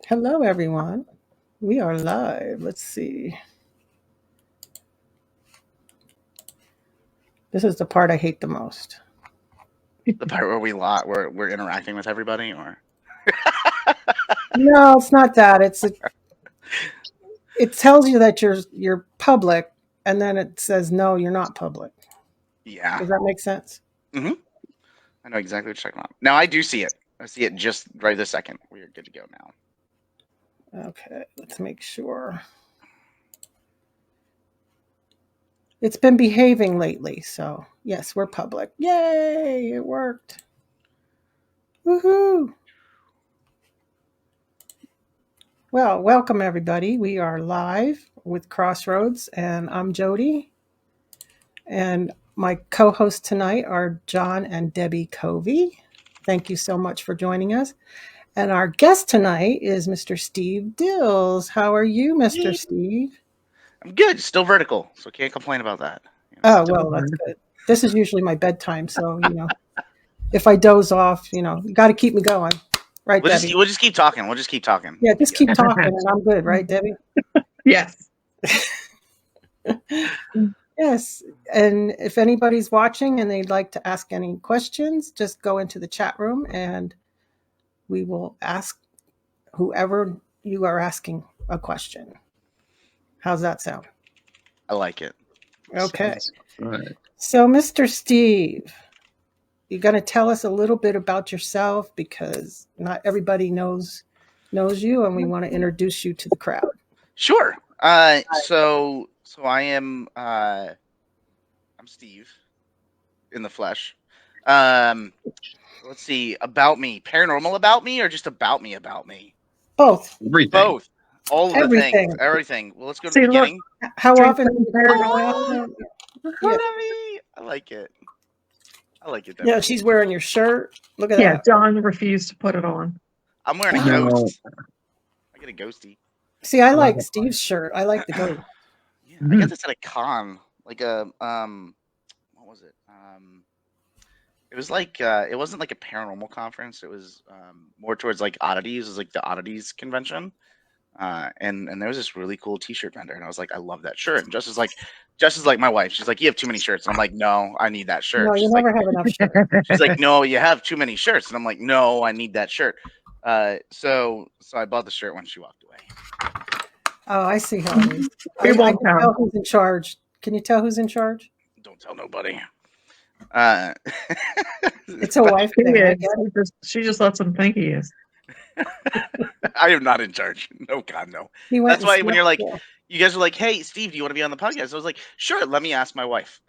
Hello, everyone. We are live. Let's see. This is the part I hate the most. The part where we're interacting with everybody, or No, it's not that. It tells you that you're public, and then it says no, you're not public. yeah. Does that make sense? hmm I know exactly what you're talking about. Now I do see it. I see it just right this second. We're good to go now. Okay, let's make sure. It's been behaving lately, so yes, we're public. Yay! It worked. Woohoo! Well, welcome everybody. We are live with Crossroads, and I'm Jody. And my co hosts tonight are John and Debbie Covey. Thank you so much for joining us. And our guest tonight is Mr. Steve Dills. How are you, Mr. Steve? I'm good. Still vertical, so can't complain about that. Oh, Still well, that's good. This is usually my bedtime. So, if I doze off, you got to keep me going. Right, Debbie? We'll just keep talking. We'll just keep talking. Yeah, just keep talking and I'm good. Right, Debbie? Yes. Yes. And if anybody's watching and they'd like to ask any questions, just go into the chat room and we will ask whoever you are asking a question. How's that sound? I like it. Okay. Right. So, Mr. Steve, you're going to tell us a little bit about yourself because not everybody knows you, and we want to introduce you to the crowd. Sure. So I am. I'm Steve, in the flesh. Let's see. About me, paranormal about me, or just about me about me? Both. Everything. Both. All of the Everything. things. Everything. Well, let's go to See, the look. beginning. How often? Oh, Yeah. I like it. I like it. Yeah, she's wearing your shirt. Look at Yeah, that. John refused to put it on. I'm wearing a No. ghost. I get a ghosty. See, I like Steve's shirt. I like the ghost. Yeah, I got this at a con, like a what was it? It was like it wasn't like a paranormal conference. It was more towards like oddities. It was like the oddities convention. And there was this really cool T-shirt vendor, and I was like, I love that shirt. And just as like my wife, she's like, you have too many shirts. And I'm like, no, I need that shirt. No, you She's never like, have enough shirts. she's like, no, you have too many shirts. And I'm like, no, I need that shirt. So I bought the shirt when she walked away. Oh, I see how it is. We I won't can tell tell. who's in charge. Can you tell who's in charge? Don't tell nobody. It's a wife He thing. I is. get it. She just lets him think he is. I am not in charge. No, God, no. He went That's why and when you're like, slept. you guys are like, hey, Steve, do you want to be on the podcast? I was like, sure, let me ask my wife.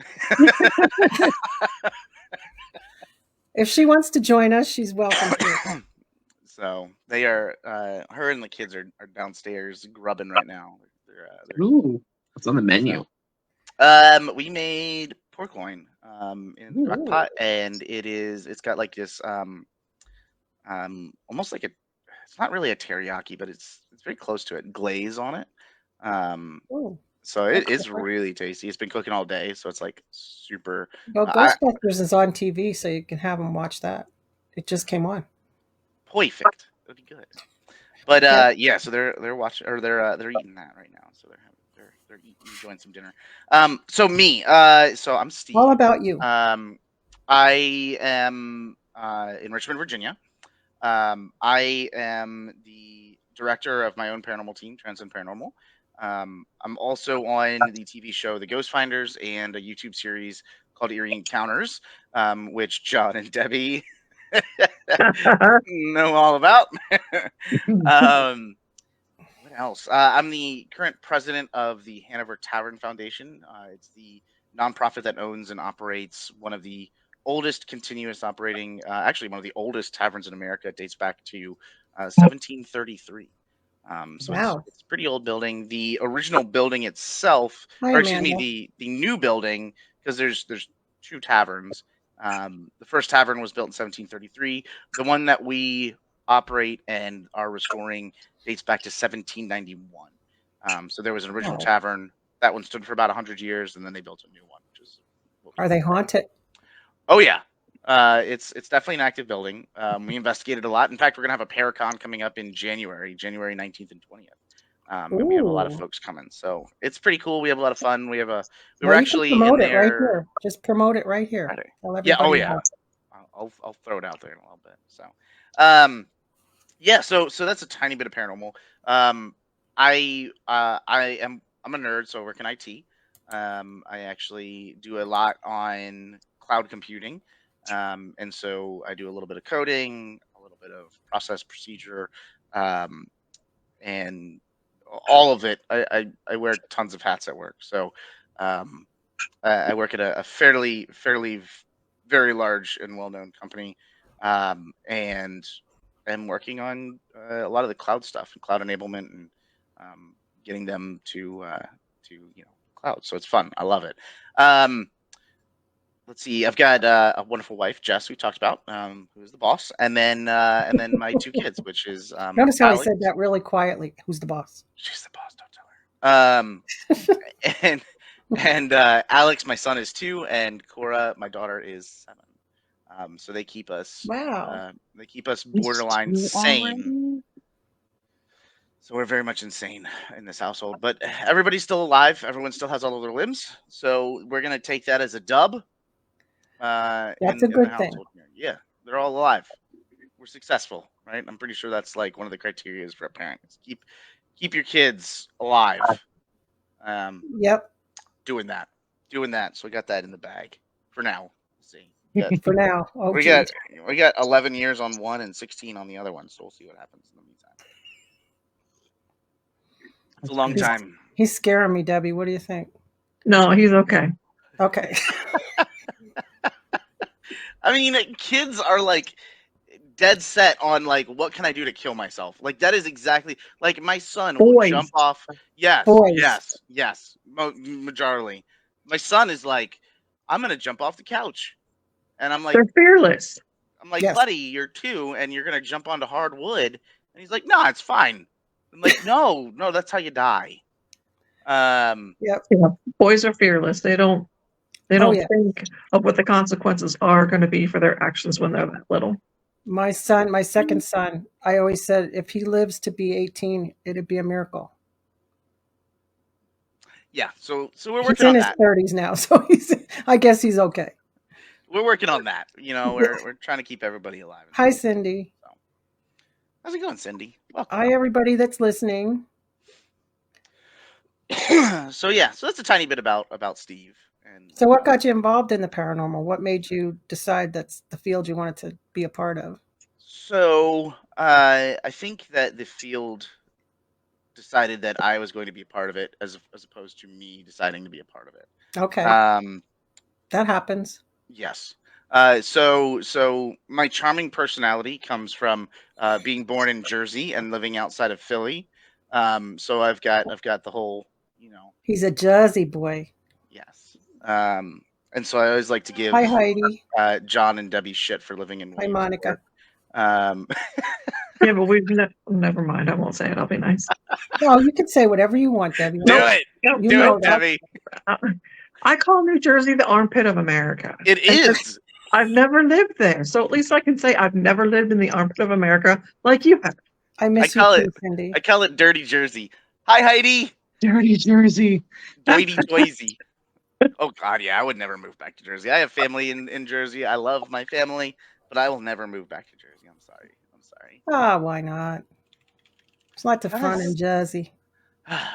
If she wants to join us, she's welcome to. So they are, her and the kids are downstairs grubbing right now. They're Ooh, what's on the menu? we made pork loin in the crock pot, and it's got like this almost like it's not really a teriyaki, but it's very close to it, glaze on it. Ooh. So it Okay. is really tasty. It's been cooking all day, so it's like super. Well, Ghostbusters is on TV, so you can have them watch that. It just came on. Perfect. That'd be good. But Okay. yeah, so they're watching, or they're eating that right now. So they're enjoying some dinner. So me, so I'm Steve. All about you. I am in Richmond, Virginia. I am the director of my own paranormal team, Transcend Paranormal. I'm also on the TV show The Ghost Finders and a YouTube series called Eerie Encounters, which John and Debbie know all about. What else? I'm the current president of the Hanover Tavern Foundation. It's the nonprofit that owns and operates one of the oldest continuous operating, actually one of the oldest taverns in America. It dates back to 1733. So Wow. it's a pretty old building. The original building itself, Hi, or excuse Amanda. me, the new building, because there's two taverns. The first tavern was built in 1733. The one that we operate and are restoring dates back to 1791. So there was an original Wow. tavern. That one stood for about 100 years, and then they built a new one. Which is Are they haunted? Oh yeah, It's definitely an active building. We investigated a lot. In fact, we're gonna have a Paracon coming up in January 19th and 20th. And we have a lot of Ooh. folks coming, so it's pretty cool. We have a lot of fun. We were Well, you can actually in promote it right there. here. Just promote it right here. Friday. Tell Yeah. Oh everybody yeah. about it. I'll throw it out there in a little bit. So, yeah. So that's a tiny bit of paranormal. I'm a nerd, so I work in IT. I actually do a lot on cloud computing. And so I do a little bit of coding, a little bit of process procedure, um, and all of it. I wear tons of hats at work. So, um, I work at a fairly very large and well known company, and I'm working on a lot of the cloud stuff and cloud enablement and um, getting them to cloud. So it's fun. I love it. Um, let's see. I've got a wonderful wife, Jess, we talked about, who's the boss, and then my two kids, which is Notice how he Alex. said that really quietly. Who's the boss? She's the boss. Don't tell her. And Alex, my son, is 2, and Cora, my daughter, is 7. So they keep us Wow. borderline sane. So we're very much insane in this household, but everybody's still alive. Everyone still has all of their limbs. So we're gonna take that as a dub. That's in a the good thing. household here. Yeah, they're all alive. We're successful, right? I'm pretty sure that's like one of the criteria for a parent. Is keep your kids alive. Yep. Doing that. So we got that in the bag for now. Let's see. For now. Oh, we geez. got 11 years on one and 16 on the other one, so we'll see what happens in the meantime. It's a long time. He's scaring me, Debbie. What do you think? No, he's okay. Okay. I mean, kids are like dead set on like, what can I do to kill myself? Like that is exactly like my son will Boys. jump off. Yes, Boys. yes. Majorly. My son is like, I'm gonna jump off the couch, and I'm like, They're fearless. I'm like, Yes. buddy, you're 2, and you're gonna jump onto hardwood, and he's like, no, it's fine. I'm like, no, that's how you die. Yep. Yeah, boys are fearless. They don't yeah. think of what the consequences are going to be for their actions when they're that little. My second son, I always said if he lives to be 18, it'd be a miracle. Yeah, so we're He's working in on his that. 30s now, so I guess he's okay. We're working on that. We're trying to keep everybody alive. Hi, Cindy. So, how's it going, Cindy? Welcome. Hi, everybody that's listening. So that's a tiny bit about Steve. And So what got you involved in the paranormal? What made you decide that's the field you wanted to be a part of? So I think that the field decided that I was going to be a part of it as opposed to me deciding to be a part of it. Okay. That happens. Yes. So my charming personality comes from being born in Jersey and living outside of Philly. So I've got the whole, He's a Jersey boy. Yes. And so I always like to give Hi, Heidi. John and Debbie shit for living in. Hi, Monica. Yeah, but we've never mind. I won't say it. I'll be nice. No, you can say whatever you want, Debbie. Do it. You Do know it, that. Debbie. I call New Jersey the armpit of America. It is. I've never lived there, so at least I can say I've never lived in the armpit of America like you have. I miss you too, Cindy. I call it Dirty Jersey. Hi, Heidi. Dirty Jersey. Dirty Jersey. Oh God, yeah, I would never move back to Jersey. I have family in Jersey. I love my family, but I will never move back to Jersey. I'm sorry. Why not? It's lots of fun in Jersey.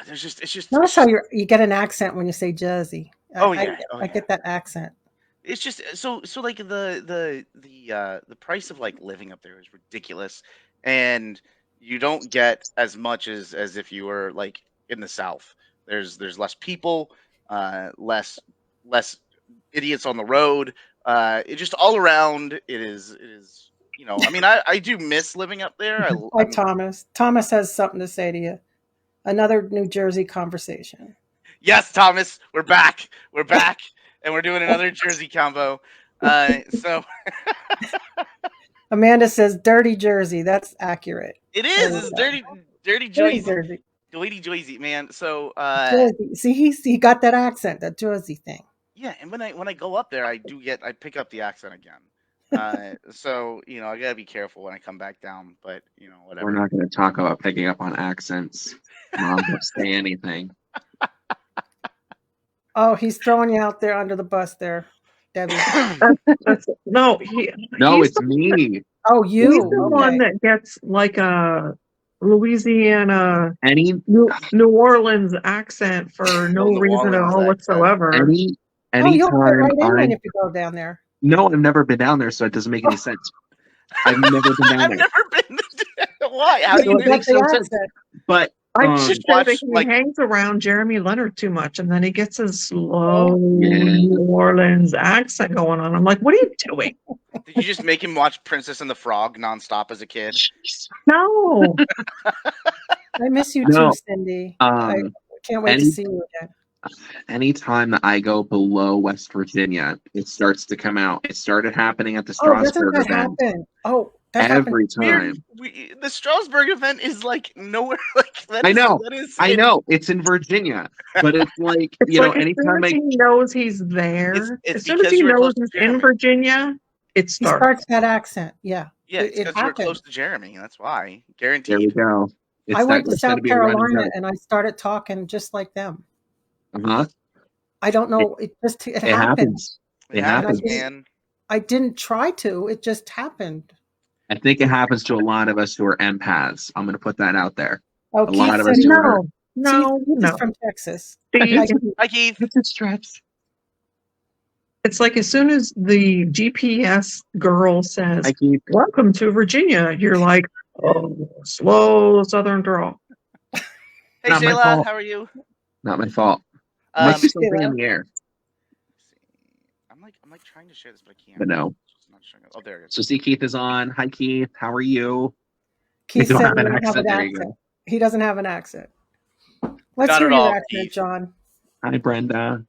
It's just. Notice how you get an accent when you say Jersey. I get that accent. It's just so like the price of like living up there is ridiculous, and you don't get as much as if you were like in the South. There's less people, less idiots on the road. It just all around it is. I mean, I do miss living up there. Hi, Thomas. Thomas has something to say to you. Another New Jersey conversation. Yes, Thomas, we're back. And we're doing another Jersey combo. So Amanda says dirty Jersey. That's accurate. It is. It's dirty Jersey. Dirty Jersey, man. So Jersey. See, he got that accent, that Jersey thing. Yeah, and when I go up there, I pick up the accent again. So I gotta be careful when I come back down. But whatever. We're not going to talk about picking up on accents. Mom, don't say anything. Oh, he's throwing you out there under the bus there, Debbie. No, No, he's it's me. Oh, he's you. the Okay. one that gets like a Louisiana, Any New Orleans accent for no New reason at Orleans all accent. whatsoever. Oh, you'll fit anytime right in then I if you go down there. no, I've never been down there, so it doesn't make any sense. I've never been down I've there. never been. Why? How do It you would think? make the no sense. accent. But I um, just watch, think he like- hangs around Jeremy Leonard too much, and then he gets his slow Yeah. New Orleans accent going on. I'm like, what are you doing? Did you just make him watch Princess and the Frog nonstop as a kid? No. I miss you No. too, Cindy. I can't wait to see you again. anytime that I go below West Virginia, it starts to come out. It started happening at the Oh, doesn't Strasburg that event. happen? Oh, that Every happened. time. The Strasburg event is like nowhere. Like that I is- know. that is- I know it's in Virginia, but it's like It's like as soon anytime as he knows he's there, It's as soon as because he you were knows close to he's in Jeremy. Virginia, it He starts. starts that accent. Yeah. Yeah, it's It because you were happened. close to Jeremy. That's why. there we Guaranteed. go. I went to it's gotta South be a running Carolina joke. and I started talking just like them. Uh-huh. I don't know. It It happened. happens. It happens. man. I didn't try to. It just happened. I think it happens to a lot of us who are empaths. I'm going to put that out there. Oh, A lot of said us he- do it. No, Keith is no. from Texas. Steve, Hi, Keith. It's a stretch. it's like as soon as the GPS girl says, I keep "Welcome to Virginia," you're like, "Oh, slow Southern drawl." Hey, Not my Shayla. fault. How are you? not my fault. Might be something Sheila. in the air, I'm like trying to share this, but I can't. but no. It's not showing up. Oh, there it is. So see, Keith is on. Hi, Keith. How are you? Keith You don't said have he an doesn't have accent. an There you accent. go. He doesn't have an accent. Let's Not hear at your all, accent, Keith. John. Hi, Brenda.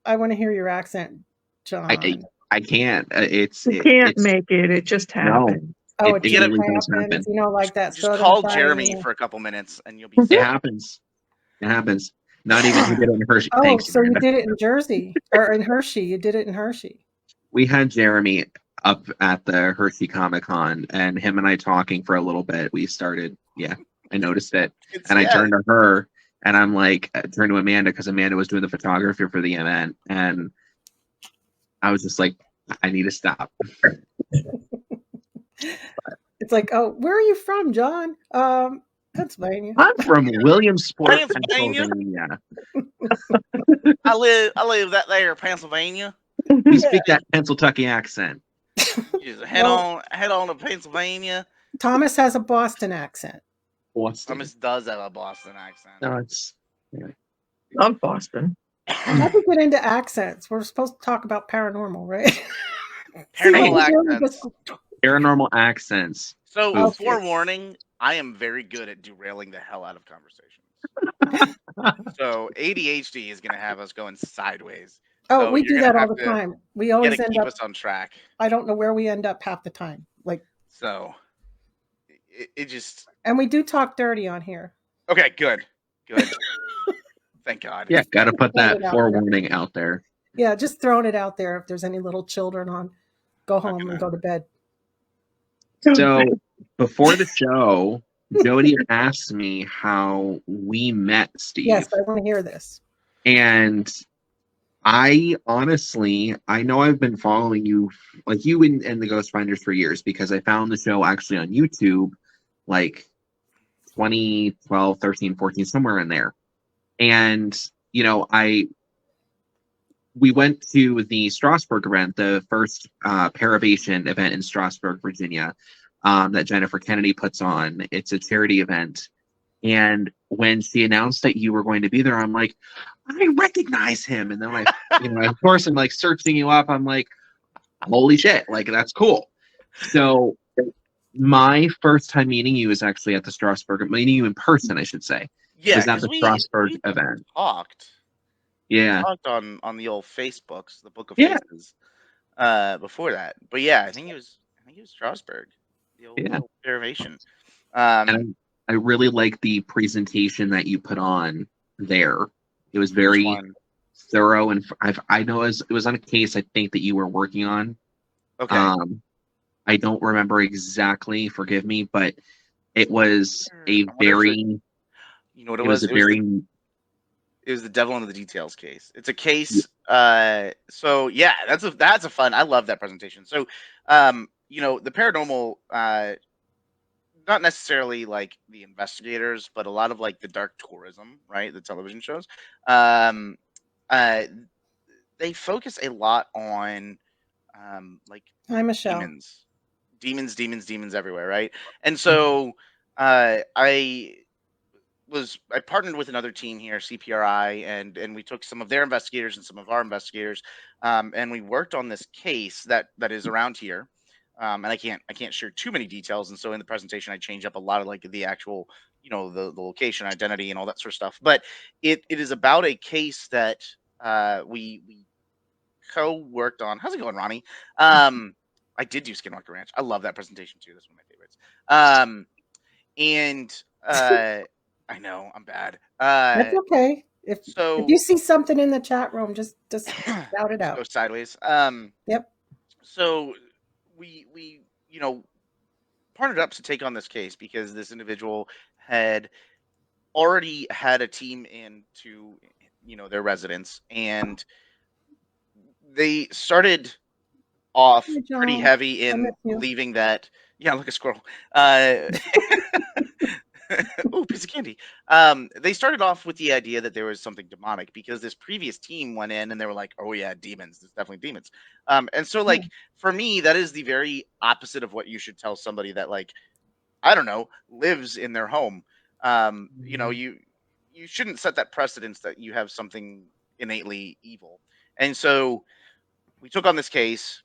I want to hear your accent, John. I can't. You can't make it. It just No. happened. Oh, it it just really does happens. happen. Like that. Just Southern call side, Jeremy for a couple minutes, and you'll be. It happens. It happens. Not even he did it in Hershey. Oh, Thanks, so you Brenda. did it in Jersey or in Hershey? You did it in Hershey. We had Jeremy up at the Hershey Comic Con, and him and I talking for a little bit. We started. Yeah, I noticed it. And I turned to her and I'm like, I turned to Amanda because Amanda was doing the photography for the event. And I was just like, I need to stop. It's like, oh, where are you from, John? Pennsylvania. I'm from Williamsport, Pennsylvania. Pennsylvania. I live that there, Pennsylvania. We speak that Pennsylvania accent. You just head on to Pennsylvania. Thomas has a Boston accent. Boston. Thomas does have a Boston accent. No, it's Love Boston. How do we get into accents? We're supposed to talk about paranormal, right? Paranormal See, accents. paranormal accents. So, Okay. forewarning, I am very good at derailing the hell out of conversations. So, ADHD is going to have us going sideways. Oh, So we you're do gonna that all have the to time. We Got always to end keep up. us on track. I don't know where we end up half the time. Like, So, it just. and we do talk dirty on here. Okay, good. Thank God. Yeah, got to put that Put it out forewarning out there. Yeah, just throwing it out there. If there's any little children on, go home and go to bed. So before the show, Jody asked me how we met Steve. Yes, I want to hear this. And I honestly, I know I've been following you, like you and the Ghost Finders for years, because I found the show actually on YouTube, like 2012, 13, 14, somewhere in there. And, you know, we went to the Strasburg event, the first Paravation event in Strasburg, Virginia, that Jennifer Kennedy puts on. It's a charity event. And when she announced that you were going to be there, I'm like, I recognize him. And then of course, I'm like searching you up. I'm like, holy shit, like that's cool. So my first time meeting you is actually at the Strasburg, meeting you in person, I should say. Yeah, was at 'cause the we Strasburg event. Talked. Yeah. Talked on the old Facebooks, the Book of Yeah. Faces. Before that, but yeah, I think it was Strasburg, the old derivation. And I really like the presentation that you put on there. It was very thorough, and I know it was on a case I think that you were working on. Okay. I don't remember exactly, forgive me, but it was a I wonder if very, you know what it it was was? a very, It was the devil in the details case. It's a case. So yeah, that's a fun. I love that presentation. So, the paranormal, not necessarily like the investigators, but a lot of like the dark tourism, right? The television shows. Um, uh, they focus a lot on like Hi, Michelle. demons everywhere, right? And so I partnered with another team here, CPRI, and we took some of their investigators and some of our investigators, and we worked on this case that is around here. And I can't share too many details, and so in the presentation I change up a lot of like the actual, the location, identity, and all that sort of stuff. But it is about a case that we co-worked on. How's it going, Ronnie? I did do Skinwalker Ranch. I love that presentation too. That's one of my favorites. And I know I'm bad. That's okay. If So you see something in the chat room, just shout it just go out. sideways. Yep. So we partnered up to take on this case because this individual had already had a team into their residence, and they started off Hey, pretty John. heavy I miss in you. believing that, yeah, look, a squirrel. Uh oh, piece of candy. They started off with the idea that there was something demonic because this previous team went in and they were like, "Oh yeah, demons. There's definitely demons." And so like Oh, for me, that is the very opposite of what you should tell somebody that, like, I don't know, lives in their home. You shouldn't set that precedence that you have something innately evil. And so we took on this case,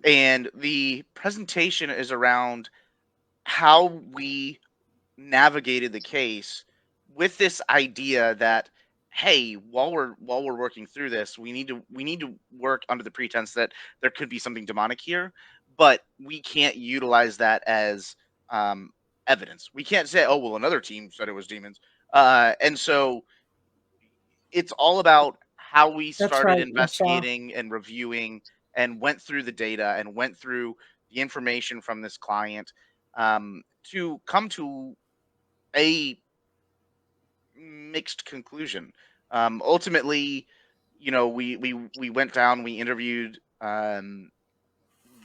and the presentation is around how we navigated the case with this idea that, hey, while we're working through this, we need to work under the pretense that there could be something demonic here, but we can't utilize that as um evidence. We can't say, oh well, another team said it was demons. And so it's all about how we that's started right, Michelle. investigating and reviewing and went through the data and went through the information from this client, to come to a mixed conclusion. Ultimately, we went down, we interviewed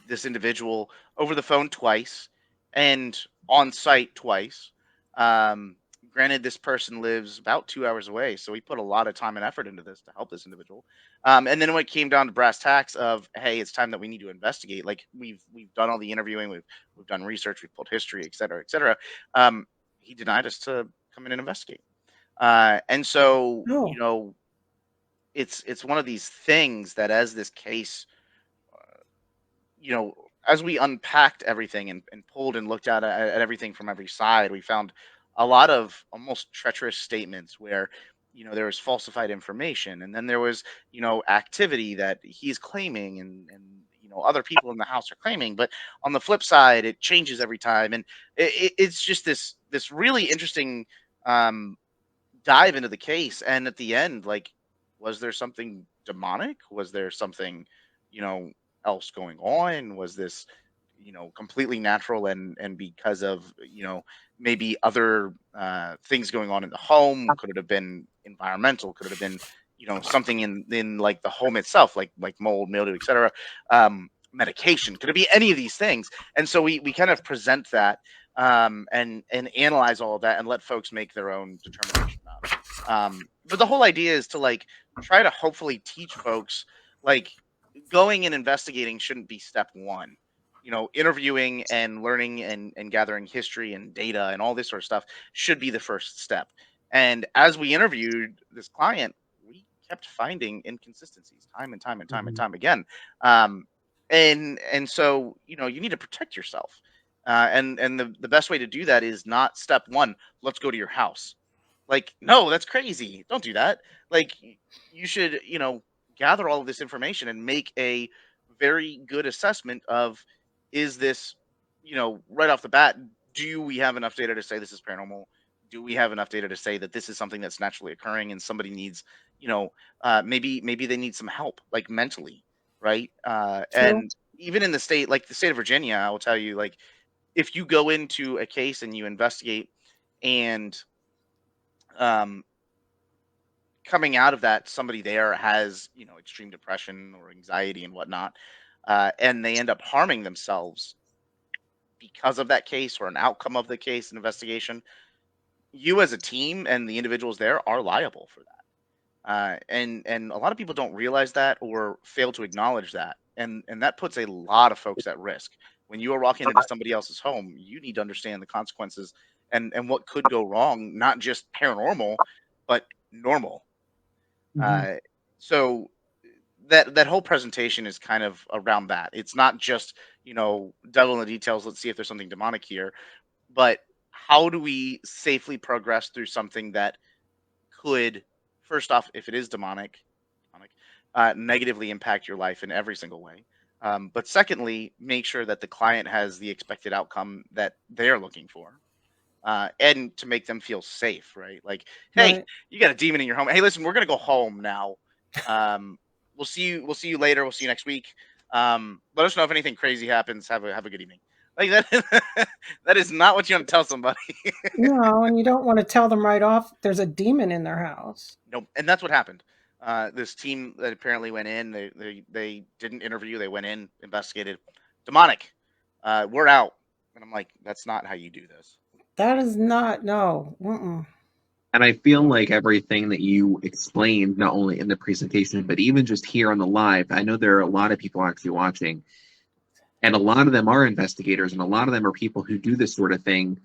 this individual over the phone twice and on site twice. Um, Granted, this person lives about 2 hours away, so we put a lot of time and effort into this to help this individual. And then when it came down to brass tacks of, hey, it's time that we need to investigate. Like, we've done all the interviewing, we've done research, we've pulled history, et cetera, et cetera. He denied us to come in and investigate. And so, Oh, it's one of these things that, as this case, as we unpacked everything and pulled and looked at everything from every side, we found a lot of almost treacherous statements where, there was falsified information, and then there was, activity that he's claiming, and other people in the house are claiming. But on the flip side, it changes every time, and it's just this really interesting um, dive into the case. And at the end, like, was there something demonic? Was there something, you know, else going on? Was this, completely natural, and because of, maybe other things going on in the home? Could it have been environmental? Could it have been, something in like the home itself, like mold, mildew, etc. Medication? Could it be any of these things? And so we kind of present that, and analyze all of that and let folks make their own determination about it. But the whole idea is to, like, try to hopefully teach folks, like, going and investigating shouldn't be step one. Interviewing and learning and gathering history and data and all this sort of stuff should be the first step. And as we interviewed this client, we kept finding inconsistencies time and time and time and time again. Um, and so, you need to protect yourself. And the best way to do that is not step one, let's go to your house. Like, no, that's crazy. Don't do that. Like, you should, gather all of this information and make a very good assessment of, is this, right off the bat, do we have enough data to say this is paranormal? Do we have enough data to say that this is something that's naturally occurring and somebody needs, maybe they need some help, like, mentally, right? true. even in the state of Virginia, I will tell you, like, if you go into a case and you investigate, and um, coming out of that, somebody there has, extreme depression or anxiety and whatnot, and they end up harming themselves because of that case or an outcome of the case and investigation, you as a team and the individuals there are liable for that. And a lot of people don't realize that or fail to acknowledge that, and that puts a lot of folks at risk. When you are walking into somebody else's home, you need to understand the consequences and what could go wrong, not just paranormal, but normal. Mhm. So that whole presentation is kind of around that. It's not just, devil in the details. Let's see if there's something demonic here, but how do we safely progress through something that could, first off, if it is demonic, negatively impact your life in every single way. But secondly, make sure that the client has the expected outcome that they're looking for, and to make them feel safe, right? Like, hey, Right. you got a demon in your home. Hey, listen, we're gonna go home now. Um, we'll see you. We'll see you later. We'll see you next week. Let us know if anything crazy happens. Have a good evening. Like that. That is not what you want to tell somebody. No, and you don't want to tell them right off there's a demon in their house. Nope, and that's what happened. This team that apparently went in, they didn't interview. They went in, investigated, demonic. We're out, and I'm like, that's not how you do this. That is not, no. Mm-mm. And I feel like everything that you explained, not only in the presentation, but even just here on the live, I know there are a lot of people actually watching, and a lot of them are investigators, and a lot of them are people who do this sort of thing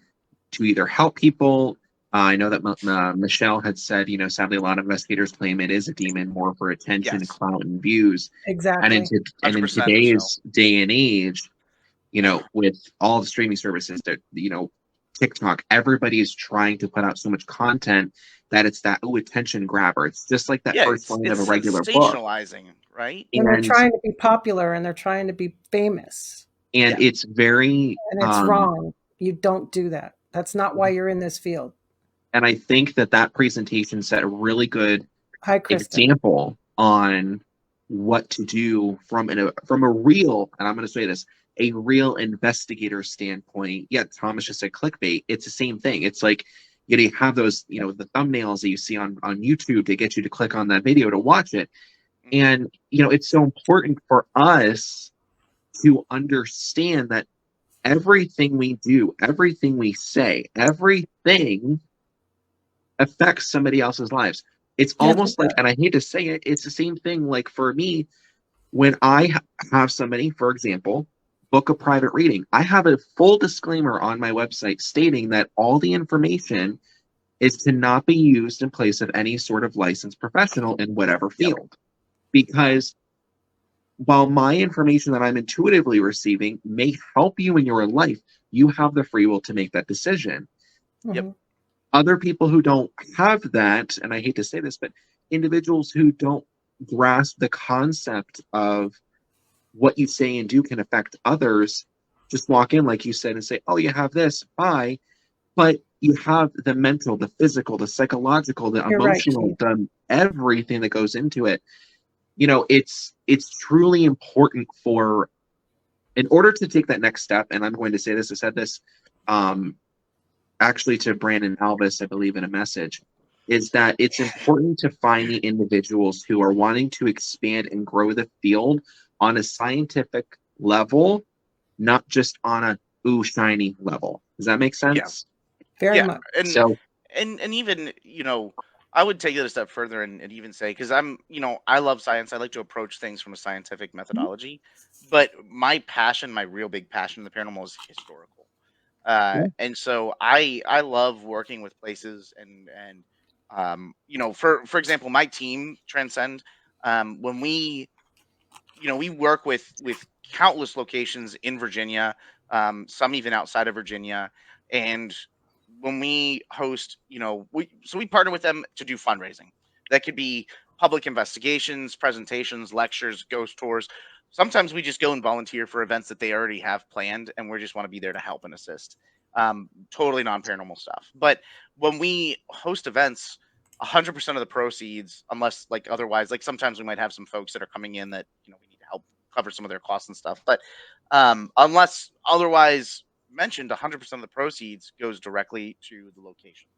to either help people. I know that Michelle had said, sadly, a lot of investigators claim it is a demon more for attention, Yes, clout, and views. And Exactly. and in 100%, Michelle. today's day and age, with all the streaming services that, TikTok, everybody is trying to put out so much content that it's that attention grabber. It's just like that Yeah, first line of it's a regular book. sensationalizing, right? And they're And trying to be popular and they're trying to be famous. Yeah, it's very And it's wrong. You don't do that. That's not why you're in this field. and I think that presentation set a really good Hi, Kristen. example on what to do from a real, and I'm going to say this, a real investigator standpoint. Yeah, Thomas just said clickbait. It's the same thing. It's like you have those, the thumbnails that you see on YouTube to get you to click on that video to watch it. And it's so important for us to understand that everything we do, everything we say, everything affects somebody else's lives. It's Yes, almost it like, does. and I hate to say it, it's the same thing. Like for me, when I have somebody, for example, book a private reading, I have a full disclaimer on my website stating that all the information is to not be used in place of any sort of licensed professional in whatever Yep. field. Because while my information that I'm intuitively receiving may help you in your life, you have the free will to make that decision. Yep. Mhm. Other people who don't have that, and I hate to say this, but individuals who don't grasp the concept of what you say and do can affect others, just walk in, like you said, and say, oh, you have this, bye. But you have the mental, the physical, the psychological, the You're right, emotional, Keith. the everything that goes into it. It's truly important for, in order to take that next step, and I'm going to say this, I said this actually to Brandon Alvis, I believe, in a message, is that it's important to find the individuals who are wanting to expand and grow the field on a scientific level, not just on a shiny level. Does that make sense? Very Yeah, much. and So and even, I would take it a step further and even say, because I'm, I love science. I like to approach things from a scientific methodology, but my passion, my real big passion in the paranormal is historical. Yeah. And so I love working with places and for example, my team Transcend, when we work with countless locations in Virginia, some even outside of Virginia, and when we host, we partner with them to do fundraising. That could be public investigations, presentations, lectures, ghost tours. Sometimes we just go and volunteer for events that they already have planned, and we just want to be there to help and assist. Totally non-paranormal stuff. But when we host events, 100% of the proceeds, unless like otherwise, like sometimes we might have some folks that are coming in that we need to help cover some of their costs and stuff. But unless otherwise mentioned, 100% of the proceeds goes directly to the location.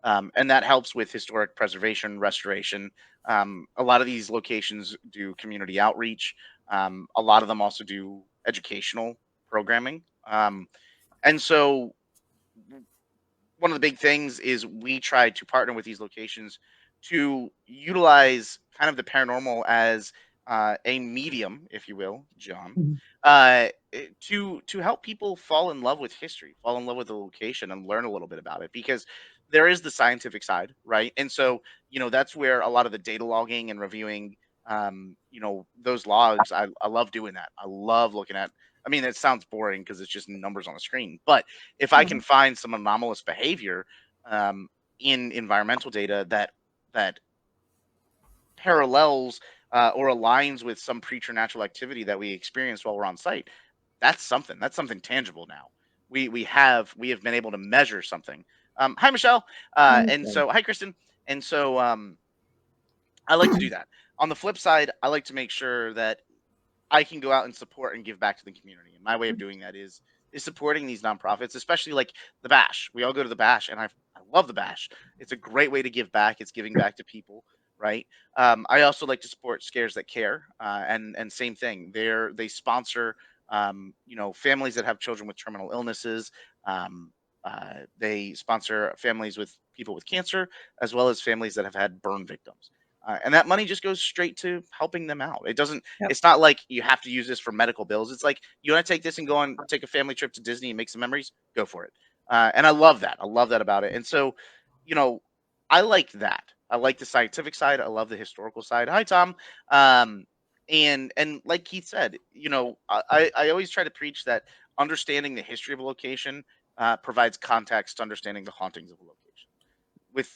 And that helps with historic preservation, restoration. A lot of these locations do community outreach. A lot of them also do educational programming. And so one of the big things is we try to partner with these locations to utilize kind of the paranormal as a medium, if you will, John, to help people fall in love with history, fall in love with the location, and learn a little bit about it. Because there is the scientific side, right? And so that's where a lot of the data logging and reviewing, those logs. I love doing that. I love looking at. I mean, it sounds boring because it's just numbers on the screen. But if I can find some anomalous behavior in environmental data that parallels or aligns with some preternatural activity that we experienced while we're on site, that's something. That's something tangible now. We have been able to measure something. Hi, Michelle. And so, hi, Kristen. And so I like to do that. On the flip side, I like to make sure that I can go out and support and give back to the community. And my way of doing that is supporting these nonprofits, especially like the Bash. We all go to the Bash, and I love the Bash. It's a great way to give back. It's giving back to people, right? I also like to support Scares That Care, and same thing. They sponsor families that have children with terminal illnesses. They sponsor families with people with cancer, as well as families that have had burn victims. And that money just goes straight to helping them out. It doesn't. Yep. It's not like you have to use this for medical bills. It's like you want to take this and go and take a family trip to Disney and make some memories. Go for it. And I love that. I love that about it. And so, I like that. I like the scientific side. I love the historical side. Hi, Tom. And like Keith said, I always try to preach that understanding the history of a location provides context to understanding the hauntings of a location.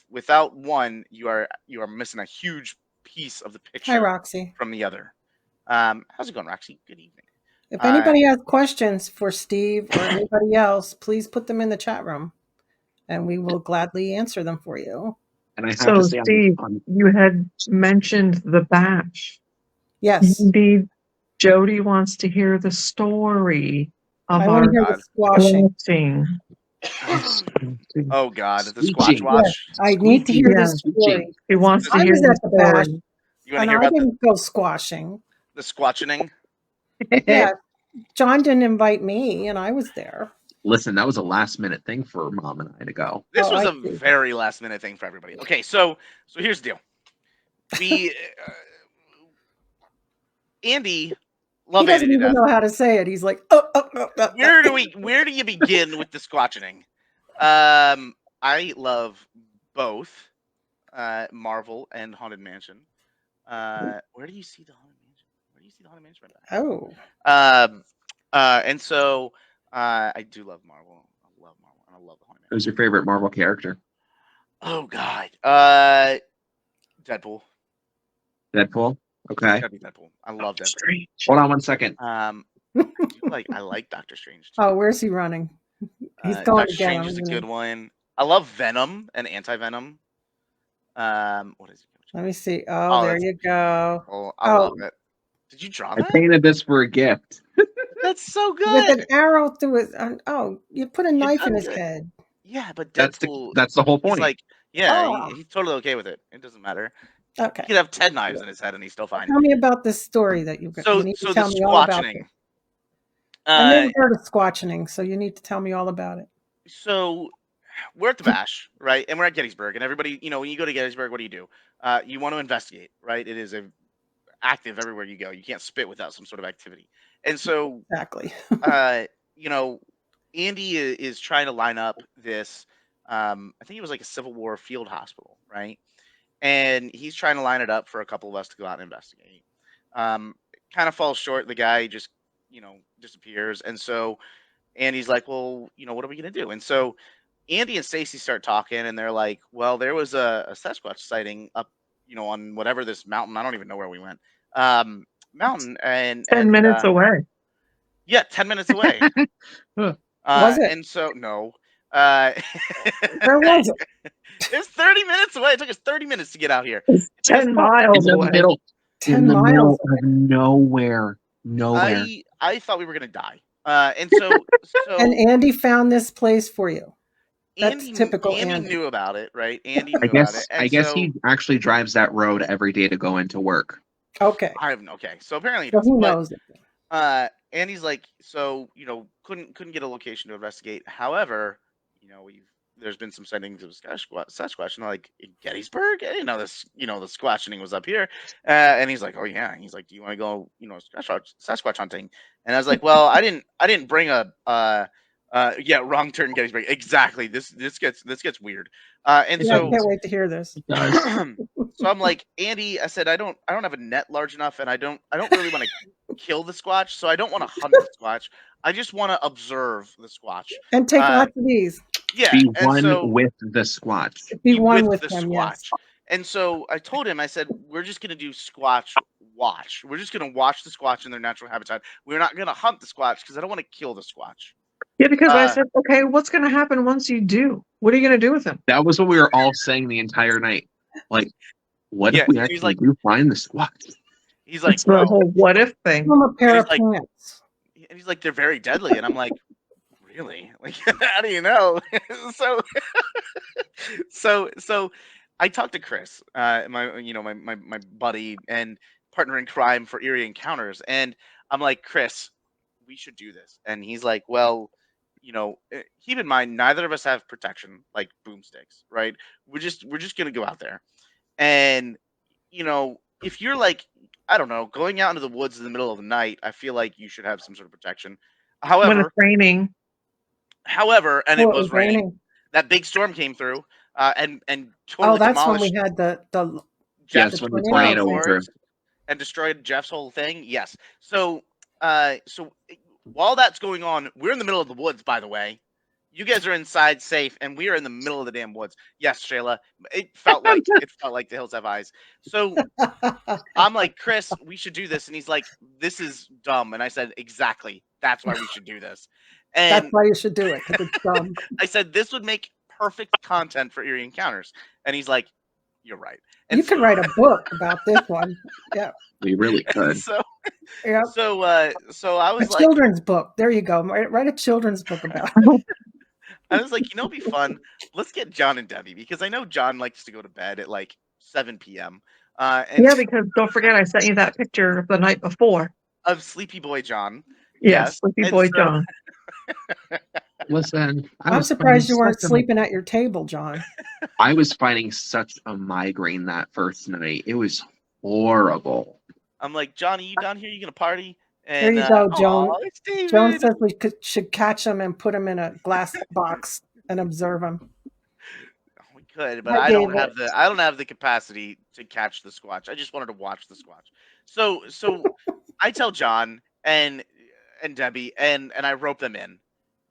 Without one, you are missing a huge piece of the picture. Hi, Roxy. From the other. How's it going, Roxy? Good evening. If anybody has questions for Steve or anybody else, please put them in the chat room, and we will gladly answer them for you. And I have So, to say, Steve, you had mentioned the Bash. Yes. Indeed, Jody wants to hear the story of I want our to hear the squashing. scene. Oh God, the Squeeching. Squatch Watch. Yes, I need to hear this Yeah. story. He wants to I hear was the at the Bash, story. You want and to hear I about didn't go squashing. the squatching? Yeah, John didn't invite me, and I was there. Listen, that was a last minute thing for Mom and I to go. This Oh, was I a see. very last minute thing for everybody. Okay, so here's the deal. We Andy, love He doesn't Andy to even death. know how to say it. He's like, Where do you begin with the squatching? I love both Marvel and Haunted Mansion. Where do you see the Haunted Mansion? Where do you see the Haunted Mansion? Oh, And so I do love Marvel. I love Marvel, and I love the Haunted Mansion. Who's your favorite Marvel character? Oh God, Deadpool. Deadpool. Okay. Gotta be Deadpool. I love Deadpool. Strange. Hold on one second. I like Doctor Strange too. oh, where's he running? He's going Doctor Strange is a good one. I love Venom and Anti-Venom. What is it? Let me see. Oh, there that's you go. Oh, I love it. Did you draw I that? painted this for a gift. That's so good. With an arrow through his. Oh, you put a knife in done his good. head. Yeah, but That's Deadpool. the whole He's point. like, yeah, Oh. he's totally okay with it. It doesn't matter. Okay. He could have 10 knives in his head and he's still fine. Tell me about this story that you need to tell me all about. Squatching. I never heard of squatching, so you need to tell me all about it. So we're at the Bash, right? And we're at Gettysburg, and everybody, when you go to Gettysburg, what do? You want to investigate, right? It is active everywhere you go. You can't spit without some sort of activity. And so, Exactly. Andy is trying to line up this. I think it was like a Civil War field hospital, right? And he's trying to line it up for a couple of us to go out and investigate. Kind of falls short. The guy just, disappears. And so Andy's like, well, what are we going to do? And so Andy and Stacy start talking, and they're like, well, there was a Sasquatch sighting up, on whatever this mountain. I don't even know where we went. Mountain and 10 minutes away. Yeah, 10 minutes away. Was it? And so no. Where was it? It's 30 minutes away. It took us 30 minutes to get out here. It's 10 miles In the away. middle. 10 in the miles middle away. of nowhere. Nowhere. I thought we were gonna die. And so And Andy found this place for you. That's Andy typical Andy Andy. knew about it, right? Andy I knew about it, guess and I guess so he actually drives that road every day to go into work. Okay. okay. So apparently he So does. who But knows it? Andy's like, so couldn't get a location to investigate. However, there's been some sightings of Sasquatch, and like in Gettysburg. I didn't know this. The Squatching was up here, and he's like, oh yeah. And he's like, do you want to go, Sasquatch hunting? And I was like, well, I didn't bring a yeah, wrong turn, Gettysburg. Exactly. This gets weird. And Yeah, I so can't wait to hear this. so I'm like, Andy, I said, I don't have a net large enough, and I don't really want to kill the Squatch, so I don't want to hunt the Squatch. I just want to observe the Squatch. And take lots of these. Yeah, Be and one so with the Squatch. Be one with the him, Squatch. yes. And so I told him, I said, we're just gonna do Squatch watch. We're just gonna watch the Squatch in their natural habitat. We're not gonna hunt the Squatch because I don't want to kill the Squatch. Yeah, because I said, okay, what's going to happen once you do? What are you going to do with him? That was what we were all saying the entire night. Like, what if we actually do find the Squatch? He's like, it's the whole what if thing. From a pair of pants. And he's like, they're very deadly, and I'm like, really? Like, how do you know? so I talked to Chris, my buddy and partner in crime for Eerie Encounters, and I'm like, Chris, we should do this. And he's like, well, keep in mind, neither of us have protection like boomsticks, right? We're just gonna go out there, and if you're like, I don't know, going out into the woods in the middle of the night, I feel like you should have some sort of protection. However, when it's raining. And it was raining. That big storm came through, and totally that's when demolished we had the Jeff's when the tornado went through and destroyed Jeff's whole thing. Yes. So while that's going on, we're in the middle of the woods, by the way. You guys are inside safe, and we are in the middle of the damn woods. Yes, Shayla. It felt like the hills have eyes. So I'm like, Chris, we should do this. And he's like, this is dumb. And I said, exactly. That's why we should do this. And that's why you should do it, because it's dumb. I said, this would make perfect content for Eerie Encounters. And he's like, you're right. And you could write a book about this one. Yeah. We really could. So I was like, children's book. There you go. Write a children's book about it. I was like, it'd be fun. Let's get John and Debbie, because I know John likes to go to bed at like 7 p.m. Because don't forget, I sent you that picture the night before of Sleepy Boy John. Yes, Sleepy Boy John. Listen, I'm surprised you weren't sleeping at your table, John. I was fighting such a migraine that first night. It was horrible. I'm like, John, are you down here? You gonna party? And, there you go, Joan. Joan says we should catch them and put them in a glass box and observe them. We could, but I don't have the capacity to catch the Squatch. I just wanted to watch the Squatch. So I tell John and Debbie and I rope them in,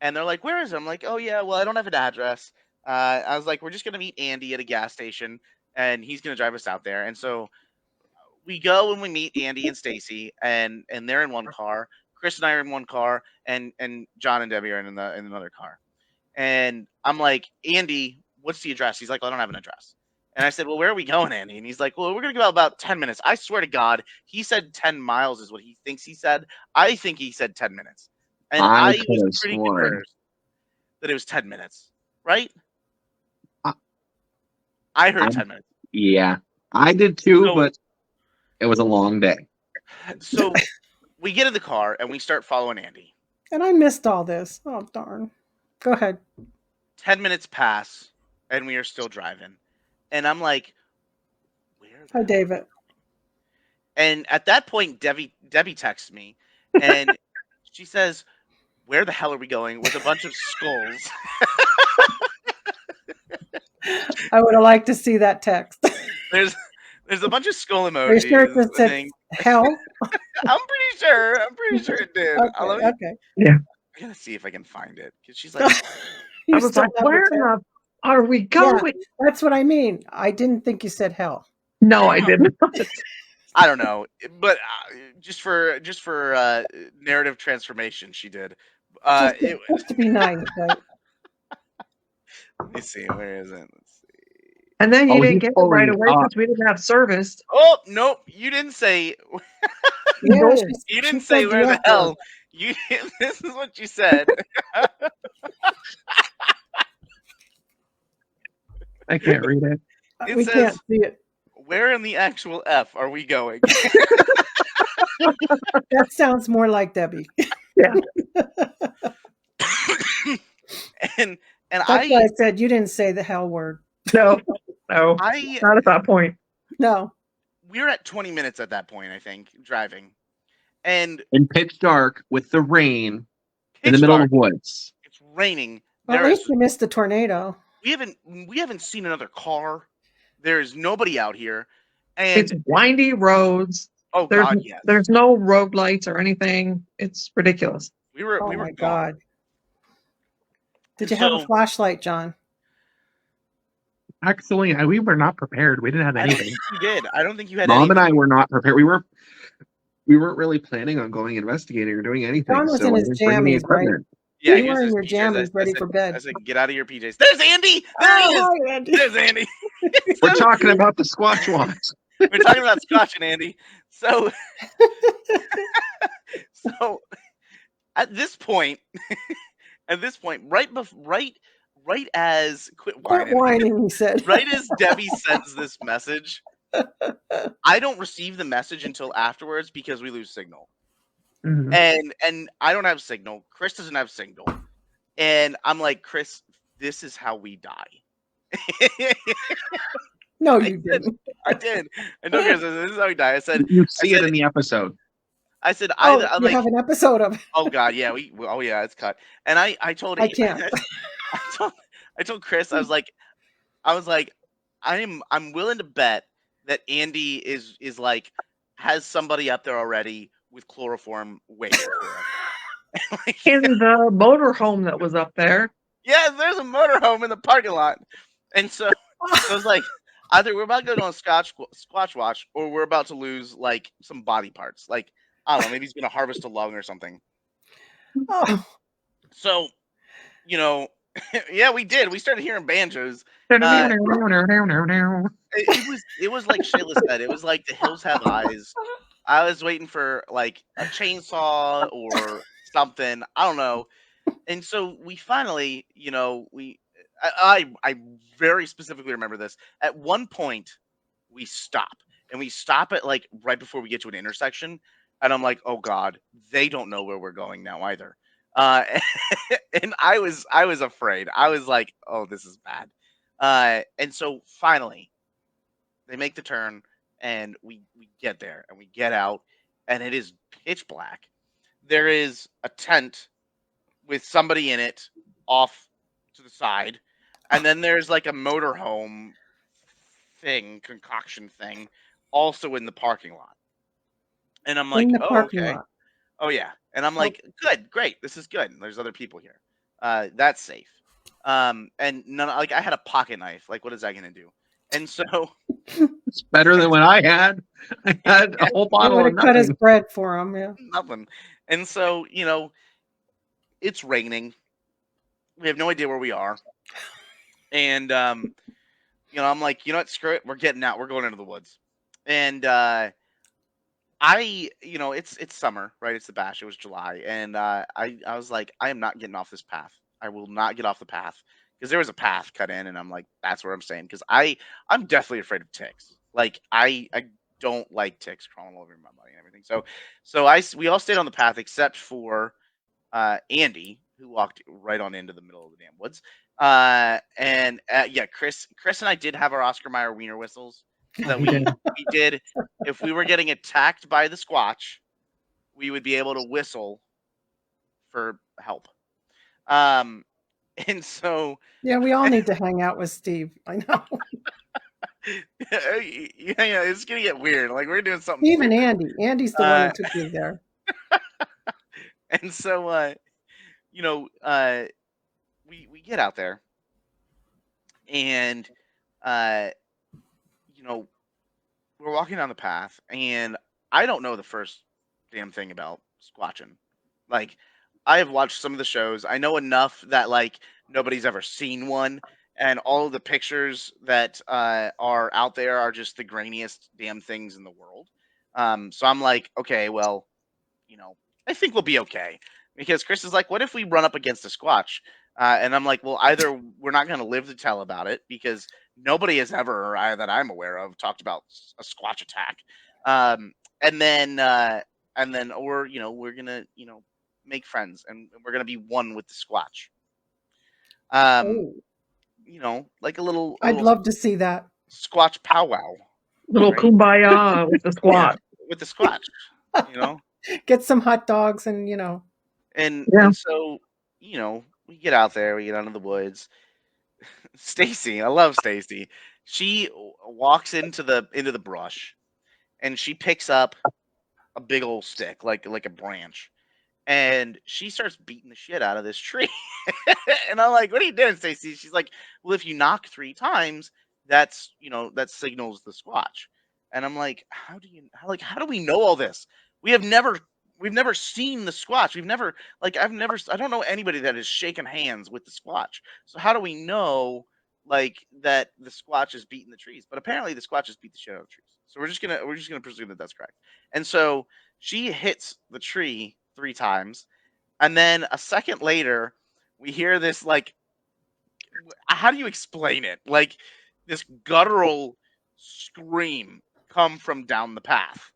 and they're like, "Where is it?" I'm like, "Oh yeah, well I don't have an address." I was like, "We're just gonna meet Andy at a gas station, and he's gonna drive us out there." And so we go and we meet Andy and Stacy, and they're in one car. Chris and I are in one car, and John and Debbie are in another car. And I'm like, Andy, what's the address? He's like, well, I don't have an address. And I said, well, where are we going, Andy? And he's like, well, we're going to go about 10 minutes. I swear to God, he said 10 miles is what he thinks he said. I think he said 10 minutes. And I was pretty convinced that it was 10 minutes, right? I heard 10 minutes. Yeah, I did too, but it was a long day. So we get in the car and we start following Andy. And I missed all this. Oh, darn. Go ahead. 10 minutes pass and we are still driving. And I'm like, hi, David. And at that point, Debbie texts me and she says, where the hell are we going? With a bunch of skulls. I would have liked to see that text. There's a bunch of skull emojis. Are you sure it said hell? I'm pretty sure it did. Okay. Yeah. I gotta see if I can find it, because she's like, I was like, where are we going? Yeah, that's what I mean. I didn't think you said hell. No, I didn't. I don't know, but just for narrative transformation, she did. Just to be nice. Right? Let me see. Where is it? Let's see. And then you didn't get it right away because we didn't have service. Oh, nope. You didn't say. Yeah, No, You she didn't said say where the F word. hell. You. This is what you said. I can't read it. It We can't says, see it. "Where in the actual F are we going?" That sounds more like Debbie. Yeah. and That's why I I said you didn't say the hell word. No, not at that point. No. we were at 20 minutes at that point, I think, driving, and In pitch dark with the rain in the pitch middle dark. of the woods. It's raining. Well, at There least is you missed the tornado. we haven't seen another car. There is nobody out here, It's and windy roads. oh There's god, yes, there's no road lights or anything. It's ridiculous. we were Oh we were my gone. God. Did And you have a so flashlight, John? Actually, we were not prepared. We didn't have I don't anything. think you did. I don't think you had Mom and anything. I were not prepared. We weren't really planning on going investigating or doing anything. John was So in I his didn't bring any jammies, right? equipment. Yeah, You he was were in his your PJs. jammies, ready for bed. I said, get out of your PJs. There's Andy. There he is. Oh, hi, Andy. There's Andy. We're talking about the Squatch Watch. We're talking about Scotch and Andy. So, so at this point, right as quit Quit whining, whining, he said. right as Debbie sends this message, I don't receive the message until afterwards because we lose signal, Mhm. and I don't have signal. Chris doesn't have signal, and I'm like, Chris, this is how we die. No, I you didn't. I did. I know, Chris. This is how we die. I said, You see said- it in the episode. Oh, I'm you like, have an episode of it. oh god, yeah, oh yeah, it's cut. And I told I can't. I told Chris, I was like, I'm willing to bet that Andy is like has somebody up there already with chloroform waiting for him. Like, In the motorhome that was up there. yeah, there's a motorhome in the parking lot, and so I was like, either we're about to go on Squatch Watch, or we're about to lose like some body parts. Like I don't know, maybe he's gonna harvest a lung or something. Oh, So, you know, yeah, we did. We started hearing banjos. It was like Shayla said. It was like the hills have eyes. I was waiting for like a chainsaw or something. I don't know. And so we finally, I very specifically remember this. At one point, we stop, and we stop at like right before we get to an intersection, and I'm like, oh god, they don't know where we're going now either. Uh, and I was afraid. I was like, oh, this is bad. And so finally, they make the turn, and we get there, and we get out, and it is pitch black. There is a tent with somebody in it off to the side, and then there's like a motorhome concoction thing also in the parking lot. And I'm like, in the oh, parking okay. lot. Oh yeah. And I'm like, good, great, this is good. There's other people here. That's safe. And none, like, I had a pocket knife. Like, what is that gonna do? And so It's better than what I had. I had a whole You bottle would of have cut his nothing. bread for him. Yeah. nothing. And so, it's raining. We have no idea where we are. And I'm like, screw it, we're getting out, we're going into the woods. And it's summer, right? It's the bash. It was July, and I was like, I am not getting off this path. I will not get off the path, because there was a path cut in, and I'm like, that's where I'm staying, because I'm definitely afraid of ticks. Like I don't like ticks crawling all over my body and everything. So we all stayed on the path except for Andy, who walked right on into the middle of the damn woods. Chris and I did have our Oscar Mayer wiener whistles. So that we did, if we were getting attacked by the Squatch, we would be able to whistle for help. And so Yeah, we all need to hang out with Steve. I know. it's gonna get weird. Like, we're doing something. Steve and stupid. Andy. Andy's the one who took me there. And so we get out there, and we're walking down the path, and I don't know the first damn thing about squatching. Like, I have watched some of the shows. I know enough that like nobody's ever seen one, and all of the pictures that are out there are just the grainiest damn things in the world. So I'm like, okay, well, I think we'll be okay. Because Chris is like, what if we run up against a Squatch? And I'm like, well, either we're not going to live to tell about it because nobody has ever, that I'm aware of, talked about a Squatch attack. And then, or we're gonna, make friends and we're gonna be one with the Squatch. Oh, Like a little I'd love to see that. Squatch powwow. Little Right. kumbaya with the squat. With the Squatch. Get some hot dogs and And Yeah. and so we get out there, we get out of the woods. Stacy, I love Stacy. She walks into the brush and she picks up a big old stick, like a branch, and she starts beating the shit out of this tree. And I'm like, "What are you doing, Stacy?" She's like, "Well, if you knock 3 times, that signals the Squatch." And I'm like, "How do we know all this? We have never we've never seen the Squatch. We've never I don't know anybody that has shaken hands with the Squatch. So how do we know that the Squatch is beating the trees?" But apparently the Squatch has beat the shit out of the trees. So we're just gonna presume that that's correct. And so she hits the tree 3 times, and then a second later, we hear this how do you explain it? Like this guttural scream come from down the path,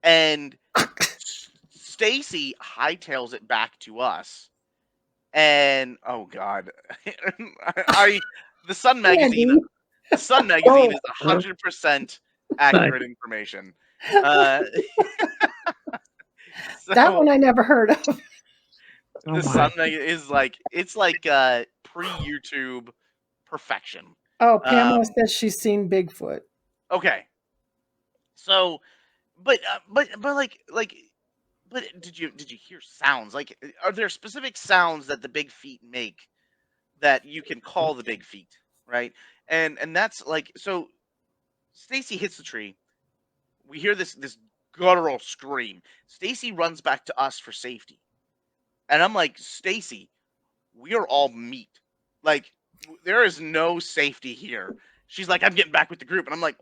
and Stacy hightails it back to us. And oh god, I the Sun magazine. Andy. The Sun magazine is Oh. 100% accurate information. That one I never heard of. Oh The my. Sun is it's pre-YouTube perfection. Oh, Pamela says she's seen Bigfoot. Okay. So, but did you hear sounds? Like, are there specific sounds that the big feet make that you can call the big feet, right? And that's so. Stacy hits the tree. We hear this guttural scream. Stacy runs back to us for safety, and I'm like, Stacy, we are all meat. Like, there is no safety here. She's like, I'm getting back with the group, and I'm like,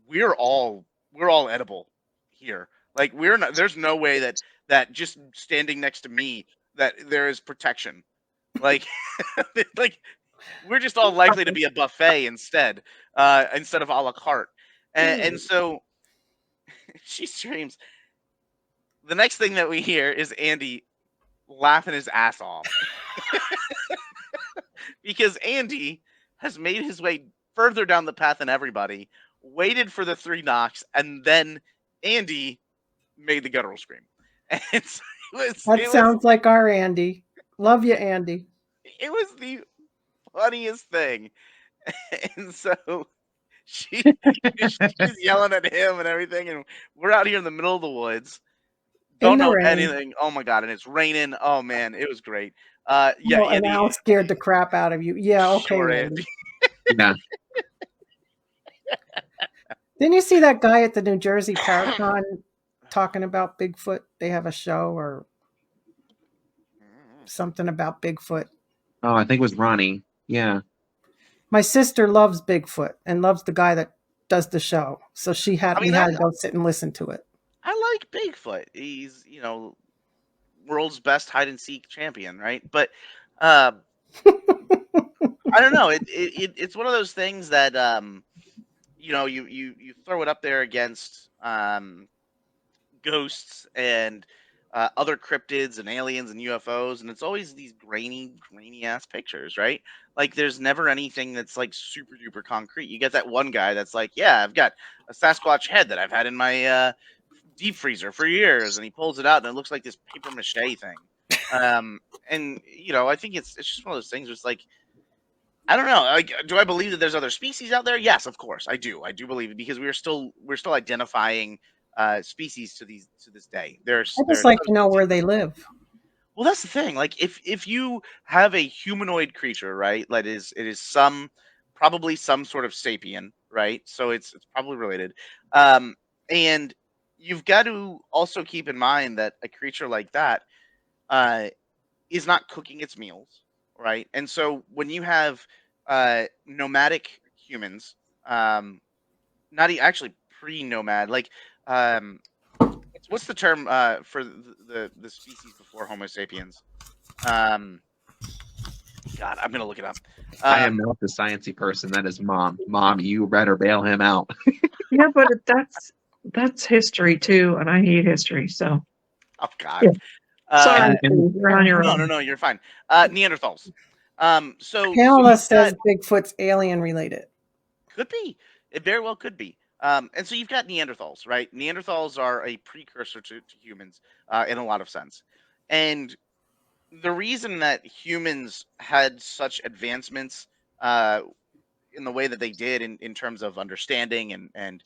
we're all edible here. Like, we're not. There's no way that just standing next to me that there is protection. Like, like we're just all likely to be a buffet instead of a la carte. And so she screams. The next thing that we hear is Andy laughing his ass off because Andy has made his way further down the path than everybody, waited for the 3 knocks, and then Andy made the guttural scream. And so That sounds like our Andy. Love you, Andy. It was the funniest thing. And so she's yelling at him and everything, and we're out here in the middle of the woods. Don't know anything. Oh my god, and it's raining. Oh man, it was great. Yeah, well, Andy, and Al scared the crap out of you. Yeah, okay. Sure, Andy. Yeah. Didn't you see that guy at the New Jersey Paracon talking about Bigfoot? They have a show or something about Bigfoot. Oh, I think it was Ronnie. Yeah. My sister loves Bigfoot and loves the guy that does the show. So we had to go sit and listen to it. I like Bigfoot. He's, world's best hide and seek champion, right? But I don't know. It's one of those things that you throw it up there against ghosts and other cryptids and aliens and UFOs, and it's always these grainy ass pictures, right? Like, there's never anything that's like super duper concrete. You get that one guy that's like, yeah, I've got a Sasquatch head that I've had in my deep freezer for years, and he pulls it out and it looks like this paper mache thing. And I think it's just one of those things where it's like, I don't know. Like, do I believe that there's other species out there? Yes, of course, I do. I do believe it because we're still identifying species to this day. I just like to know where they live. Well, that's the thing. Like, if you have a humanoid creature, right? It is probably some sort of sapien, right? So it's probably related. And you've got to also keep in mind that a creature like that is not cooking its meals, right? And so when you have nomadic humans actually pre-nomad. Like, what's the term for the species before Homo sapiens? God, I'm gonna look it up. I am not the sciencey person. That is Mom. Mom, you better bail him out. Yeah, but that's history too, and I hate history. So Oh God. Yeah. sorry, and- Steve, you're on your own. No, you're fine. Neanderthals. So Pamela you've says got, Bigfoot's alien related. could be. It very well could be. And so you've got Neanderthals, right? Neanderthals are a precursor to humans in a lot of sense. And the reason that humans had such advancements uh, in the way that they did in terms of understanding and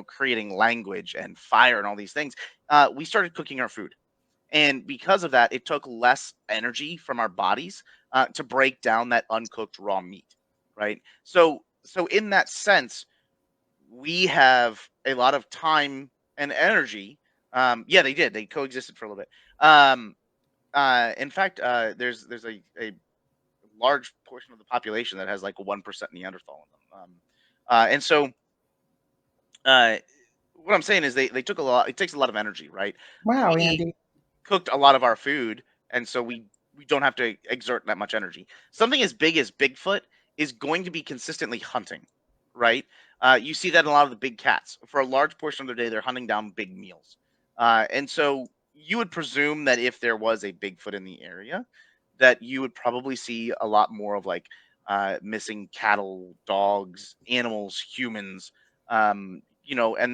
creating language and fire and all these things, we started cooking our food. And because of that, it took less energy from our bodies to break down that uncooked raw meat, right? So in that sense, we have a lot of time and energy. Yeah, they did. They coexisted for a little bit. In fact, there's a large portion of the population that has like 1% Neanderthal in them. And so what I'm saying is they took a lot. It takes a lot of energy, right? Wow, We Andy. cooked a lot of our food, and so we don't have to exert that much energy. Something as big as Bigfoot is going to be consistently hunting, right? You see that in a lot of the big cats. For a large portion of their day, they're hunting down big meals, and so you would presume that if there was a Bigfoot in the area, that you would probably see a lot more of like missing cattle, dogs, animals, humans, and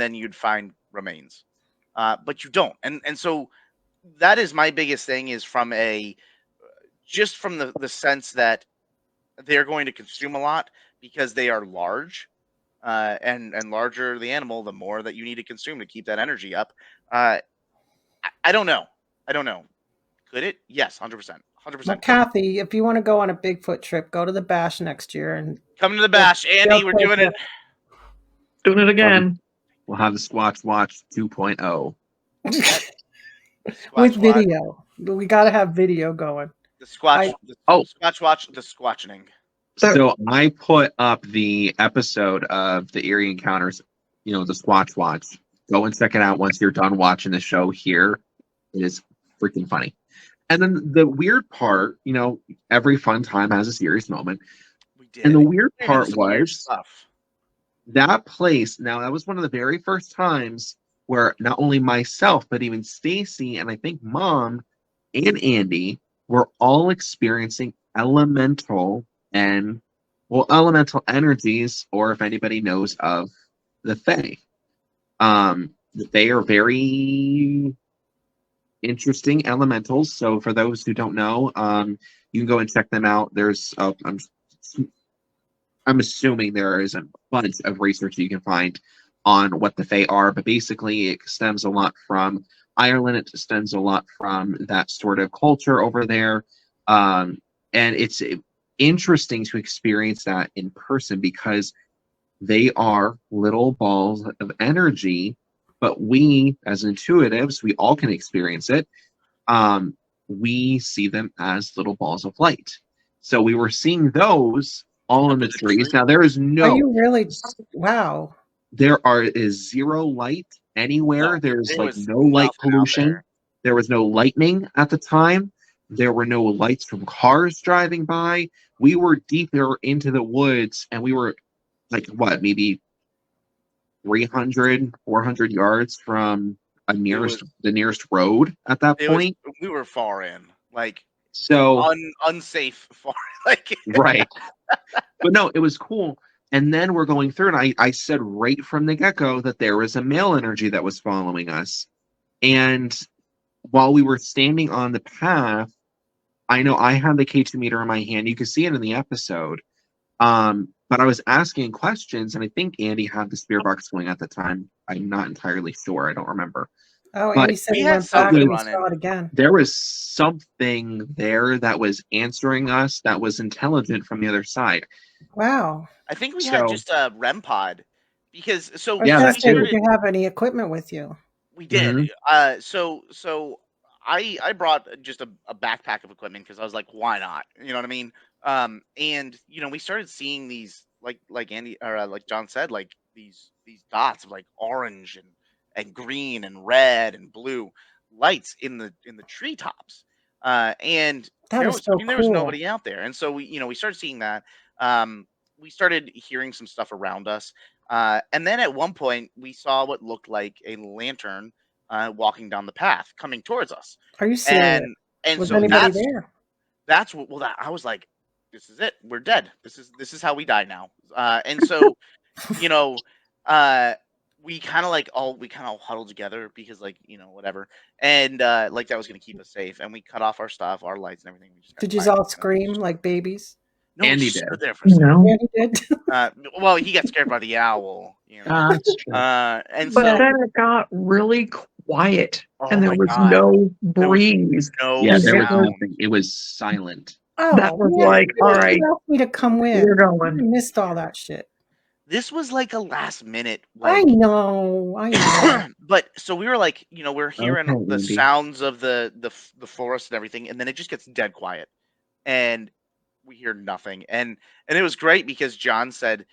then you'd find remains, but you don't, and so that is my biggest thing is from a just from the sense that they're going to consume a lot because they are large, and larger the animal, the more that you need to consume to keep that energy up. I don't know. I don't know. Could it? Yes, 100%. Well, 100% could. Kathy, if you want to go on a Bigfoot trip, go to the Bash next year and Come to the they'll, bash, they'll Andy. We're take doing you. it. Doing it again. We'll have the Squatch Watch 2.0. With Squatch watch. video. We got to have video going. The squatch. The Oh, squatch watch. The squatching. so I put up the episode of the Eerie Encounters, the Squatch Watch. Go and check it out once you're done watching the show here. It is freaking funny. And then the weird part, every fun time has a serious moment. We did. And the weird We ran into part some weird was stuff. that place. Now, that was one of the very first times where not only myself, but even Stacy and I think Mom and Andy were all experiencing elemental energies, or if anybody knows of the Fae. They are very interesting elementals. So for those who don't know, you can go and check them out. I'm assuming there is a bunch of research you can find on what the Fae are, but basically it stems a lot from Ireland. It stems a lot from that sort of culture over there. And it's interesting to experience that in person because they are little balls of energy, but we, as intuitives, we all can experience it. We see them as little balls of light. So we were seeing those all in the trees. Now there is Are you really? Wow. there is zero light anywhere. No, There's there like was no light nothing out pollution. there. There was no lightning at the time. There were no lights from cars driving by. We were deeper into the woods, and we were like maybe 300, 400 yards from the nearest road at that point. We were far in, like So unsafe far, like right. But no, it was cool. And then we're going through, and I said right from the get-go that there was a male energy that was following us. And while we were standing on the path, I know I had the K2 meter in my hand. You can see it in the episode. But I was asking questions, and I think Andy had the spear box going at the time. I'm not entirely sure. I don't remember. Oh, But Andy said we he had went back something and running. saw it again. there was something there that was answering us that was intelligent from the other side. Wow. I think we had just a REM pod because so I was Yeah, gonna that say, too. did you have any equipment with you? we did. Mhm. So I brought just a backpack of equipment because I was like, why not? You know what I mean? And we started seeing these like Andy or like John said, like these dots of like orange and green and red and blue lights in the treetops. And That there is was so there was cool. nobody out there, and so we started seeing that. We started hearing some stuff around us, and then at one point we saw what looked like a lantern walking down the path coming towards us. Are you serious? And Was so anybody there? that's what I was like, this is it, we're dead, this is how we die now. And so you know we kind of all huddled together because like whatever, and like that was going to keep us safe, and we cut off our stuff, our lights and everything. We just got Did you quiet. all scream like babies? No, we Andy just did. stood there for a second. No. Yeah, you did. Well, he got scared by the owl, That's true. and But so then it got really quiet, oh and there my was God, no there was breeze. no Yeah, there was sound. nothing. It was silent. Oh, That was man, like, you all didn't right, ask me to come we're in. I going. missed all that shit. This was like a last minute, I like know. but so we were like, we're hearing Okay, the Andy. sounds of the forest and everything, and then it just gets dead quiet, and we hear nothing, and it was great because John said,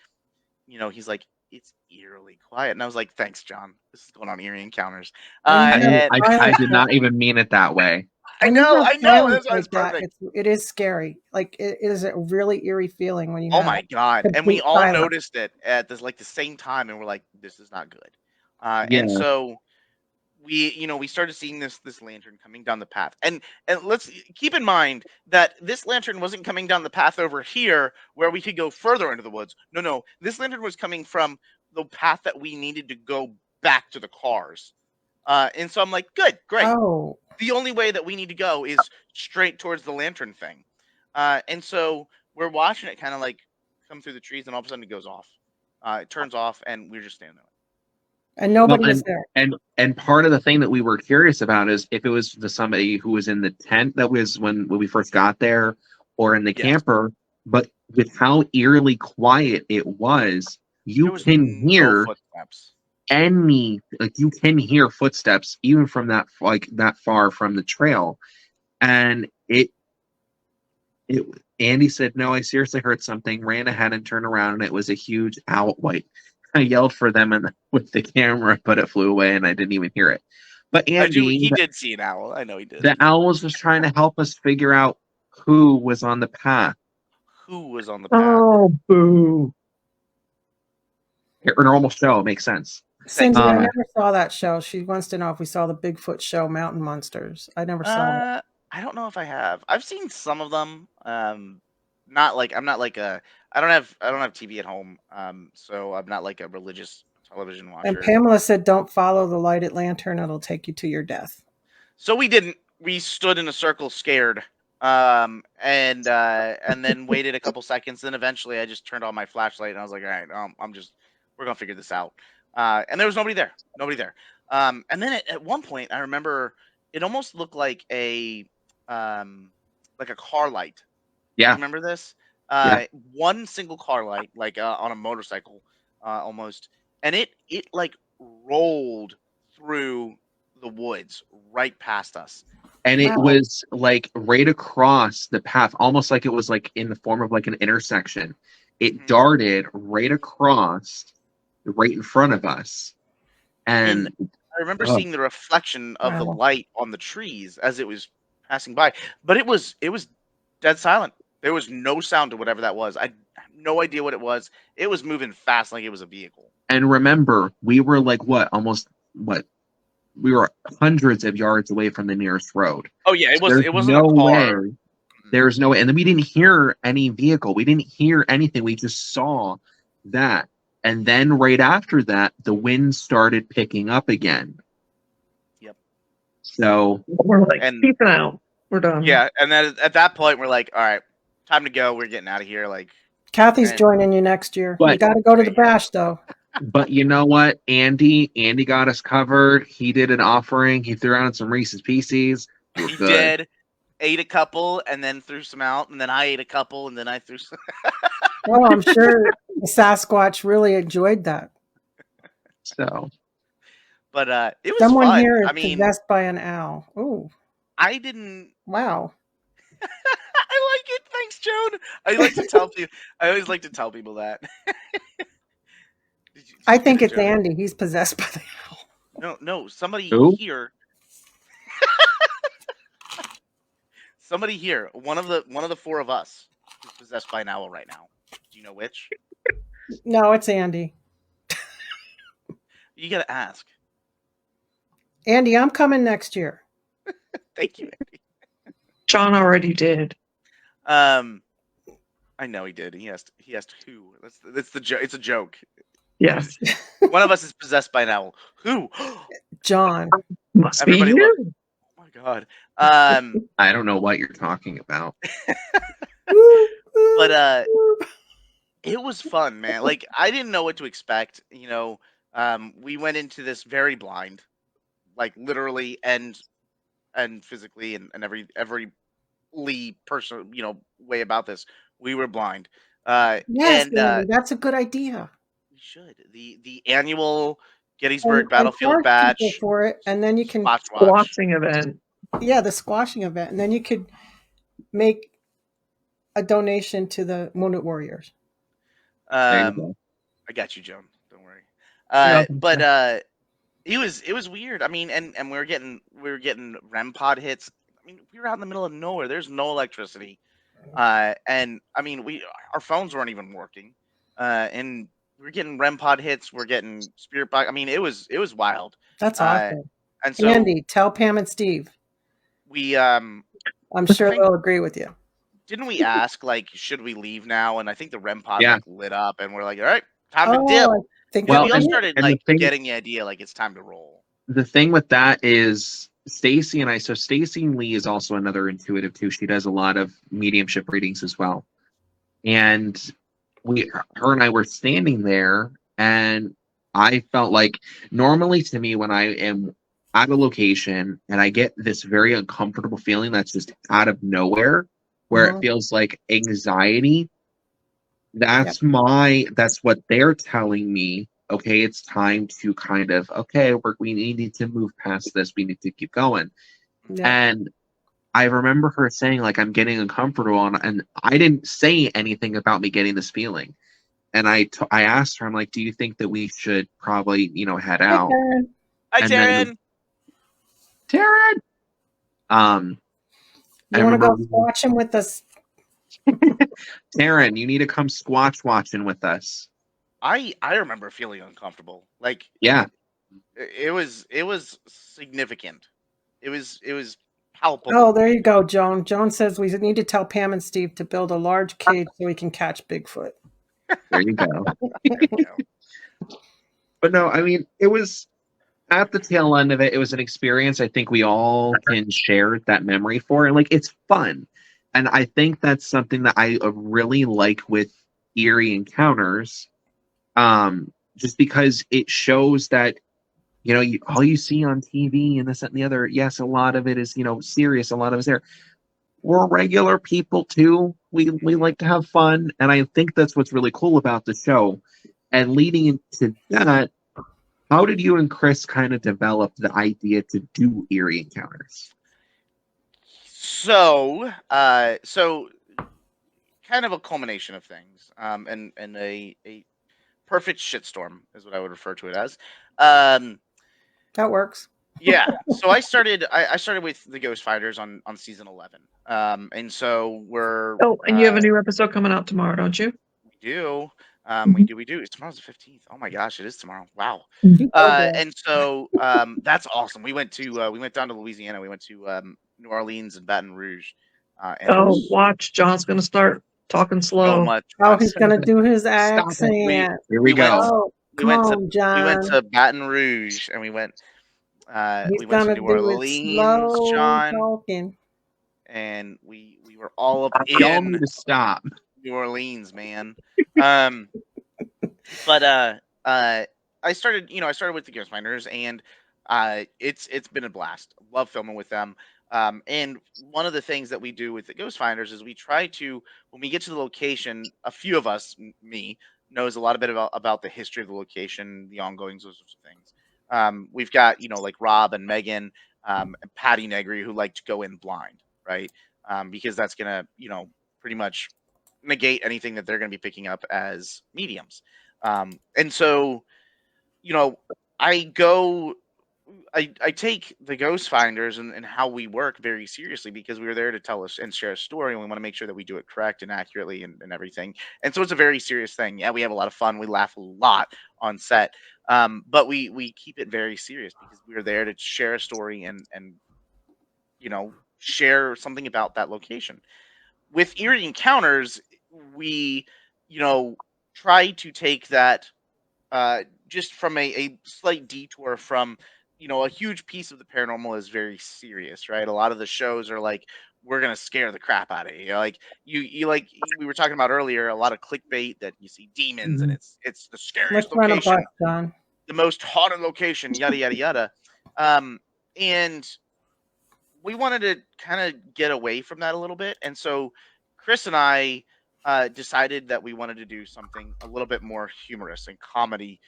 he's like, it's eerily quiet, and I was like, thanks, John. This is going on Eerie Encounters. When you have And I silence did not even mean it that way. I when you know, have that's silence why like it's that, perfect. it is scary. Like it is a really eerie feeling when you Oh have my God! And we complete all silence. noticed it at this like the same time, and we're like, this is not good. Yeah. And so we started seeing this lantern coming down the path, and let's keep in mind that this lantern wasn't coming down the path over here where we could go further into the woods. No, this lantern was coming from the path that we needed to go back to the cars. And so I'm like, good, great. Oh, The only way that we need to go is straight towards the lantern thing. And so we're watching it kind of like come through the trees, and all of a sudden it goes off. It turns off, and we're just standing there. and nobody Well, was there. And part of the thing that we were curious about is if it was somebody who was in the tent that was when we first got there, or in the Yes. camper. But with how eerily quiet it was, There you was can no hear footsteps. you can hear footsteps even from that far from the trail, and Andy said, no, I seriously heard something, ran ahead and turned around, and it was a huge owl. Like, I yelled for them with the camera, but it flew away and I didn't even hear it. But Andy, He did see an owl. I know he did. the owl was just trying to help us figure out who was on the path. Who was on the path? Oh, boo. Or normal show, it makes sense. Cindy, I Uh, never saw that show. She wants to know if we saw the Bigfoot show, Mountain Monsters. I never saw it. I don't know if I have. I've seen some of them. Not like I'm not like a. I don't have TV at home. So I'm not like a religious television watcher. And Pamela said, "Don't follow the lighted lantern; it'll take you to your death." So we didn't. We stood in a circle, scared, and then waited a couple seconds. Then eventually, I just turned on my flashlight, and I was like, "All right, we're gonna figure this out." And there was nobody there. And then at one point, I remember it almost looked like a car light. Yeah. Remember this? Yeah. One single car light, like on a motorcycle, almost, and it like rolled through the woods right past us. And it Wow. was like right across the path, almost like it was like in the form of like an intersection. It darted right across, right in front of us. And I remember seeing the reflection of the Wow. light on the trees as it was passing by, but it was dead silent. There was no sound to whatever that was. I have no idea what it was. It was moving fast like it was a vehicle. And remember, we were like we were hundreds of yards away from the nearest road. Oh yeah, it wasn't a car. Way. There's no way. And then we didn't hear any vehicle. We didn't hear anything. We just saw that. And then right after that, the wind started picking up again. Yep. So We're like, peace out. We're done. Yeah, and then at that point, we're like, all right, time to go. We're getting out of here. Like, Kathy's joining you next year. But- You got to go to the bash, though. But you know what? Andy got us covered. He did an offering. He threw out some Reese's Pieces. He did. Ate a couple and then threw some out, and then I ate a couple and then I threw some. Well, I'm sure the Sasquatch really enjoyed that. So, but it was Someone fun. here is I mean, possessed by an owl. Ooh, I didn't. wow. I like it. Thanks, Joan. I always like to tell people that. Did you I get think it, it's Jody? Andy. He's possessed by the owl. No. Somebody Who? here. Somebody here. One of the four of us is possessed by an owl right now. Do you know which? No, it's Andy. You gotta ask. Andy, I'm coming next year. Thank you, Andy. John already did. I know he did. He asked who. That's the joke. It's a joke. Yes. One of us is possessed by an owl. Who? John. Must be Everybody you. look. Oh my god. I don't know what you're talking about. But it was fun, man. Like I didn't know what to expect. We went into this very blind, like literally and physically and every personal way about this. We were blind. Yes, And Andy, that's a good idea. we should the annual Gettysburg And Battlefield charge people Batch for it, and then you can, watch. Squatching event. yeah, the squashing event, and then you could make a donation to the Wounded Warriors. There you go. I got you, Joan. Don't worry. Yeah. But it was weird. I mean, and we were getting REM pod hits. I mean, we were out in the middle of nowhere. There's no electricity. And I mean, our phones weren't even working. And we're getting REM pod hits. We're getting spirit box. I mean, it was wild. That's Uh, awesome. and so Andy, tell Pam and Steve. we I'm I sure think- they'll agree with you. didn't we ask like should we leave now? And I think the REM pod Yeah. like lit up, and we're like, all right, time to dip. I think Well, that we all was it. started and the like thing- getting the idea like it's time to roll. The thing with that is Stacy and I. So Stacy Lee is also another intuitive too. She does a lot of mediumship readings as well. And her and I were standing there, and I felt like normally to me when I am at a location and I get this very uncomfortable feeling that's just out of nowhere, where it feels like anxiety. That's what they're telling me. Okay, it's time to kind of we need to move past this. We need to keep going. Yeah. And I remember her saying like I'm getting uncomfortable, and I didn't say anything about me getting this feeling. And I asked her, I'm like, do you think that we should probably head out? Hi, And Taryn. Taryn. You want to go watching with us? Taryn, you need to come squatch watching with us. I remember feeling uncomfortable. Like Yeah. it was significant. It was palpable. Oh, there you go, Joan. Joan says we need to tell Pam and Steve to build a large cage so we can catch Bigfoot. There you go. There we go. But no, I mean, it was at the tail end of it. It was an experience I think we all can share that memory for. And like, it's fun. And I think that's something that I really like with eerie encounters. Just because it shows that, all you see on TV and this, that, and the other, yes, a lot of it is, serious. A lot of it is there. We're regular people too. We like to have fun. And I think that's what's really cool about the show. And leading into that, how did you and Chris kind of develop the idea to do eerie encounters? So kind of a culmination of things, and a perfect shitstorm is what I would refer to it as. That works. Yeah. So I started with the Ghost Fighters on season 11. And so we're And you have a new episode coming out tomorrow, don't you? we do. We do. Tomorrow's the 15th. Oh my gosh, it is tomorrow. Wow. And so that's awesome. We went down to Louisiana. We went to New Orleans and Baton Rouge. Watch. John's going to start talking slow. So much. Oh, he's going to do his Stop accent. it. Here we go. Oh, We went to John. Baton Rouge, and we went He's to gonna New do it Orleans, slow John, talking. and we were all up Y'all in need to stop. New Orleans, man. But I started with the Ghostminders, and it's been a blast. Love filming with them. And one of the things that we do with the Ghost Finders is we try to, when we get to the location, a few of us, me, knows a lot about the history of the location, the ongoings, those sorts of things. We've got, like Rob and Megan, and Patty Negri, who like to go in blind, right? Because that's going to, pretty much negate anything that they're going to be picking up as mediums. And so, I take the ghost finders and how we work very seriously, because we were there to tell us and share a story, and we want to make sure that we do it correct and accurately and everything. And so it's a very serious thing. Yeah, we have a lot of fun. We laugh a lot on set. But we keep it very serious because we're there to share a story and share something about that location. With Eerie Encounters, we, try to take that just from a slight detour from, a huge piece of the paranormal is very serious, right? A lot of the shows are like, we're gonna scare the crap out of you. Like we were talking about earlier, a lot of clickbait that you see demons and Mhm. it's the scariest Let's run a bus, location, John. the most haunted location, yada yada yada. And we wanted to kind of get away from that a little bit. And so Chris and I decided that we wanted to do something a little bit more humorous and comedy.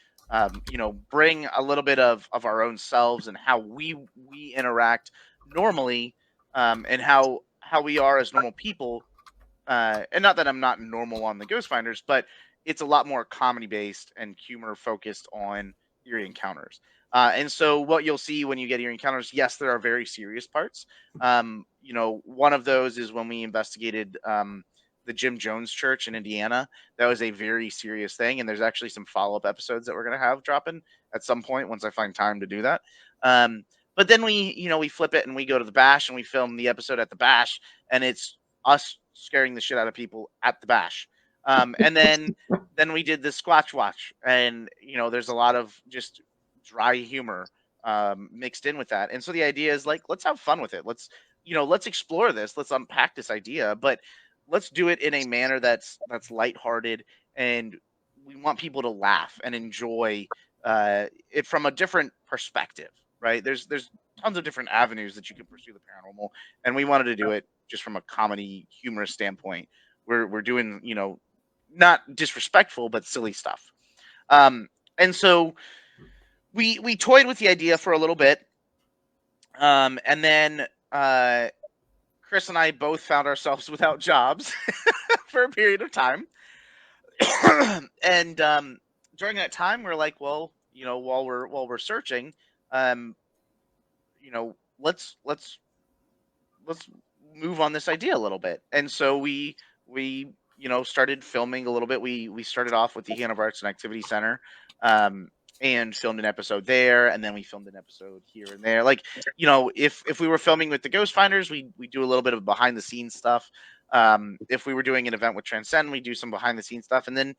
Bring a little bit of our own selves and how we interact normally, and how we are as normal people. And not that I'm not normal on the Ghost Finders, but it's a lot more comedy based and humor focused on Eerie Encounters. And so what you'll see when you get Eerie Encounters, yes, there are very serious parts. One of those is when we investigated the Jim Jones Church in Indiana. That was a very serious thing, and there's actually some follow up episodes that we're gonna have dropping at some point once I find time to do that. But then we flip it and we go to the Bash and we film the episode at the Bash, and it's us scaring the shit out of people at the Bash. And then we did the Squatch Watch, and there's a lot of just dry humor mixed in with that. And so the idea is like, let's have fun with it. Let's explore this. Let's unpack this idea, but let's do it in a manner that's lighthearted, and we want people to laugh and enjoy it from a different perspective. Right? There's tons of different avenues that you can pursue the paranormal, and we wanted to do it just from a comedy, humorous standpoint. We're doing not disrespectful but silly stuff. And so we toyed with the idea for a little bit, and then Chris and I both found ourselves without jobs for a period of time. And during that time, we're like, well, while we're searching, um, let's move on this idea a little bit. And so we started filming a little bit. We started off with the Hanover Arts and Activity Center, and filmed an episode there, and then we filmed an episode here and there. Like, if we were filming with the Ghost Finders, we do a little bit of behind the scenes stuff. If we were doing an event with Transcend, we do some behind the scenes stuff, and then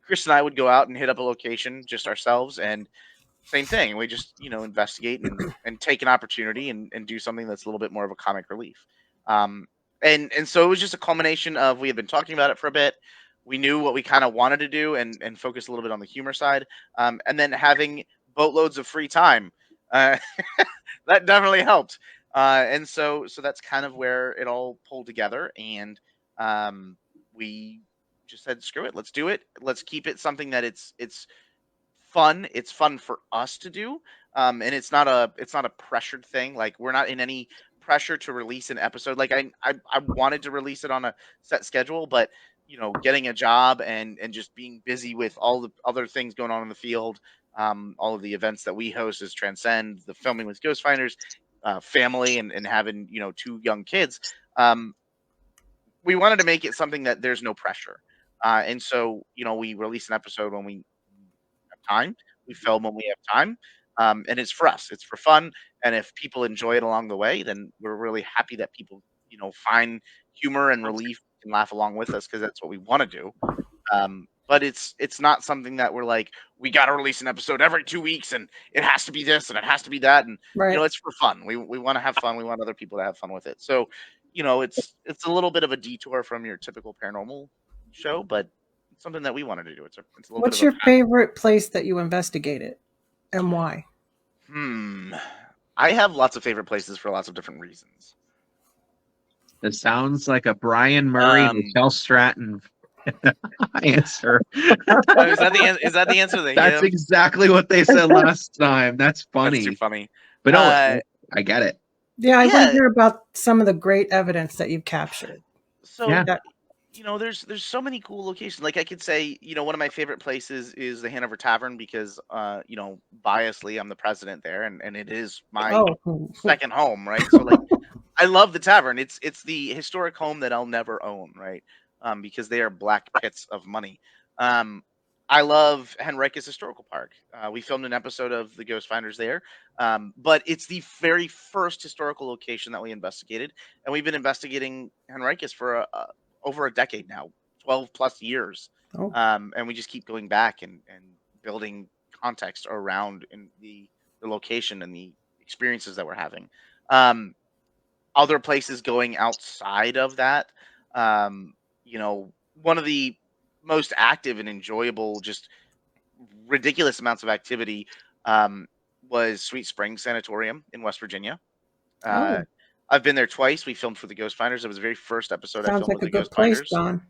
Chris and I would go out and hit up a location just ourselves, and same thing. We just investigate and take an opportunity and do something that's a little bit more of a comic relief. And so it was just a culmination of, we had been talking about it for a bit. We knew what we kind of wanted to do and focus a little bit on the humor side, and then having boatloads of free time, uh, that definitely helped. And so that's kind of where it all pulled together, and we just said, screw it, let's do it. Let's keep it something that it's fun. It's fun for us to do, and it's not a pressured thing. Like, we're not in any pressure to release an episode. Like, I wanted to release it on a set schedule, but getting a job and just being busy with all the other things going on in the field, all of the events that we host as Transcend, the filming with Ghost Finders, family, and having 2 young kids, we wanted to make it something that there's no pressure. And so we release an episode when we have time. We film when we have time, and it's for us. It's for fun, and if people enjoy it along the way, then we're really happy that people find humor and relief and laugh along with us, because that's what we want to do. But it's not something that we're like, we got to release an episode every 2 weeks and it has to be this and it has to be that, and Right. it's for fun. We want to have fun. We want other people to have fun with it. So it's a little bit of a detour from your typical paranormal show, but it's something that we wanted to do. It's a little What's bit of your favorite place that you investigated and why? I have lots of favorite places for lots of different reasons. It sounds like a Brian Murray, Michelle Stratton answer. Is that the answer they That's give? exactly what they said last time. That's funny. That's too funny. But no, I get it. Yeah, I want to hear about some of the great evidence that you've captured. So Yeah. That there's so many cool locations. Like I could say, one of my favorite places is the Hanover Tavern because, biasly, I'm the president there, and it is my Oh, second home, right? So like, I love the tavern. It's the historic home that I'll never own, right? Because they are black pits of money. Um, I love Henricus Historical Park. We filmed an episode of The Ghost Finders there, but it's the very first historical location that we investigated, and we've been investigating Henricus for over a decade now, 12 plus years, oh, and we just keep going back and building context around in the location and the experiences that we're having. Um, Other places going outside of that. Um, one of the most active and enjoyable, just ridiculous amounts of activity, um, was Sweet Springs Sanatorium in West Virginia. Uh, oh. I've been there twice. We filmed for the Ghost Finders. It was the very first episode I Sounds filmed like with a the good Ghost place, Finders. John.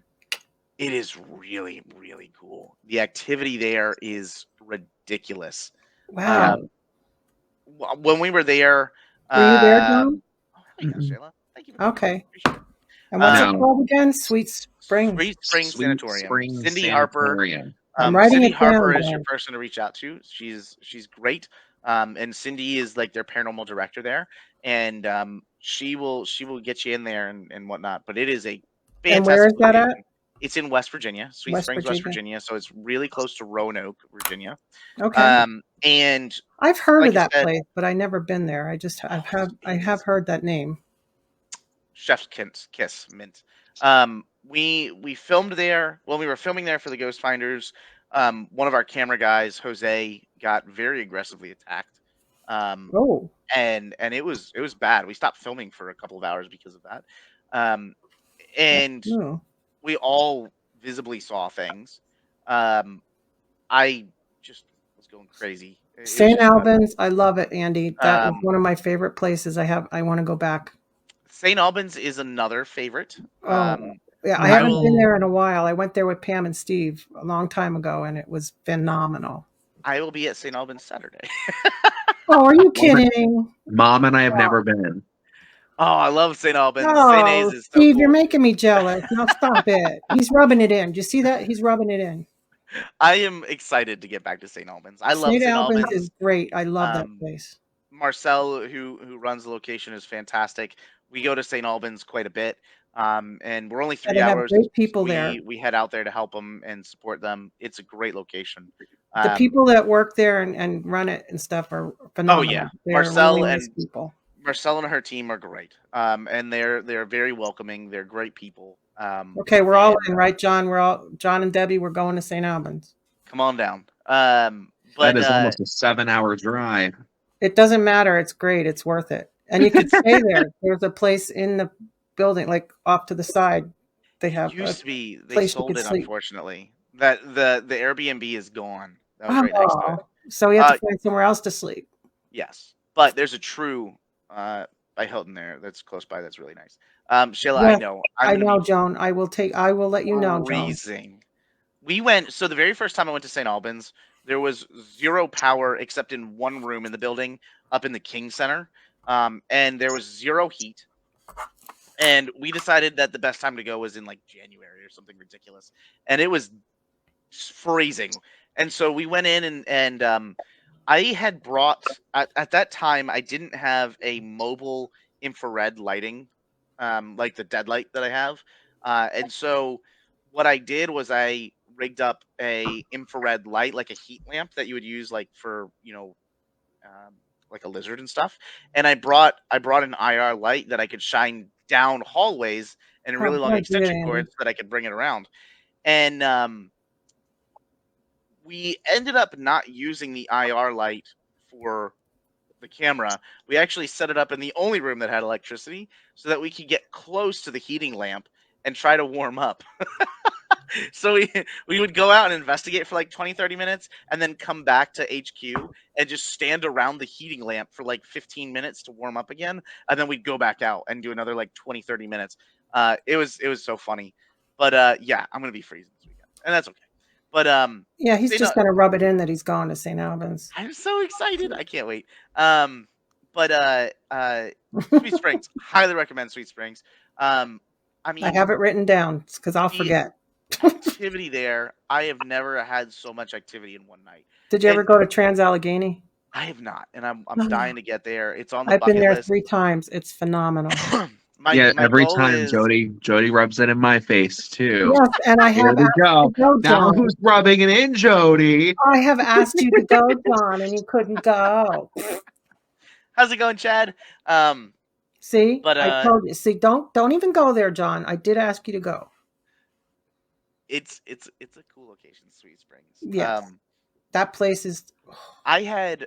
It is really, really cool. The activity there is ridiculous. Wow. When we were there, Were you there, John? oh, hell yeah, Mm-mm. Shayla. Thank you for coming. Okay. Appreciate it. And what's it No. called again? Sweet Springs. Sweet Springs Sweet Sanatorium. Springs Cindy Harper. Sanatorium. I'm writing Cindy it down, Harper is your John. person to reach out to. She's great. And Cindy is like their paranormal director there, and she will get you in there and whatnot. But it is a And where fantastic is that at? location. It's in West Virginia, Sweet West Springs, West Virginia. Virginia. So it's really close to Roanoke, Virginia. Okay. And I've heard like of I that said, place, but I never been there. I it have is heard that name. Chef's Kiss Mint. We filmed there when we were filming there for the Ghost Finders. One of our camera guys, Jose, got very aggressively attacked. Oh, And it was bad. We stopped filming for a couple of hours because of that. And no. we all visibly saw things. I just was going crazy. It was St. just nuts. Albans, I love it, Andy. That is Um, one of my favorite places. I want to go back. St. Albans is another favorite. Oh, yeah, I I haven't been will there in a while. I went there with Pam and Steve a long time ago, and it was phenomenal. I will be at St. Albans Saturday. Oh, are you Mom and, kidding? Mom and I have Oh, never been. Oh, I love St. Albans. St. A's oh, is so Steve, you're cool. making me jealous. Now stop it. He's rubbing it in. Do you see that? He's rubbing it in. I am excited to get back to St. Albans. I love St. St. Albans Albans. is great. I love that Um, place. Marcel, who runs the location, is fantastic. We go to St. Albans quite a bit, and we're only Yeah, 3 they have hours. great So people there. we head out there to help them and support them. It's a great location. The people that work there and run it and stuff are Oh phenomenal. yeah, They're Marcel really nice and people. Marcel and her team are great. And they're very welcoming. They're great people. Okay, we're all And in, right, John? John and Debbie. We're going to St. Albans. come on down. That But is almost a 7-hour drive. It doesn't matter. It's great. It's worth it. And you could stay there. There's a place in the building, like off to the side. They have a used to be they place you sold could it, sleep. unfortunately. That the Airbnb is gone. That was right next to it. Oh, so we have Uh, to find somewhere else to sleep. yes, but there's a True by Hilton there that's close by. That's really nice. Shayla, I Yes, know I I'm gonna know, be Joan. I will let you know, Joan. freezing. We went so the very first time I went to St. Albans, there was zero power except in one room in the building up in the King Center, and there was zero heat. And we decided that the best time to go was in like January or something ridiculous, and it was freezing. And so we went in and I had brought at that time I didn't have a mobile infrared lighting, like the deadlight that I have, and so what I did was I rigged up a infrared light, like a heat lamp that you would use like for um, like a lizard and stuff, and I brought an IR light that I could shine down hallways and Oh, really long good idea, extension Andy. cords so that I could bring it around, and we ended up not using the IR light for the camera. We actually set it up in the only room that had electricity so that we could get close to the heating lamp and try to warm up. So we would go out and investigate for like 20-30 minutes and then come back to HQ and just stand around the heating lamp for like 15 minutes to warm up again, and then we'd go back out and do another like 20-30 minutes. It was so funny. But yeah, I'm going to be freezing this weekend, and that's okay. But Yeah, he's St. just going to rub it in that he's gone to St. Albans. I'm so excited. I can't wait. But Sweet Springs, highly recommend Sweet Springs. I I I mean, have it written down because I'll the forget. activity there, I have never had so much activity in one night. Did you ever And go to Trans-Allegheny? I have not, and I'm dying to get there. It's on the I've been bucket there list. 3 times. It's phenomenal. Yeah, My every goal time is Jody rubs it in my face too. Yes, and I Here have we asked go. you to go, Now John. who's rubbing it in, Jody? I have asked you to go, John, and you couldn't go. how's it going, Chad? See, But I told you. See, don't even go there, John. I did ask you to go. it's a cool location, Sweet Springs. Yes, that place is. I had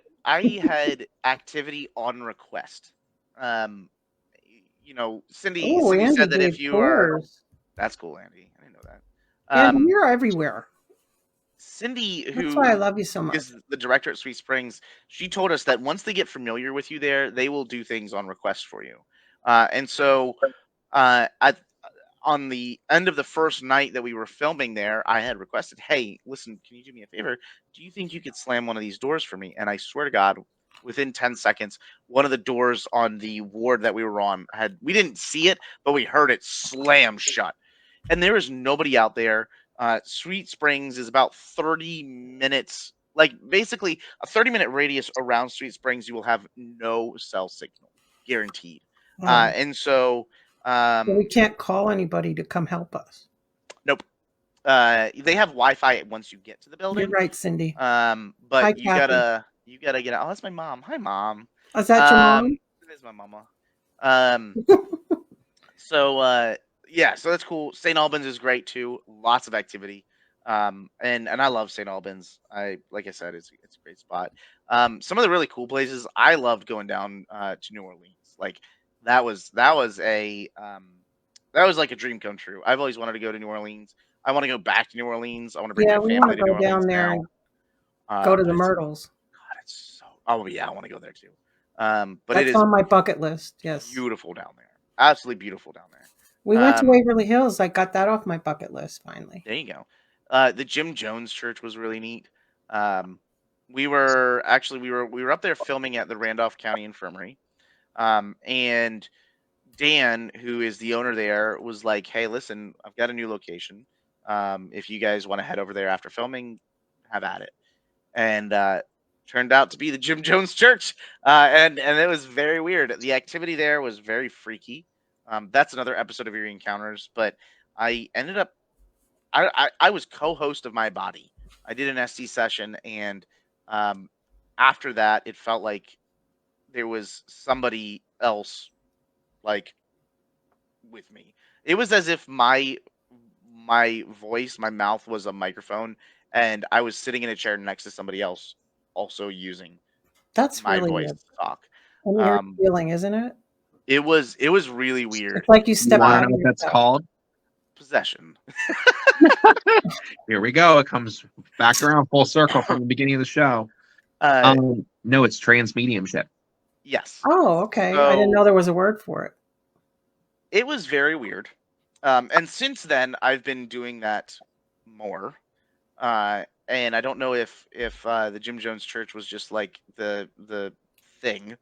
activity on request. Um, Cindy Oh, Andy said that gave if you are, tours. that's cool, Andy. I didn't know that. Andy, you're everywhere. Cindy, That's why I who love you so much. is the director at Sweet Springs, she told us that once they get familiar with you there, they will do things on request for you. And so, on the end of the first night that we were filming there, I had requested, "Hey, listen, can you do me a favor? Do you think you could slam one of these doors for me?" And I swear to God, within 10 seconds, one of the doors on the ward that we were on we didn't see it, but we heard it slam shut. And there is nobody out there. Sweet Springs is about 30 minutes, like basically a 30-minute radius around Sweet Springs. You will have no cell signal, guaranteed. And so, So we can't call anybody to come help us. nope. They have Wi-Fi once you get to the building. You're right, Cindy. But Hi, you Kathy. gotta get out. Oh, that's my mom. Hi, mom. Is that your mom? It is my mama. So yeah, so that's cool. St. Albans is great too. Lots of activity. And I love St. Albans. Like I said, it's a great spot. Some of the really cool places, I loved going down to New Orleans. Like that was like a dream come true. I've always wanted to go to New Orleans. I want to go back to New Orleans. I want to bring Yeah, my we want family to to New go down Orleans there now. and go to the But Myrtles. it's so. Oh yeah, I want to go there too. But That's it is on my bucket list. Yes, beautiful down there. Absolutely beautiful down there. we went to Waverly Hills. I got that off my bucket list finally. There you go. The Jim Jones Church was really neat. We were up there filming at the Randolph County Infirmary, and Dan, who is the owner there, was like, "Hey, listen, I've got a new location. If you guys want to head over there after filming, have at it." And turned out to be the Jim Jones Church, and it was very weird. The activity there was very freaky. That's another episode of Eerie Encounters, but I ended up I was co-host of my body. I did an SC session, and after that, it felt like there was somebody else like with me. It was as if my voice, my mouth was a microphone, and I was sitting in a chair next to somebody else, also using That's my really voice to talk. an eerie Um, feeling, isn't it? it was really weird. It's like you You step want out to know of what that's yourself. called? Possession. Here we go. It comes back around full circle from the beginning of the show. No, it's transmediumship. Yes. Oh, okay. I didn't know there was a word for it. It was very weird. And since then, I've been doing that more. And I don't know if the Jim Jones Church was just like the thing.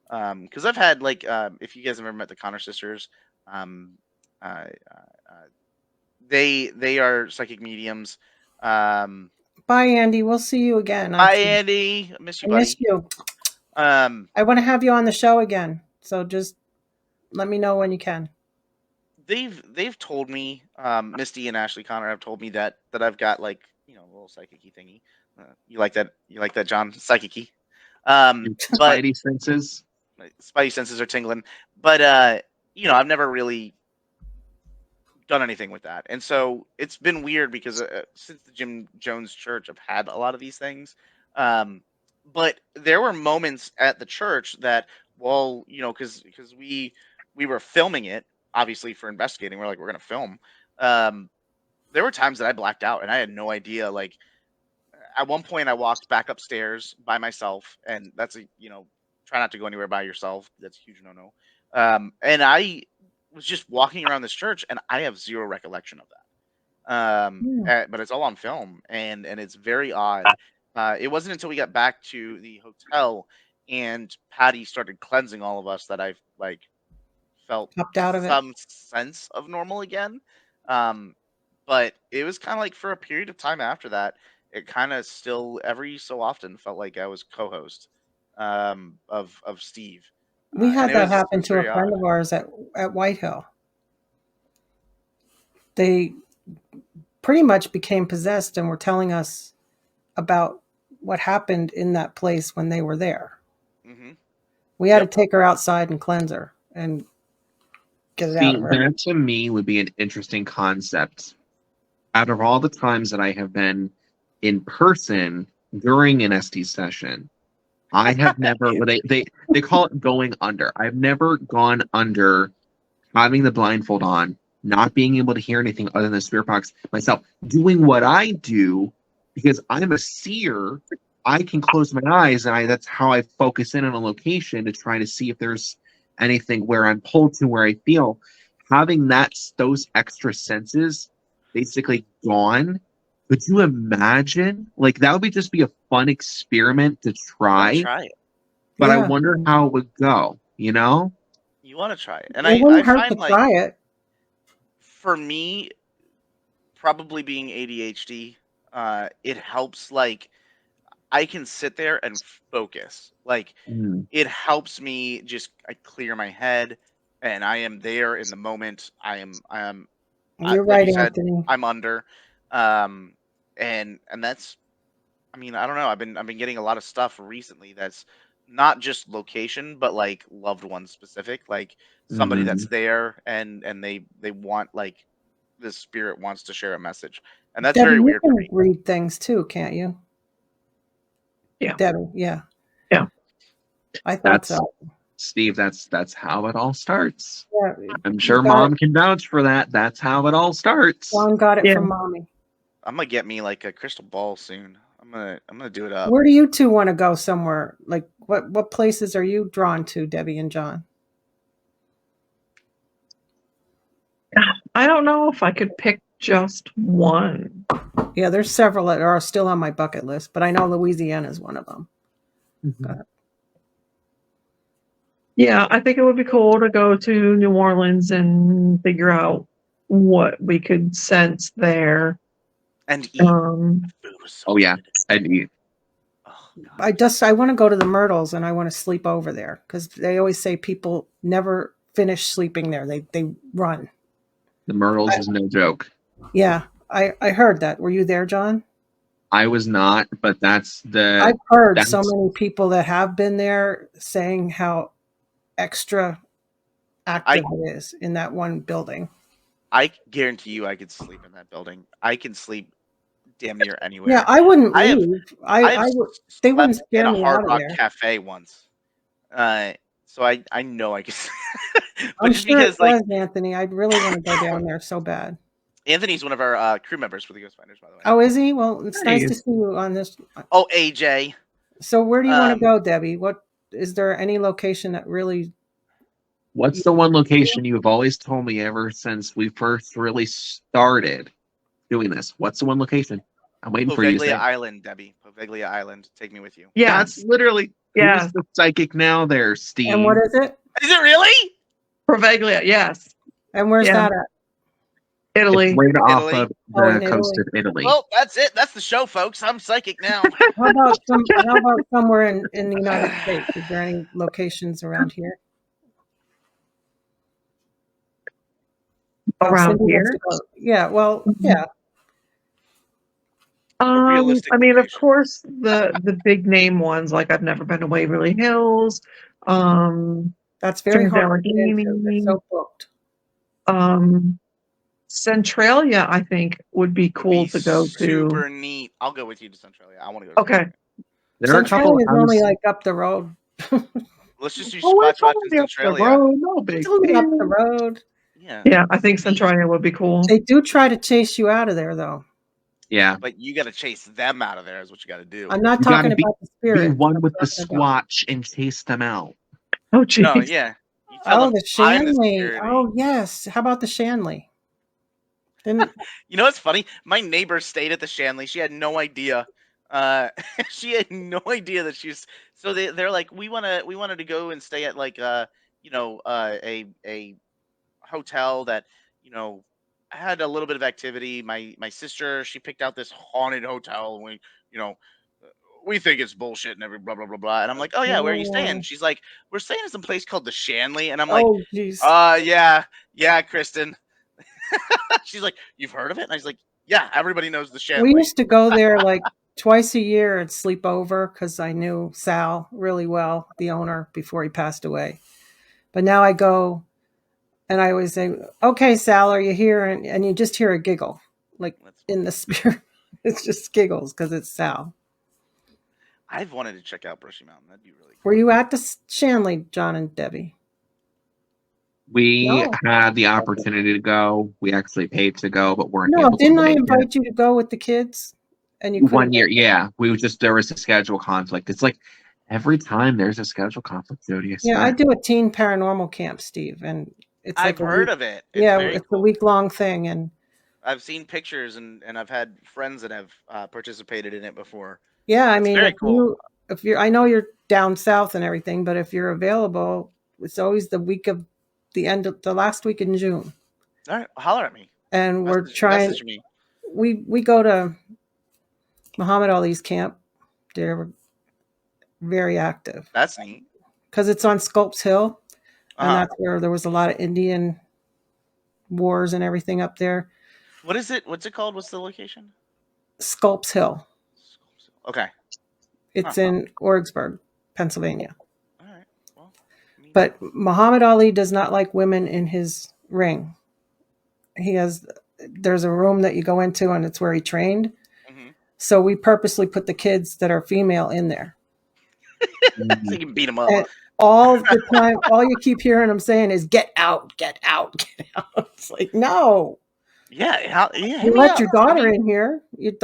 Because I've had like if you guys have ever met the Connor sisters, um, uh, uh, they are psychic mediums. Bye, Bye, Andy. We'll see you again. Andy. I miss you, I buddy. miss you. I want to have you on the show again. So just let me know when you can. They've told me, Misty and Ashley Connor have told me that I've got like a little psychic-y thingy. You like that? You like that, John? Psychic-y. But Spidey senses. my spidey senses are tingling. But I've never really done anything with that, and so it's been weird because since the Jim Jones Church, I've had a lot of these things. But there were moments at the church that, well, because we were filming it, obviously for investigating. We're like, we're gonna film. There were times that I blacked out and I had no idea. Like at one point, I walked back upstairs by myself, and that's try not to go anywhere by yourself. That's a huge no-no. And I was just walking around this church, and I have zero recollection of that. But it's all on film, and it's very odd. It wasn't until we got back to the hotel and Patty started cleansing all of us that I like felt Popped out of it. some sense of normal again. But it was kind of like for a period of time after that, it kind of still every so often felt like I was co-host of Steve. We And had it that was happen to a very friend odd. of ours at White Hill. They pretty much became possessed and were telling us about what happened in that place when they were there. Hmm. We had Yep. to take her outside and cleanse her and get it out See, of her. that to me would be an interesting concept. Out of all the times that I have been in person during an SD session, I have never. Yeah. Well, they call it going under. I've never gone under having the blindfold on, not being able to hear anything other than the spirit box myself, doing what I do because I'm a seer. I can close my eyes, and that's how I focus in on a location to try to see if there's anything where I'm pulled to, where I feel. Having those extra senses basically gone. Could you imagine? Like that would just be a fun experiment to You want to try. try it. But I Yeah. wonder how it would go. You know? You want to try it. And It I wouldn't hurt find to like try it. for me, probably being ADHD, it helps. Like I can sit there and focus. Like Mm. it helps me I clear my head, and I am there in the moment. I am You're like right, you said, Anthony. I'm under, um, and that's. I mean, I don't know. I've been getting a lot of stuff recently that's not just location, but like loved one specific, like somebody Mhm. that's there and they want like the spirit wants to share a message, and that's Debbie, very you weird for can me. read things too, can't you? Yeah. Debbie, yeah. Yeah. I thought That's so. Steve. That's how it all starts. Yeah, I'm you sure got Mom it. can vouch for that. That's how it all starts. John got it Yeah. from Mommy. I'm gonna get me like a crystal ball soon. I'm gonna do it up. Where do you two want to go somewhere? Like what places are you drawn to, Debbie and John? I don't know if I could pick just one. Yeah, there's several that are still on my bucket list, but I know Louisiana is one of them. Yeah, I think it would be cool to go to New Orleans and figure out what we could sense there. And eat. Um, Food was so Oh yeah, good. I'd eat. Oh, God. I want to go to the Myrtles and I want to sleep over there because they always say people never finish sleeping there. They run. The Myrtles is no joke. Yeah, I heard that. Were you there, John? I was not, but that's I've heard so that's- many people that have been there saying how extra active it is in that one building. I guarantee you, I could sleep in that building. I can sleep damn near anywhere. Yeah, I wouldn't I have- leave. They slept wouldn't in scare a me Hard out of Rock there. Cafe once. So I know I could. But I'm just sure because it like was, Anthony. I'd really want to go down there so bad. Anthony's one of our crew members for the Ghost Finders, by the way. Oh, is he? Well, it's nice to Nice. see you on this. Oh, AJ. So where do you want to Um, go, Debbie? What is there any location that really What's the one location you've always told me ever since we first really started doing this? What's the one location? I'm waiting for you to say. Poveglia Island, Debbie. Poveglia Island. Take me with you. yeah, That's literally Yeah. who's the psychic now there, Steve. and what is it? Is it really? Proveglia, yes, And where's Yeah. that at? Italy. It's right off Italy. of Oh, in the coast Italy. of Italy. Well, that's it. That's the show, folks. I'm psychic now. How about somewhere in the United States? Is there any locations around here? Around Cindy here? wants to go. Yeah, well, yeah. realistic I mean, of location. course, the big name ones, like I've never been to Waverly Hills. That's very Stern hard to get into. They're Allegheny. so booked. Centralia, I think, would be cool Be to go super to. neat. I'll go with you to Centralia. I want to go. To Okay. Centralia. There are a couple. Centralia is only like up the road. Let's just do Oh, Squatch it's Watch only in up the Centralia. road, no big It's only up the deal. road. Yeah. Yeah, I think Centralia would be cool. They do try to chase you out of there, though. Yeah, But you got to chase them out of there. Is what you got to do. I'm not You gotta talking about the be spirit. one I'm with the talking about- squatch and chase them out. Oh, geez. No, yeah. You tell Oh, them, the I'm the Shanley. security. Oh, yes. How about the Shanley? Didn't You know what's funny? My neighbor stayed at the Shanley. She had no idea. She had no idea that she's. So they're like, we wanted to go and stay at like a hotel that had a little bit of activity. My sister, she picked out this haunted hotel, and we think it's bullshit and every blah blah blah blah. And I'm like, oh yeah, where are you staying? She's like, we're staying in some place called the Shanley, and I'm like, Oh, geez. yeah, Kristen. She's like, you've heard of it? And I was like, yeah, everybody knows the We Shanley. used to go there like twice a year and sleep over because I knew Sal really well, the owner, before he passed away. But now I go and I always say, okay, Sal, are you here? And you just hear a giggle, like That's in the spirit. It's just giggles because it's Sal. I've wanted to check out Brushy Mountain. That'd be really cool. Were you at the Shanley, John and Debbie? We No. had the opportunity to go. We actually paid to go, but weren't No, able didn't to I make it. invite you to go with the kids? And you couldn't One year, make it? yeah. There was a schedule conflict. It's like every time there's a schedule conflict, Jody. Yeah, I do a teen paranormal camp, Steve, and it's I've like heard of it. It's yeah, very it's a cool. week-long thing, and I've seen pictures and I've had friends that have participated in it before. yeah, I It's mean, very cool. if you're, I know you're down south and everything, but if you're available, it's always the week of the end of the last week in June, All right, holler at me. and we're trying. Message me. We go to Muhammad Ali's camp. They're very active That's neat. because it's on Sculp's Hill, and Uh-huh. that's where there was a lot of Indian wars and everything up there. What is it? What's it called? What's the location? Sculp's Hill. Okay. It's in Orrigsburg, Pennsylvania. All right. Well, But Muhammad Ali does not like women in his ring. There's a room that you go into, and it's where he trained. mm-hmm. So we purposely put the kids that are female in there. So you can beat them up. And all the time, all you keep hearing them saying is "Get out, get out, get out." It's like, no. Yeah. You let your daughter in here.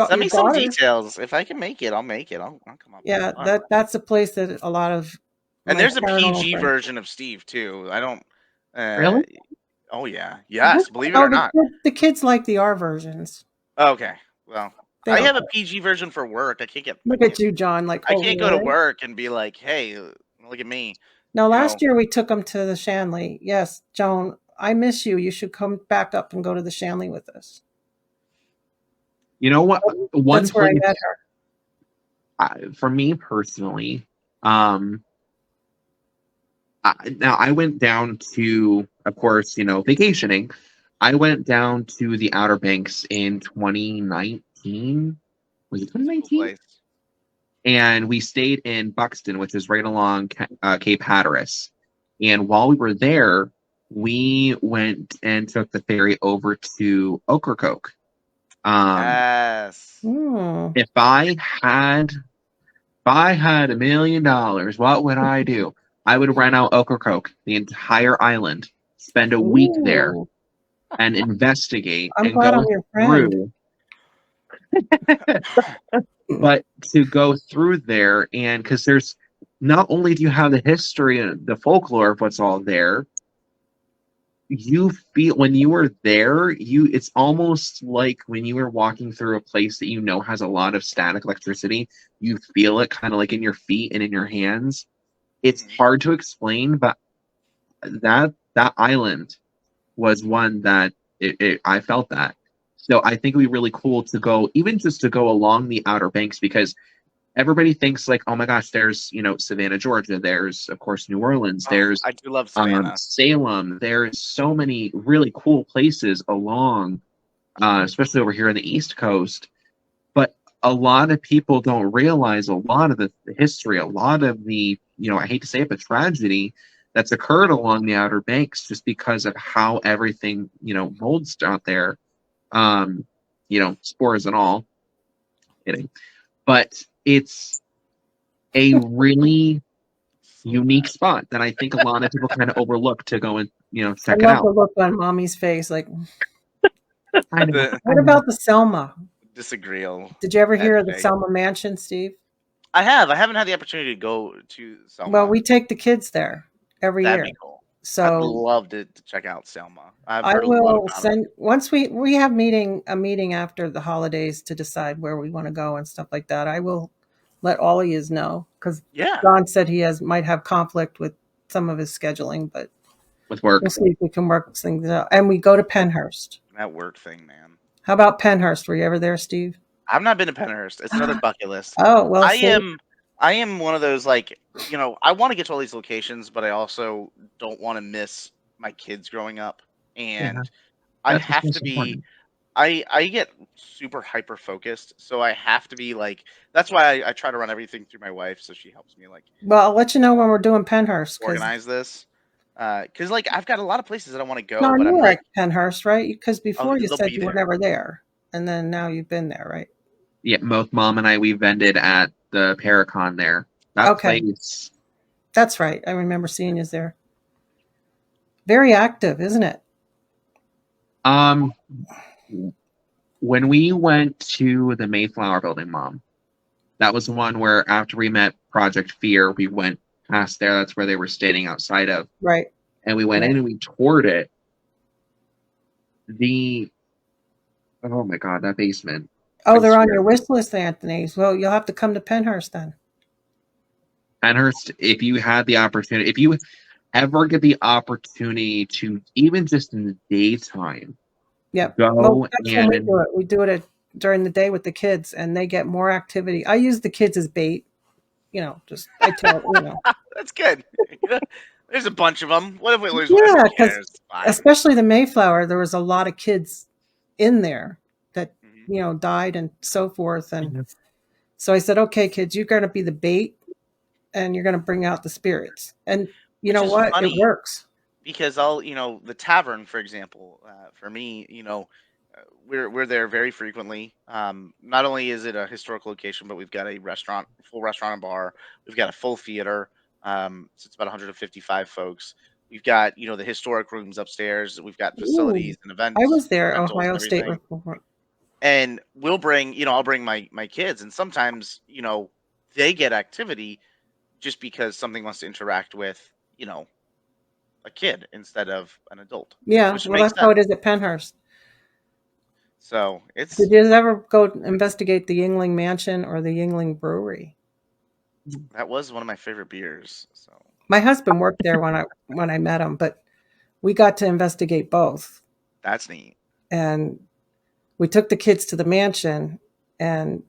Send me some details. If I can make it, I'll make it. I'll come up. Yeah, that's a place that a lot of. And there's a PG version of Steve too. I don't. Really? Oh yeah. Yes. Believe it or not. The kids like the R versions. Okay. Well, I have a PG version for work. I can't get. Look at you, John. Like I can't go to work and be like, "Hey, look at me." No, last year we took them to the Shanley. Yes, Joan, I miss you. You should come back up and go to the Shanley with us. You know what? That's where I met her. For me personally, now I went down to, of course, vacationing. I went down to the Outer Banks in 2019. Was it 2019? And we stayed in Buxton, which is right along Cape Hatteras. And while we were there, we went and took the ferry over to Ocracoke. Yes. If I had $1 million, what would I do? I would rent out Ocracoke, the entire island, spend a week there, and investigate and go through. But to go through there, and because there's not only do you have the history and the folklore of what's all there, you feel when you were there, it's almost like when you were walking through a place that has a lot of static electricity. You feel it kind of like in your feet and in your hands. It's hard to explain, but that island was one that I felt that. So I think it would be really cool to go, even just to go along the Outer Banks, because everybody thinks like, oh my gosh, there's, Savannah, Georgia. There's, of course, New Orleans. There's I do love Savannah. Salem. There's so many really cool places along, especially over here on the East Coast. But a lot of people don't realize a lot of the history, a lot of the, I hate to say it, but tragedy that's occurred along the Outer Banks just because of how everything, molds out there. Spores and all. Kidding. But it's a really unique spot that I think a lot of people kind of overlook to go and, check it out. I love the look on Mommy's face. Like, what about the Selma? Disagree. Did you ever hear of the Selma Mansion, Steve? I have. I haven't had the opportunity to go to Selma. Well, we take the kids there every year. That'd be cool. So I'd love to check out Selma. I will send once we have a meeting after the holidays to decide where we want to go and stuff like that. I will let all of you know because John said he might have conflict with some of his scheduling, but with work. we'll see if we can work things out. And we go to Pennhurst. That work thing, man. How about Pennhurst? Were you ever there, Steve? I've not been to Pennhurst. It's another bucket list. Oh, well, I am one of those, like, you know, I want to get to all these locations, but I also don't want to miss my kids growing up. And Yeah, I that's have what's to be, important. I get super hyper focused, so I have to be like, that's why I try to run everything through my wife, so she helps me like well, I'll let you know when we're doing Pennhurst. organize this. Because like I've got a lot of places that I want to go, No, but you I'm were like, at Pennhurst, right? Because before you they'll said be you were there. never there, and then now you've been there, right? Yeah, both Mom and I, we vended at the Paracon there. That Okay. place. That's right. I remember seeing you there. Very active, isn't it? When we went to the Mayflower building, Mom, that was the one where after we met Project Fear, we went past there. That's where they were standing outside of. Right. And we went in and we toured it. Oh my God, that basement. Oh, they're on your wish list, Anthony. Well, you'll have to come to Pennhurst then. Pennhurst, if you had the opportunity, if you ever get the opportunity to, even just in the daytime, Yep. go Well, that's when we and do it. We do it during the day with the kids, and they get more activity. I use the kids as bait. You know, just I tell you know. That's good. There's a bunch of them. What if we lose Yeah, one? because especially the Mayflower, there was a lot of kids in there that you know died and so forth, and so I said, okay, kids, you're going to be the bait, and you're going to bring out the spirits, and you know what, it works. Because the tavern, for example, for me, we're there very frequently. Not only is it a historical location, but we've got a restaurant, full restaurant and bar. We've got a full theater. So it's about 155 folks. We've got, the historic rooms upstairs. We've got facilities and events. I was there, Ohio State. And we'll bring, I'll bring my kids, and sometimes, they get activity just because something wants to interact with, a kid instead of an adult. Yeah, well, that's how it is at Pennhurst. So it's. Did you ever go investigate the Yuengling Mansion or the Yuengling Brewery? That was one of my favorite beers. So my husband worked there when I met him, but we got to investigate both. That's neat. And we took the kids to the mansion, and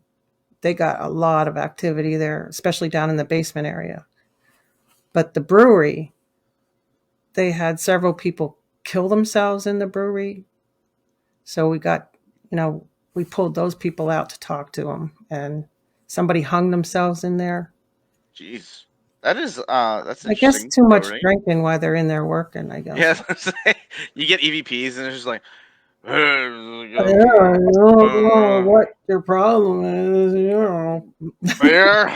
they got a lot of activity there, especially down in the basement area. But the brewery, they had several people kill themselves in the brewery. So we got, we pulled those people out to talk to them, and somebody hung themselves in there. Jeez. That is, that's I guess too much drinking while they're in there working, I guess. Yeah, you get EVPs and it's just like, I don't know what your problem is, Where?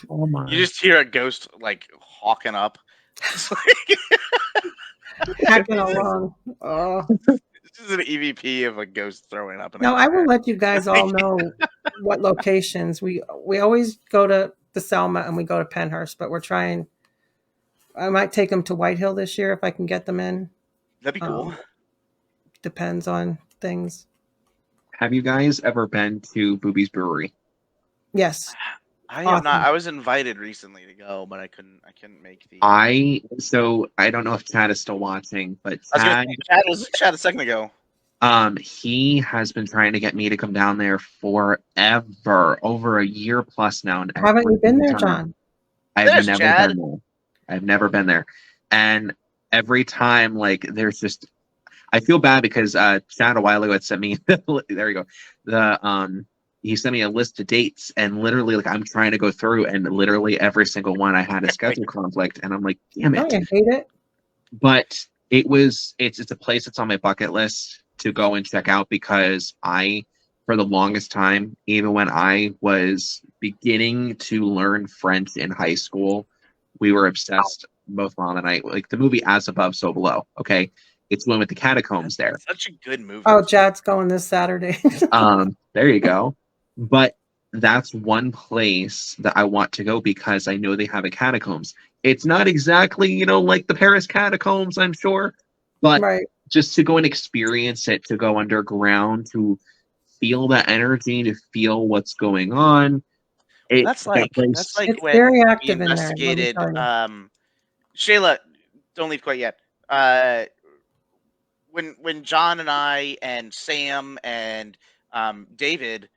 Oh my. You just hear a ghost like hawking up. Hacking along. This is an EVP of a ghost throwing up. No, I will let you guys all know what locations. We always go to the Selma and we go to Pennhurst, but we're trying. I might take them to White Hill this year if I can get them in. That'd be cool. Depends on things. Have you guys ever been to Booby's Brewery? Yes. I have not. I was invited recently to go, but I couldn't make the. So I don't know if Chad is still watching, but Chad was a second ago. He has been trying to get me to come down there forever, over a year plus now. Haven't you been there, John? I've never been there. I've never been there, and every time, like, there's just, I feel bad because Chad a while ago had sent me. There you go. He sent me a list of dates, and literally, like, I'm trying to go through, and literally every single one I had a schedule conflict, and I'm like, damn it. I hate it. But it's a place that's on my bucket list to go and check out, because for the longest time, even when I was beginning to learn French in high school, we were obsessed, both Mom and I, like the movie As Above, So Below. Okay. It's one with the catacombs there. Such a good movie. Oh, Chad's going this Saturday. There you go. But that's one place that I want to go because I know they have a catacombs. It's not exactly, like the Paris catacombs, I'm sure, but just to go and experience it, to go underground, to feel the energy, to feel what's going on. That's like it's when very active we investigated Shayla, don't leave quite yet. When John and I and Sam and David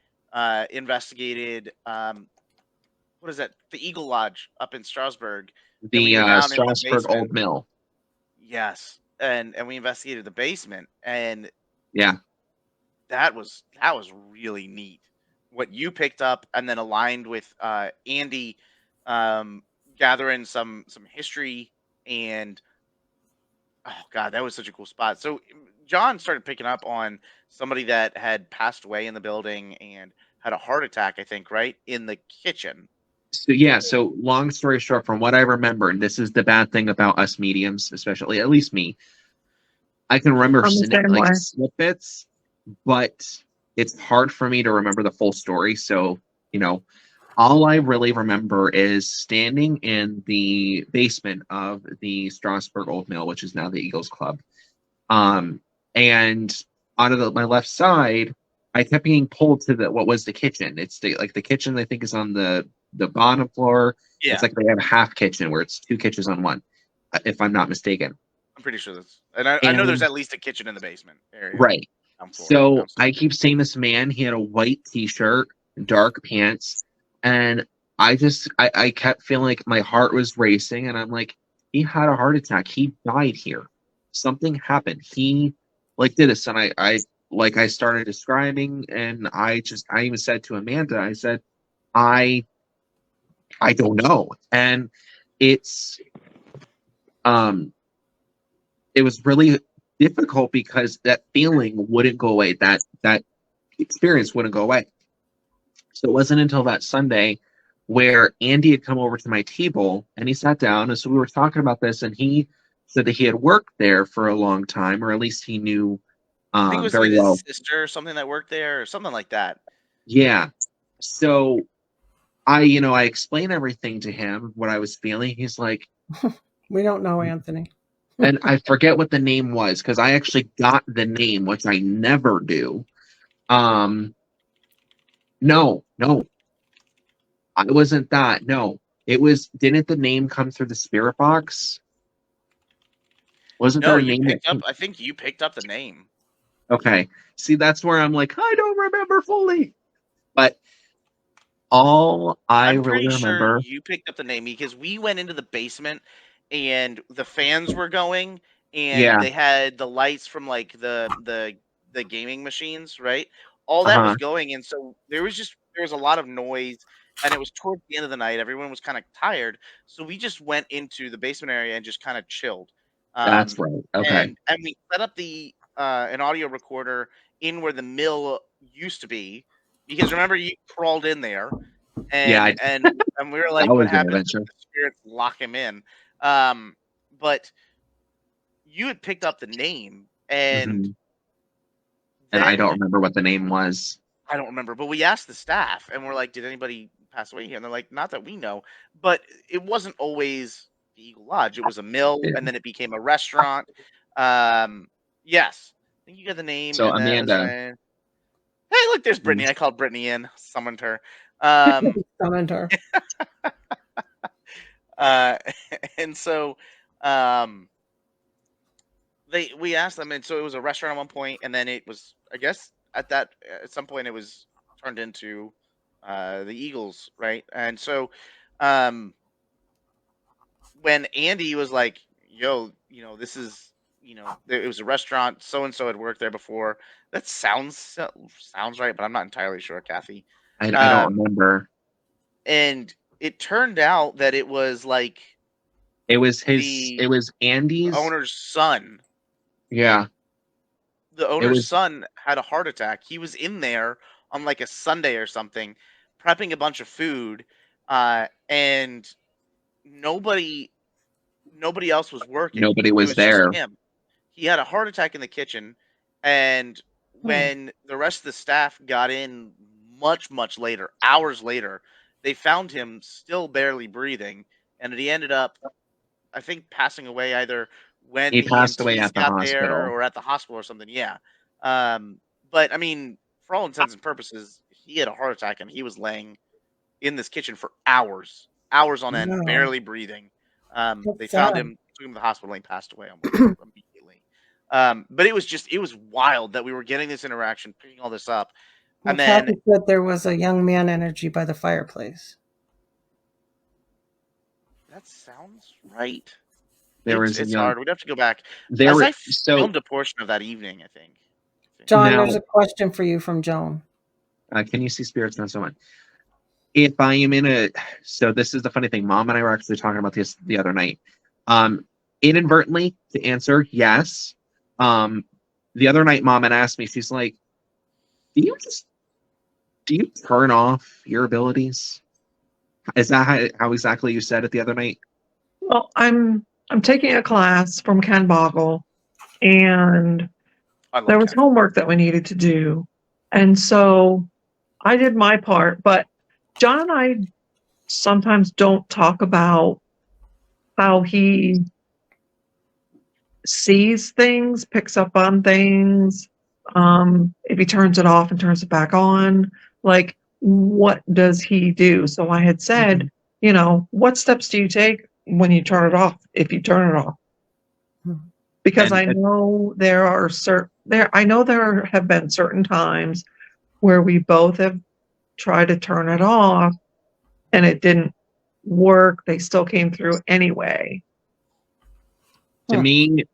investigated what is that? The Eagle Lodge up in Strasbourg, and we The were down in the Strasbourg basement. Old Mill. Yes, and we investigated the basement, and Yeah. that was really neat. What you picked up, and then aligned with Andy, gathering some history, and oh god, that was such a cool spot. So John started picking up on somebody that had passed away in the building and had a heart attack, I think, right in the kitchen. So yeah, so long story short, from what I remember, and this is the bad thing about us mediums, especially at least me, I can remember I'm the same like way. snippets, but it's hard for me to remember the full story. So, all I really remember is standing in the basement of the Strasbourg Old Mill, which is now the Eagles Club. And out of my left side, I kept being pulled to what was the kitchen. It's the kitchen, I think, is on the bottom floor. Yeah, It's like they have a half kitchen where it's two kitchens on one, if I'm not mistaken. I'm pretty sure that's, and I know there's at least a kitchen in the basement area. Right. So downstairs. I keep seeing this man. He had a white t-shirt, dark pants, and I kept feeling like my heart was racing, and I'm like, he had a heart attack. He died here. Something happened. He did this, and I started describing, and I even said to Amanda, I said, I don't know, and it's it was really difficult because that feeling wouldn't go away. That experience wouldn't go away. So it wasn't until that Sunday where Andy had come over to my table and he sat down, and so we were talking about this, and he said that he had worked there for a long time, or at least he knew I think it was very like well. his sister or something that worked there, or something like that. Yeah. So I explained everything to him, what I was feeling. He's like, We don't know, Anthony. and I forget what the name was because I actually got the name, which I never do. No, I wasn't that. No, it was. Didn't the name come through the spirit box? Wasn't No, there a you name? picked up. I think you picked up the name. Okay. See, that's where I'm like, I don't remember fully. But all I'm really pretty sure remember. you picked up the name because we went into the basement and the fans were going, and Yeah. they had the lights from like the gaming machines, right? All that was going, and so there was a lot of noise, and it was towards the end of the night. Everyone was kind of tired, so we just went into the basement area and just kind of chilled. That's right. Okay. And we set up an audio recorder in where the mill used to be, because remember you crawled in there. Yeah, And we were like, that what was an happens adventure. if the spirits lock him in? But you had picked up the name, and Mhm. And I don't then remember what the name was. I don't remember, but we asked the staff, and we're like, did anybody pass away here? And they're like, not that we know. But it wasn't always the Eagle Lodge. It was a mill, Yeah. and then it became a restaurant. Yes, I think you got the name, So and then Amanda, hey, look, there's Brittany. I called Brittany in, summoned her. Um, Summoned her. and so um we asked them, and so it was a restaurant at one point, and then it was, I guess, at some point it was turned into the Eagles, right? And so um when Andy was like, yo, this is, it was a restaurant, so and so had worked there before. That sounds right, but I'm not entirely sure, Kathy. I don't remember. And it turned out that it was like It was the Andy's owner's son. Yeah. The owner's son had a heart attack. He was in there on like a Sunday or something, prepping a bunch of food, and nobody else was working. Nobody It was was just there. him. He had a heart attack in the kitchen, and when the rest of the staff got in much later, hours later, they found him still barely breathing, and he ended up, I think, passing away either when He the passed away EMTs at the got there hospital. or at the hospital or something. Yeah. But I mean, for all intents and purposes, he had a heart attack and he was laying in this kitchen for hours on end, Wow. barely breathing. They found sad. him, took him to the hospital, and he passed away almost immediately. But it was wild that we were getting this interaction, picking all this up, Well, and then Kathy said there was a young man energy by the fireplace. that sounds right. There was It's a young. hard. We'd have to go back. There As were I so filmed a portion of that evening, I think. John, Now- there's a question for you from Joan. can you see spirits? Not so much. If I am in a, so this is the funny thing. Mom and I were actually talking about this the other night. Inadvertently, to answer, yes. The other night, Mom had asked me. She's like, do you turn off your abilities? Is that how exactly you said it the other night? Well, I'm taking a class from Ken Boggle, and I love there was Ken. homework that we needed to do. And so I did my part, but John and I sometimes don't talk about how he sees things, picks up on things, if he turns it off and turns it back on, like what does he do? So I had said, you know, what steps do you take when you turn it off, if you turn it off? Because I know there have been certain times where we both have tried to turn it off and it didn't work. They still came through anyway. To me,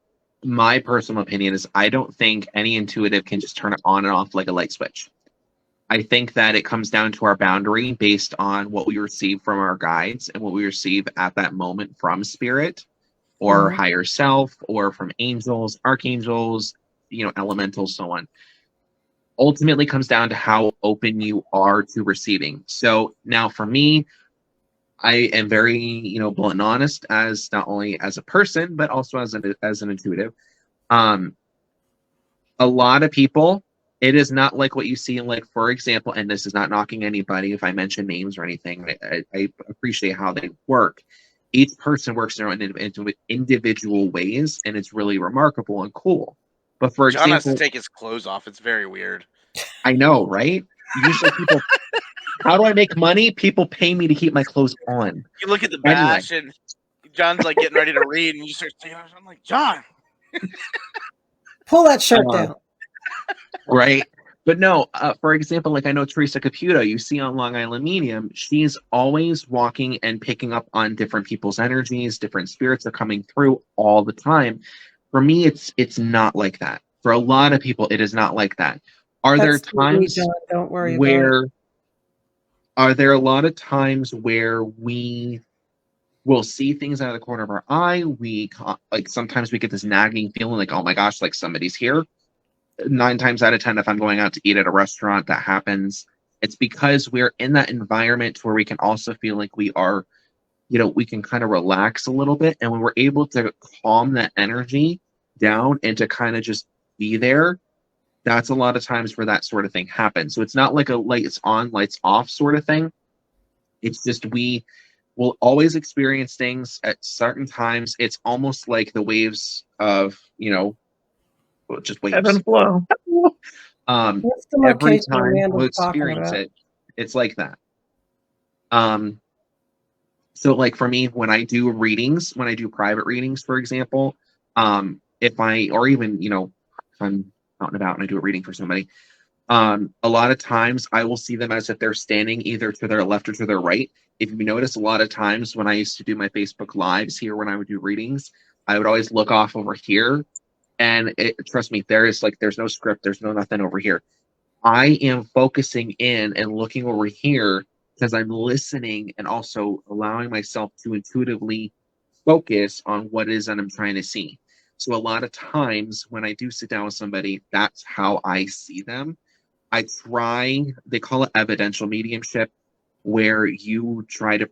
my personal opinion is I don't think any intuitive can just turn it on and off like a light switch. I think that it comes down to our boundary based on what we receive from our guides and what we receive at that moment from spirit or higher self or from angels, archangels, elementals, so on. Ultimately comes down to how open you are to receiving. So now for me, I am very, blunt and honest, as not only as a person, but also as an intuitive. A lot of people, it is not like what you see in, like, for example, and this is not knocking anybody if I mention names or anything. I appreciate how they work. Each person works in their own individual ways, and it's really remarkable and cool. But for John has example, to take his clothes off. It's very weird. I know, right? Usually people, how do I make money? People pay me to keep my clothes on. You look at the bash, and John's like getting ready to read, and you start saying, I'm like, John, pull that shirt down. Right? But no, for example, like I know Teresa Caputo, you see on Long Island Medium, she's always walking and picking up on different people's energies, different spirits are coming through all the time. For me, it's not like that. For a lot of people, it is not like that. Are there times don't worry where are there a lot of times where we will see things out of the corner of our eye? We like sometimes we get this nagging feeling like, oh my gosh, like somebody's here. 9 times out of 10, if I'm going out to eat at a restaurant, that happens. It's because we're in that environment where we can also feel like we are, we can kind of relax a little bit. And when we're able to calm that energy down and to kind of just be there, that's a lot of times where that sort of thing happens. So it's not like a lights on, lights off sort of thing. It's just we will always experience things at certain times. It's almost like the waves of, just waves. Ebb and flow. Every time we'll experience it, it's like that. So like for me, when I do readings, when I do private readings, for example, if I'm out and about and I do a reading for somebody, a lot of times I will see them as if they're standing either to their left or to their right. If you notice, a lot of times when I used to do my Facebook lives here, when I would do readings, I would always look off over here. And trust me, there's no script, there's no nothing over here. I am focusing in and looking over here because I'm listening and also allowing myself to intuitively focus on what it is that I'm trying to see. So a lot of times when I do sit down with somebody, that's how I see them. They call it evidential mediumship, where you try to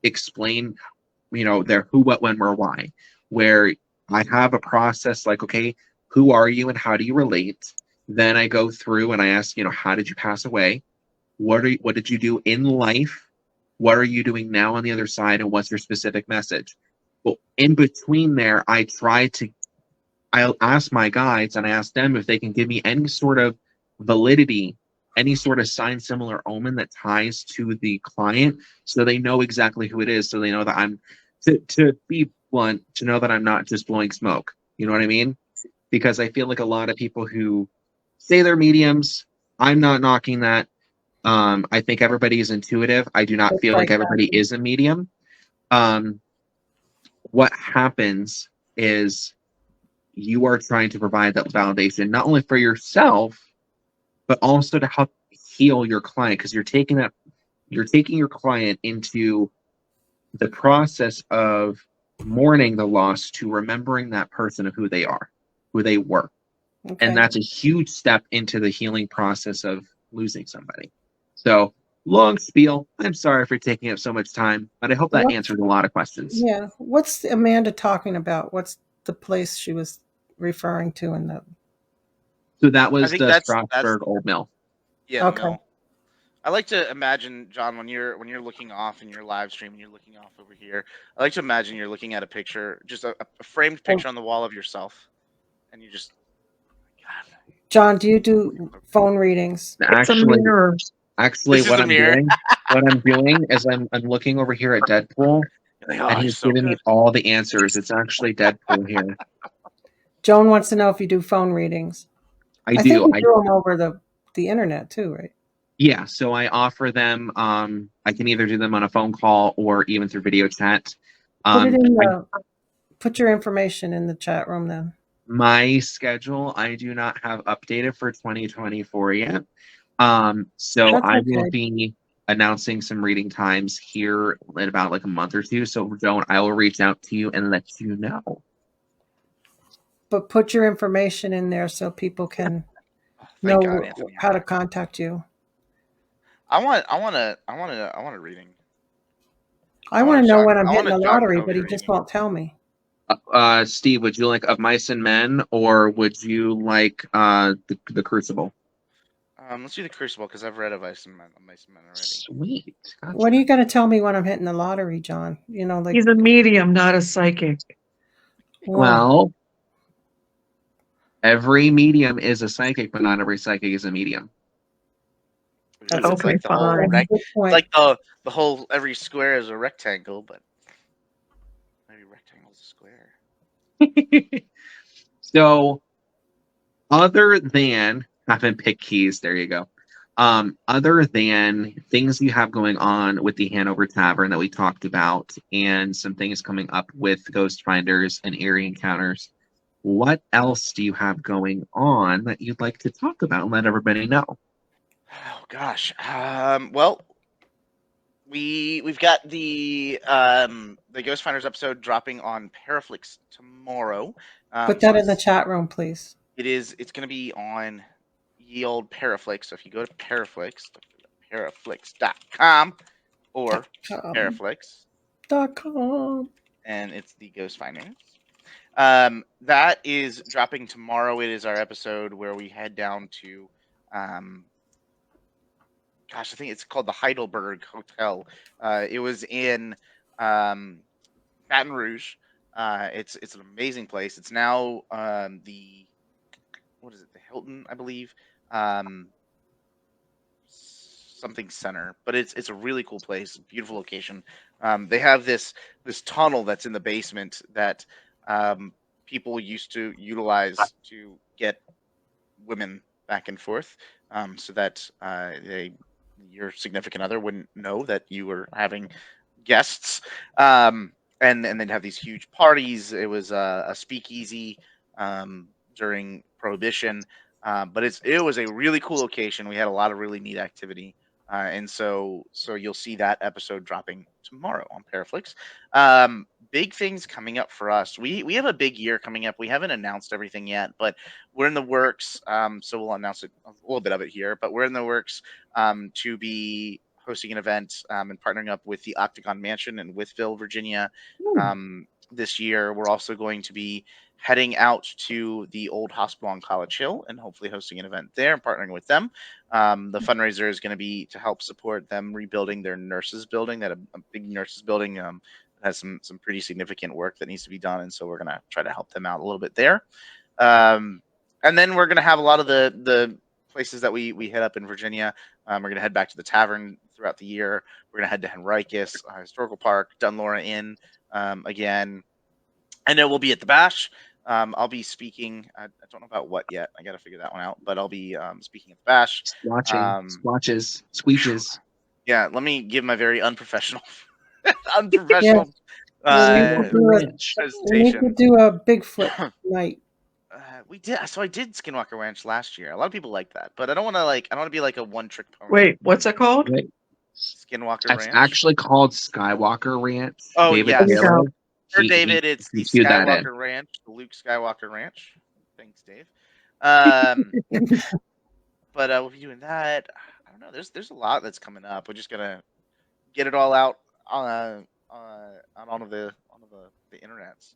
explain, their who, what, when, where, why, where I have a process like, okay, who are you and how do you relate? Then I go through and I ask, how did you pass away? What did you do in life? What are you doing now on the other side? And what's your specific message? Well, in between there, I'll ask my guides and I ask them if they can give me any sort of validity, any sort of sign, similar omen that ties to the client so they know exactly who it is. So they know that I'm to be blunt, to know that I'm not just blowing smoke. You know what I mean? Because I feel like a lot of people who say they're mediums, I'm not knocking that. I think everybody is intuitive. I do not It's feel like like everybody is a medium. What happens is you are trying to provide that validation not only for yourself, but also to help heal your client, because you're taking your client into the process of mourning the loss to remembering that person of who they are, who they were. okay. And that's a huge step into the healing process of losing somebody. So, long spiel. I'm sorry for taking up so much time, but I hope that What- answered a lot of questions. Yeah. What's Amanda talking about? What's the place she was referring to in the? So that I was think the that's Strasbourg Old Mill. yeah, the Okay. mill. I like to imagine, John, when you're looking off in your live stream and you're looking off over here. I like to imagine you're looking at a picture, just a framed picture on the wall of yourself, and you just, God, John, do you do phone readings? It's a mirror. Actually, This is a mirror. what I'm doing is I'm looking over here at Deadpool, You're like, and oh, he's so giving me good. all the answers. It's actually Deadpool here. Joan wants to know if you do phone readings. I I think do. you do them over the internet too, right? Yeah, so I offer them. I can either do them on a phone call or even through video chat. Put it in I- put your information in the chat room then. my schedule I do not have updated for 2024 yet. So That's I will okay. be announcing some reading times here in about like a month or two. So I will reach out to you and let you know. But put your information in there so people can Thank know God, Anthony. how to contact you. I want a reading. I want to know when I'm I hitting want the a John lottery, Covey but he reading. just won't tell me. Steve, would you like Of Mice and Men, or would you like the Crucible? Let's do the Crucible because I've read of Mice and Men already. Sweet. Gotcha. What are you going to tell me when I'm hitting the lottery, John? You know, like He's a medium, not a psychic. Well, every medium is a psychic, but not every psychic is a medium. That's It's like the whole fine. That's a good it's point. like the whole every square is a rectangle, but every rectangle is a square. So, other than having pick keys, there you go. Other than things you have going on with the Hanover Tavern that we talked about, and some things coming up with Ghost Finders and Eerie Encounters, what else do you have going on that you'd like to talk about and let everybody know? Oh gosh. Well, we've got the Ghost Finders episode dropping on Paraflix tomorrow. Put that in the chat room, please. It's going to be on ye old Paraflix. So if you go to paraflix.com or Paraflix.com, and it's the Ghost Finders. That is dropping tomorrow. It is our episode where we head down to I think it's called the Heidelberg Hotel. It was in Baton Rouge. It's an amazing place. It's now the Hilton, I believe. Something center, but it's a really cool place, beautiful location. They have this tunnel that's in the basement that people used to utilize to get women back and forth, so that your significant other wouldn't know that you were having guests, and they'd have these huge parties. It was a speakeasy during Prohibition, but it was a really cool location. We had a lot of really neat activity. And so you'll see that episode dropping tomorrow on Paraflix. Big things coming up for us. We have a big year coming up. We haven't announced everything yet, but we're in the works. So we'll announce it, a little bit of it here, but we're in the works to be hosting an event and partnering up with the Octagon Mansion in Wytheville, Virginia. This year, we're also going to be heading out to the old hospital on College Hill and hopefully hosting an event there and partnering with them. The fundraiser is going to be to help support them rebuilding their nurses building, that a big nurses building has some pretty significant work that needs to be done. And so we're going to try to help them out a little bit there. And then we're going to have a lot of the places that we hit up in Virginia. We're going to head back to the tavern throughout the year. We're gonna head to Henricus Historical Park, Dunlora Inn again, and then we'll be at the Bash. I'll be speaking. I don't know about what yet. I got to figure that one out. But I'll be speaking at the Bash. Squatches, squeeches. Yeah, let me give my very unprofessional, Yes, unprofessional we need to presentation. do a Bigfoot night. We did. So I did Skinwalker Ranch last year. A lot of people like that, but I don't want to I don't want to be like a one-trick pony. Wait, what's it called? Wait, Skinwalker it's Ranch. actually called Skywalker Ranch. Oh, David yes. Taylor. For David, it's the queued that in. Skywalker Ranch, the Luke Skywalker Ranch. Thanks, Dave. But we'll be doing that. I don't know. There's a lot that's coming up. We're just gonna get it all out on all of the internets.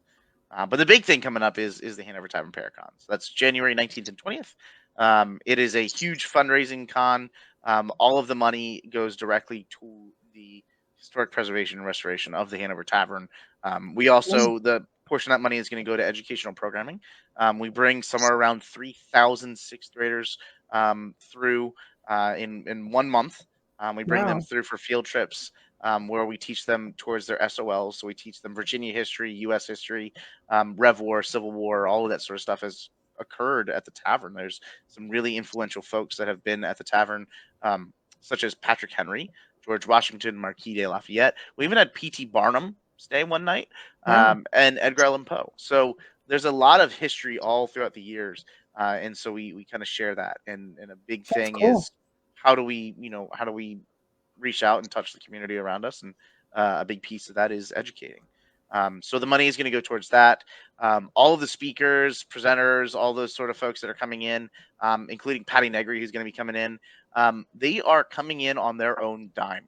But the big thing coming up is the Hanover Tavern Paracon. So that's January 19th and 20th. It is a huge fundraising con. All of the money goes directly to the historic preservation and restoration of the Hanover Tavern. We also, the portion of that money is going to go to educational programming. We bring somewhere around 3,000 sixth graders through in 1 month. We bring them through for field trips where we teach them towards their SOLs. So we teach them Virginia history, U.S. history, Rev War, Civil War, all of that sort of stuff has occurred at the tavern. There's some really influential folks that have been at the tavern, such as Patrick Henry, George Washington, Marquis de Lafayette. We even had P.T. Barnum stay one night, and Edgar Allan Poe. So there's a lot of history all throughout the years, and so we kind of share that. And a big thing is how do we reach out and touch the community around us, and a big piece of that is educating. So the money is going to go towards that. All of the speakers, presenters, all those sort of folks that are coming in, including Patty Negri, who's going to be coming in, they are coming in on their own dime.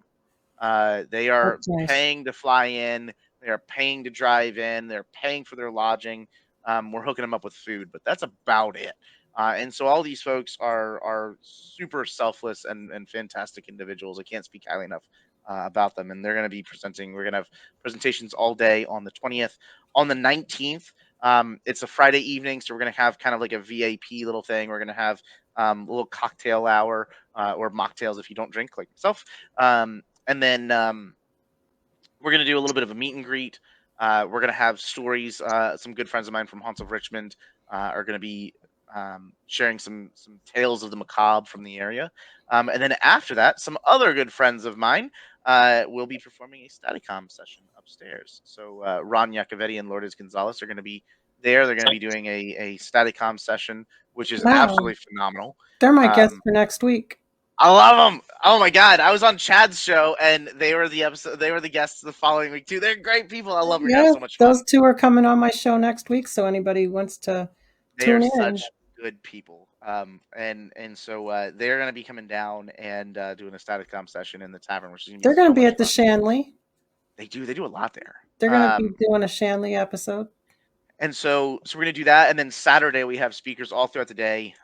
They are paying to fly in. They are paying to drive in. They're paying for their lodging. We're hooking them up with food, but that's about it. And so all these folks are super selfless and fantastic individuals. I can't speak highly enough about them. And they're going to be presenting. We're going to have presentations all day on the 20th. On the 19th, it's a Friday evening, so we're going to have kind of like a VIP little thing. We're going to have a little cocktail hour or mocktails if you don't drink like myself. And then we're going to do a little bit of a meet and greet. We're going to have stories. Some good friends of mine from Haunts of Richmond are going to be sharing some tales of the macabre from the area. And then after that, some other good friends of mine will be performing a Staticom session upstairs. So Ron Iacovetti and Lourdes Gonzalez are going to be there. They're going to be doing a Staticom session, which is absolutely phenomenal. They're my guests for next week. I love them. Oh my God. I was on Chad's show and they were the guests the following week too. They're great people. I love them. We're gonna have so much fun. Those two are coming on my show next week. So anybody wants to tune in. Such good people. And so they're gonna be coming down and doing a Staticom session in the tavern, which is they're gonna be at the Shanley. They do a lot there. They're gonna be doing a Shanley episode. And so we're gonna do that, and then Saturday we have speakers all throughout the day.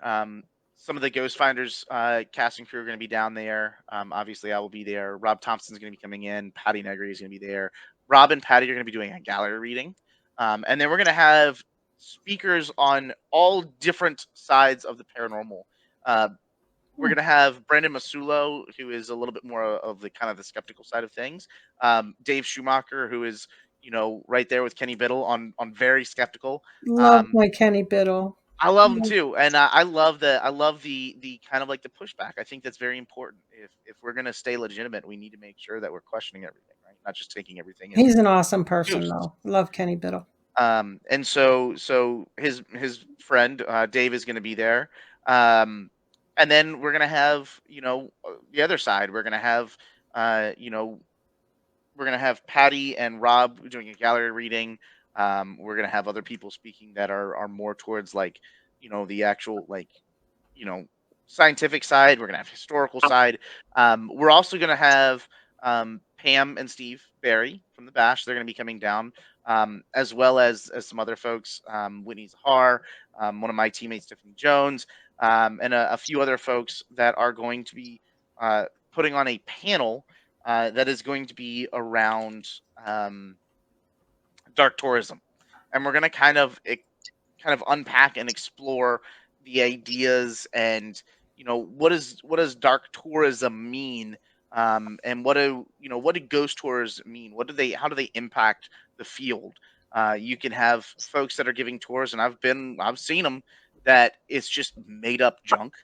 Some of the Ghost Finders cast and crew are going to be down there. Obviously, I will be there. Rob Thompson's going to be coming in. Patty Negri is going to be there. Rob and Patty are going to be doing a gallery reading. And then we're going to have speakers on all different sides of the paranormal. We're going to have Brandon Masulo, who is a little bit more of the kind of the skeptical side of things. Dave Schumacher, who is, right there with Kenny Biddle on very skeptical. Love my Kenny Biddle. I love them too, and I love the kind of like the pushback. I think that's very important. If we're gonna stay legitimate, we need to make sure that we're questioning everything, right? Not just taking everything. He's an awesome person, though. Love Kenny Biddle. And so his friend Dave is gonna be there, and then we're gonna have the other side. We're gonna have we're gonna have Patty and Rob doing a gallery reading. We're gonna have other people speaking that are more towards like, the actual scientific side. We're gonna have historical side. We're also gonna have Pam and Steve Barry from the Bash. They're gonna be coming down, as well as some other folks. Whitney Zahar, one of my teammates, Tiffany Jones, and a few other folks that are going to be putting on a panel that is going to be around dark tourism, and we're going to kind of unpack and explore the ideas and what does dark tourism mean And what do ghost tours mean? How do they impact the field? You can have folks that are giving tours, and I've seen them, that it's just made up junk,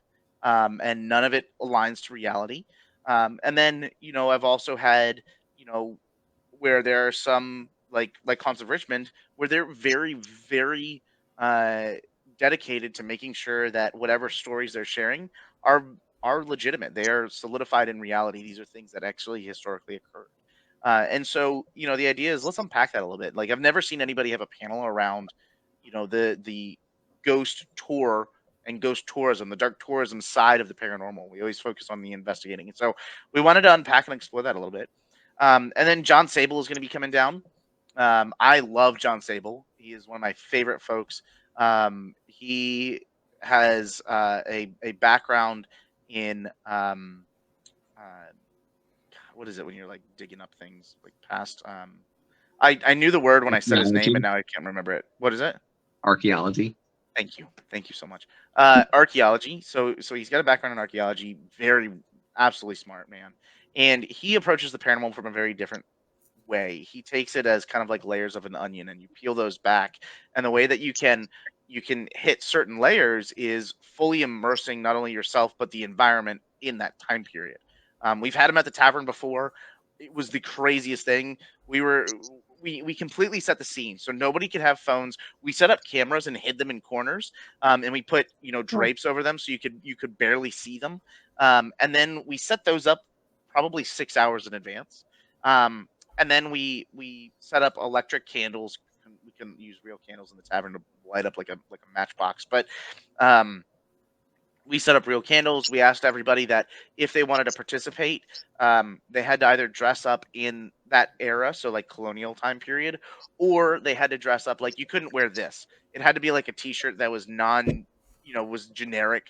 and none of it aligns to reality. And then I've also had you know where there are some like Cons of Richmond, where they're very, very uh, dedicated to making sure that whatever stories they're sharing are are legitimate. They are solidified in reality. These are things that actually historically occurred. And so, the idea is, let's unpack that a little bit. Like, I've never seen anybody have a panel around, the ghost tour and ghost tourism, the dark tourism side of the paranormal. We always focus on the investigating, and so we wanted to unpack and explore that a little bit. And then John Sable is going to be coming down. I love John Sable. He is one of my favorite folks. He has a background in uh, what is it when you're like digging up things like past. I knew the word when I said his name, Archaeology. but now I can't remember it. What is it? Archaeology. Thank you so much. Archaeology. So he's got a background in archaeology. Very, absolutely smart man, and he approaches the paranormal from a very different way. He takes it as kind of like layers of an onion, and you peel those back. And the way that you can hit certain layers is fully immersing not only yourself but the environment in that time period. We've had him at the tavern before. It was the craziest thing. We completely set the scene so nobody could have phones. We set up cameras and hid them in corners, and we put Oh, drapes over them so you could barely see them. And then we set those up probably 6 hours in advance. And then we set up electric candles. We can use real candles in the tavern to light up like a matchbox. But um, we set up real candles. We asked everybody that if they wanted to participate, they had to either dress up in that era, so like colonial time period, or they had to dress up like, you couldn't wear this. It had to be like a T-shirt that was was generic,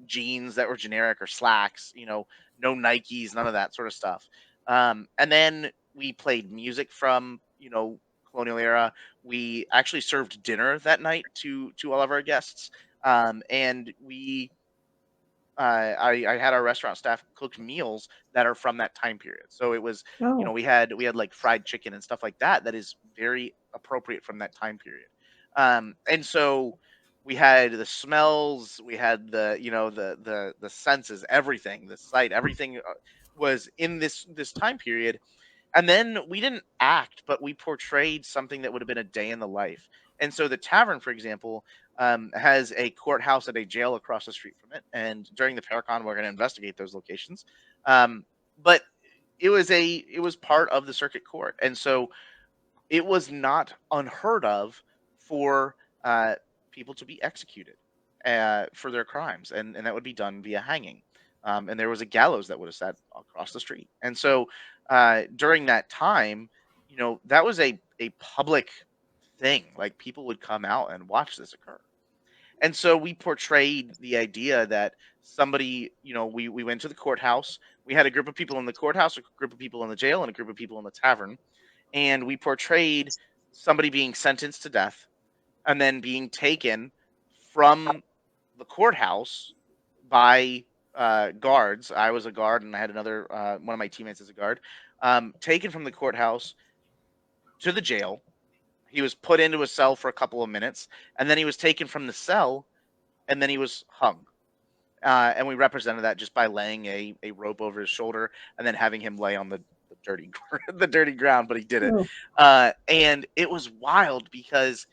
jeans that were generic, or slacks. No Nikes, none of that sort of stuff. And then we played music from colonial era. We actually served dinner that night to all of our guests, and I had our restaurant staff cook meals that are from that time period. So it was, oh, we had like fried chicken and stuff like that that is very appropriate from that time period. And so we had the smells, we had the senses, everything, the sight, everything was in this time period. And then we didn't act, but we portrayed something that would have been a day in the life. And so the tavern, for example, has a courthouse and a jail across the street from it. And during the Paracon, we're going to investigate those locations. But it was part of the circuit court, and so it was not unheard of for people to be executed for their crimes, and that would be done via hanging. And there was a gallows that would have sat across the street. And so during that time, that was a public thing. Like, people would come out and watch this occur. And so we portrayed the idea that somebody, we went to the courthouse. We had a group of people in the courthouse, a group of people in the jail, and a group of people in the tavern. And we portrayed somebody being sentenced to death and then being taken from the courthouse by guards. I was a guard, and I had another one of my teammates as a guard. Taken from the courthouse to the jail. He was put into a cell for a couple of minutes, and then he was taken from the cell, and then he was hung. And we represented that just by laying a rope over his shoulder and then having him lay on the dirty the dirty ground, but he did it. oh, And it was wild because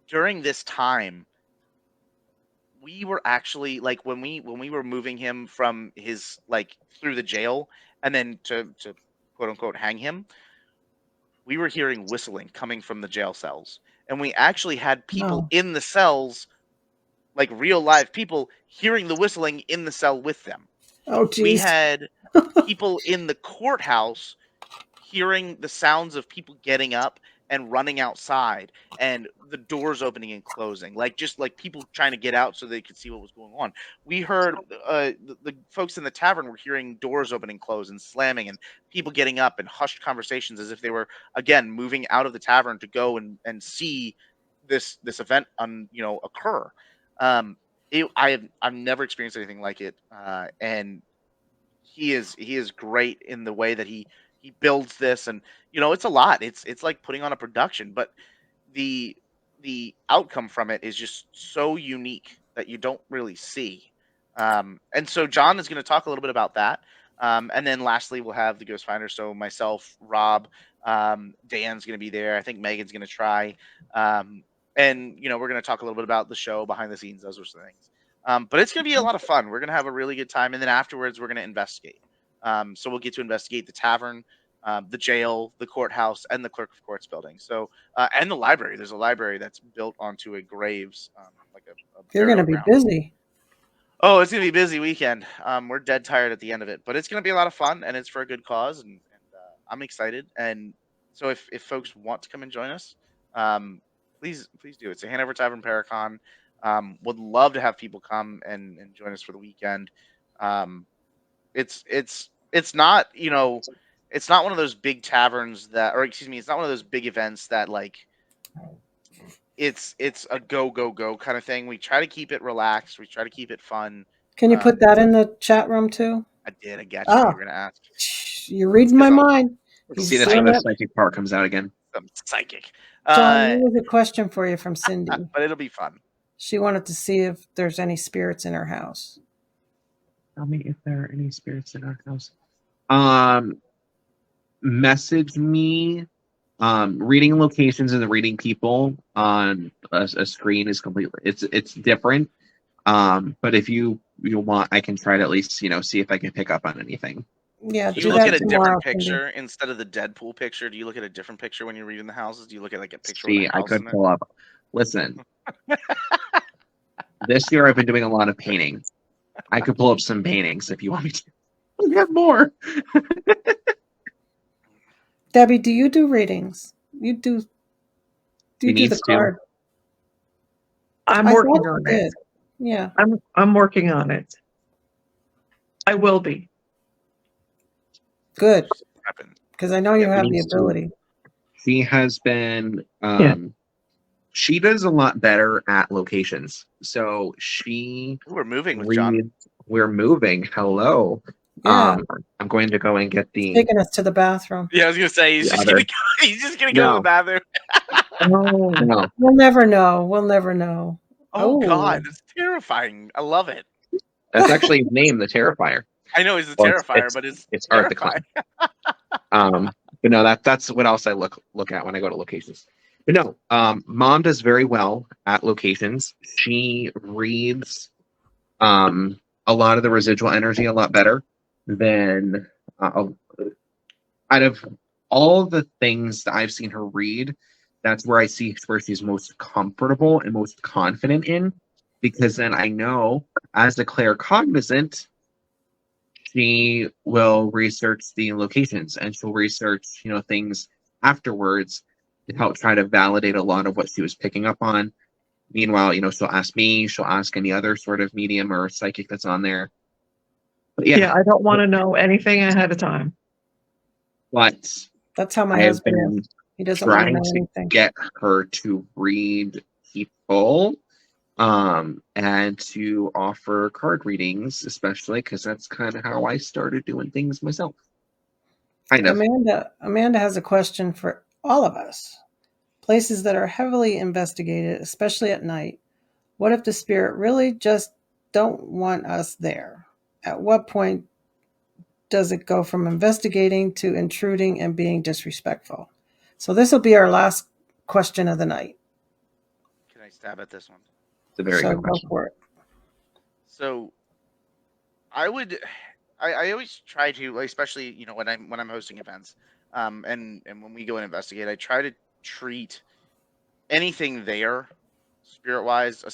during this time, we were actually like, when we were moving him from his, like, through the jail and then to quote unquote hang him, we were hearing whistling coming from the jail cells, and we actually had people no. in the cells, like real live people, hearing the whistling in the cell with them. Oh, We geez. had people in the courthouse hearing the sounds of people getting up and running outside, and the doors opening and closing, like, just like people trying to get out so they could see what was going on. We heard the folks in the tavern were hearing doors open and close and slamming, and people getting up, and hushed conversations as if they were, again, moving out of the tavern to go and see this event occur. um I've never experienced anything like it, and he is great in the way that he builds this, and it's a lot. It's like putting on a production, but the outcome from it is just so unique that you don't really see. And so John is going to talk a little bit about that. And then lastly, we'll have the Ghost Finder. So myself, Rob, Dan's going to be there. I think Megan's going to try. And we're going to talk a little bit about the show, behind the scenes, those sorts of things. But it's going to be a lot of fun. We're going to have a really good time. And then afterwards, we're going to investigate. So we'll get to investigate the tavern, the jail, the courthouse, and the clerk of courts building. So, and the library. There's a library that's built onto a graves, like a You're going to burial be ground. busy. Oh, it's gonna be a busy weekend. We're dead tired at the end of it, but it's gonna be a lot of fun, and it's for a good cause, and I'm excited. And so, if folks want to come and join us, please do. It's a Hanover Tavern Paracon. Would love to have people come and join us for the weekend. It's not it's not one of those big taverns that, or excuse me, it's not one of those big events that like it's a go kind of thing. We try to keep it relaxed. We try to keep it fun. Can you put that in the chat room too? I did. I got you. You were gonna ask. You're reading my mind. See, that's when the psychic part comes out again. I'm psychic. John, there was a question for you from Cindy. But it'll be fun. She wanted to see if there's any spirits in her house. Tell me if there are any spirits in our house. Message me. Reading locations and reading people on a screen is completely it's different. But if you want, I can try to at least see if I can pick up on anything. Yeah, do you look at a different picture instead of the Deadpool picture? Do you look at a different picture when you're reading the houses? Do you look at like a picture? See, I could pull up. Listen, this year I've been doing a lot of painting. I could pull up some paintings if you want me to. We have more. Debbie, do you do readings? You do. Do you do the card? I'm working on it. Yeah, I'm working on it. I will be. Good, because I know you have the ability. She has been. She does a lot better at locations. So we're moving with John. We're moving. Hello. Yeah. I'm going to go and get the. Taking us to the bathroom. Yeah, I was gonna say he's just gonna go to the bathroom. No. We'll never know. We'll never know. Oh God, it's terrifying. I love it. That's actually his name, the Terrifier. I know he's the Terrifier, but it's Art the Clown. But no, that's what else I look at when I go to locations. But no, Mom does very well at locations. She reads a lot of the residual energy a lot better than out of all the things that I've seen her read. That's where I see where she's most comfortable and most confident in, because then I know as a claircognizant, she will research the locations and she'll research, things afterwards to help try to validate a lot of what she was picking up on. Meanwhile, she'll ask me, she'll ask any other sort of medium or psychic that's on there. But yeah, I don't want to know anything ahead of time. But that's how my husband is. He doesn't want to know anything. Get her to read people, and to offer card readings, especially because that's kind of how I started doing things myself. Kind of. Amanda has a question for all of us. Places that are heavily investigated, especially at night. What if the spirit really just don't want us there? At what point does it go from investigating to intruding and being disrespectful? So this will be our last question of the night. Can I stab at this one? It's a very good question. Go for it. So I always try to, especially when I'm hosting events, and when we go and investigate, I try to treat anything there spirit wise,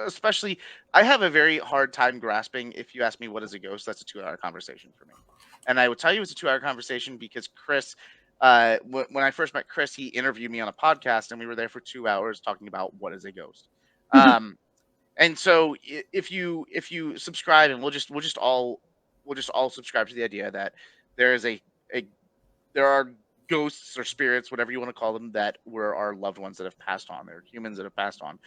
especially I have a very hard time grasping. If you ask me what is a ghost, that's a 2-hour conversation for me, and I would tell you it's a 2-hour conversation because Chris, when I first met Chris, he interviewed me on a podcast and we were there for 2 hours talking about what is a ghost. And so if you subscribe, and we'll just all subscribe to the idea that there is there are ghosts or spirits, whatever you want to call them, that were our loved ones that have passed on. They're humans that have passed on.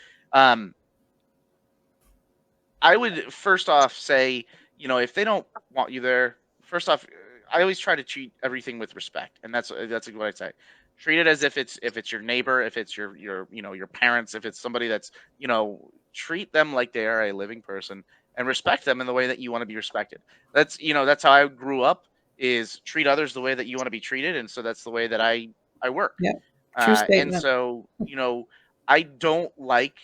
I would first off say, if they don't want you there, first off, I always try to treat everything with respect, and that's what I say. Treat it as if it's your neighbor, if it's your parents, if it's somebody that's treat them like they are a living person and respect them in the way that you want to be respected. That's how I grew up, is treat others the way that you want to be treated, and so that's the way that I work. Yeah. True And statement. so I don't like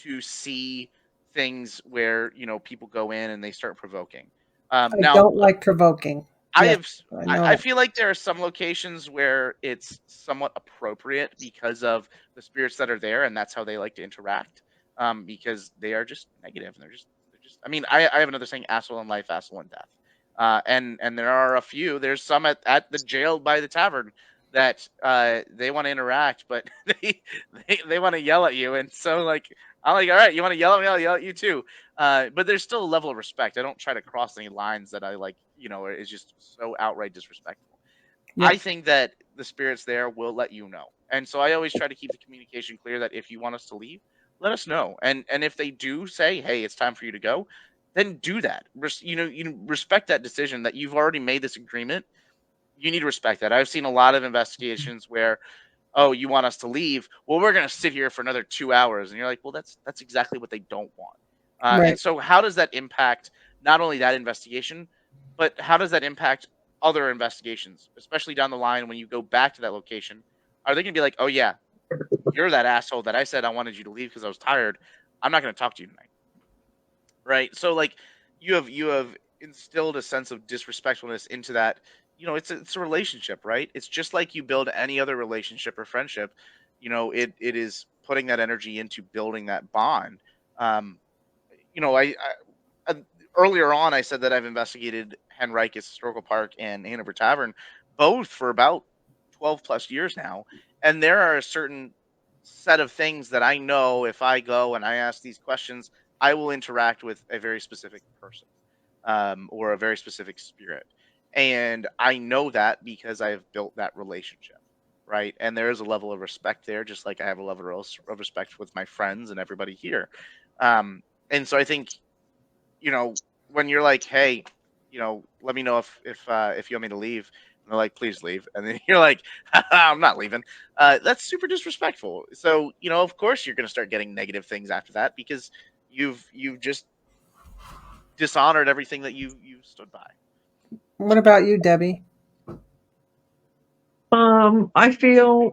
to see things where people go in and they start provoking. I Now don't like provoking. I Yes, have I I know I it. feel like there are some locations where it's somewhat appropriate because of the spirits that are there, and that's how they like to interact. Because they are just negative, and they're just. I mean, I have another saying: asshole in life, asshole in death. And there are a few. There's some at the jail by the tavern that they want to interact, but they want to yell at you, and so like I'm like, all right, you want to yell at me? I'll yell at you too. But there's still a level of respect. I don't try to cross any lines that I like, is just so outright disrespectful. Yeah. I think that the spirits there will let you know. And so I always try to keep the communication clear that if you want us to leave, let us know. And if they do say, "Hey, it's time for you to go," then do that. Respect that decision that you've already made this agreement. You need to respect that. I've seen a lot of investigations where, oh, you want us to leave? Well, we're going to sit here for another 2 hours, and you're like, well, that's exactly what they don't want. And Right. so, how does that impact not only that investigation, but how does that impact other investigations, especially down the line when you go back to that location? Are they going to be like, oh yeah, you're that asshole that I said I wanted you to leave because I was tired. I'm not going to talk to you tonight, right? So like you have instilled a sense of disrespectfulness into that. It's a relationship, right? It's just like you build any other relationship or friendship. It is putting that energy into building that bond. um I earlier on I said that I've investigated Henricus Historical Park and Hanover Tavern both for about 12 plus years now, and there are a certain set of things that I know if I go and I ask these questions, I will interact with a very specific person, or a very specific spirit. And I know that because I have built that relationship, right? And there is a level of respect there, just like I have a level of respect with my friends and everybody here. And so I think, when you're like, hey, let me know if you want me to leave. And they're like, please leave. And then you're like, I'm not leaving. That's super disrespectful. So, of course you're going to start getting negative things after that because you've just dishonored everything that you stood by. What about you, Debbie? I feel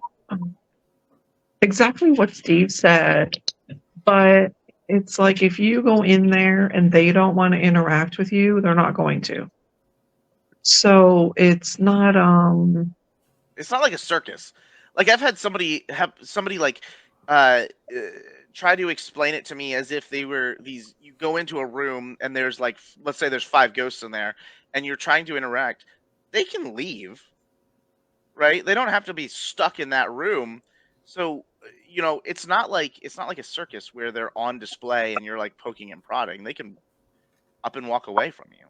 exactly what Steve said, but it's like if you go in there and they don't want to interact with you, they're not going to. So it's not It's not like a circus. Like I've had somebody like uh, uh, try to explain it to me as if they were these. You go into a room and there's like, let's say there's 5 ghosts in there, and you're trying to interact. They can leave, right? They don't have to be stuck in that room. So it's not like a circus where they're on display and you're like poking and prodding. They can up and walk away from you.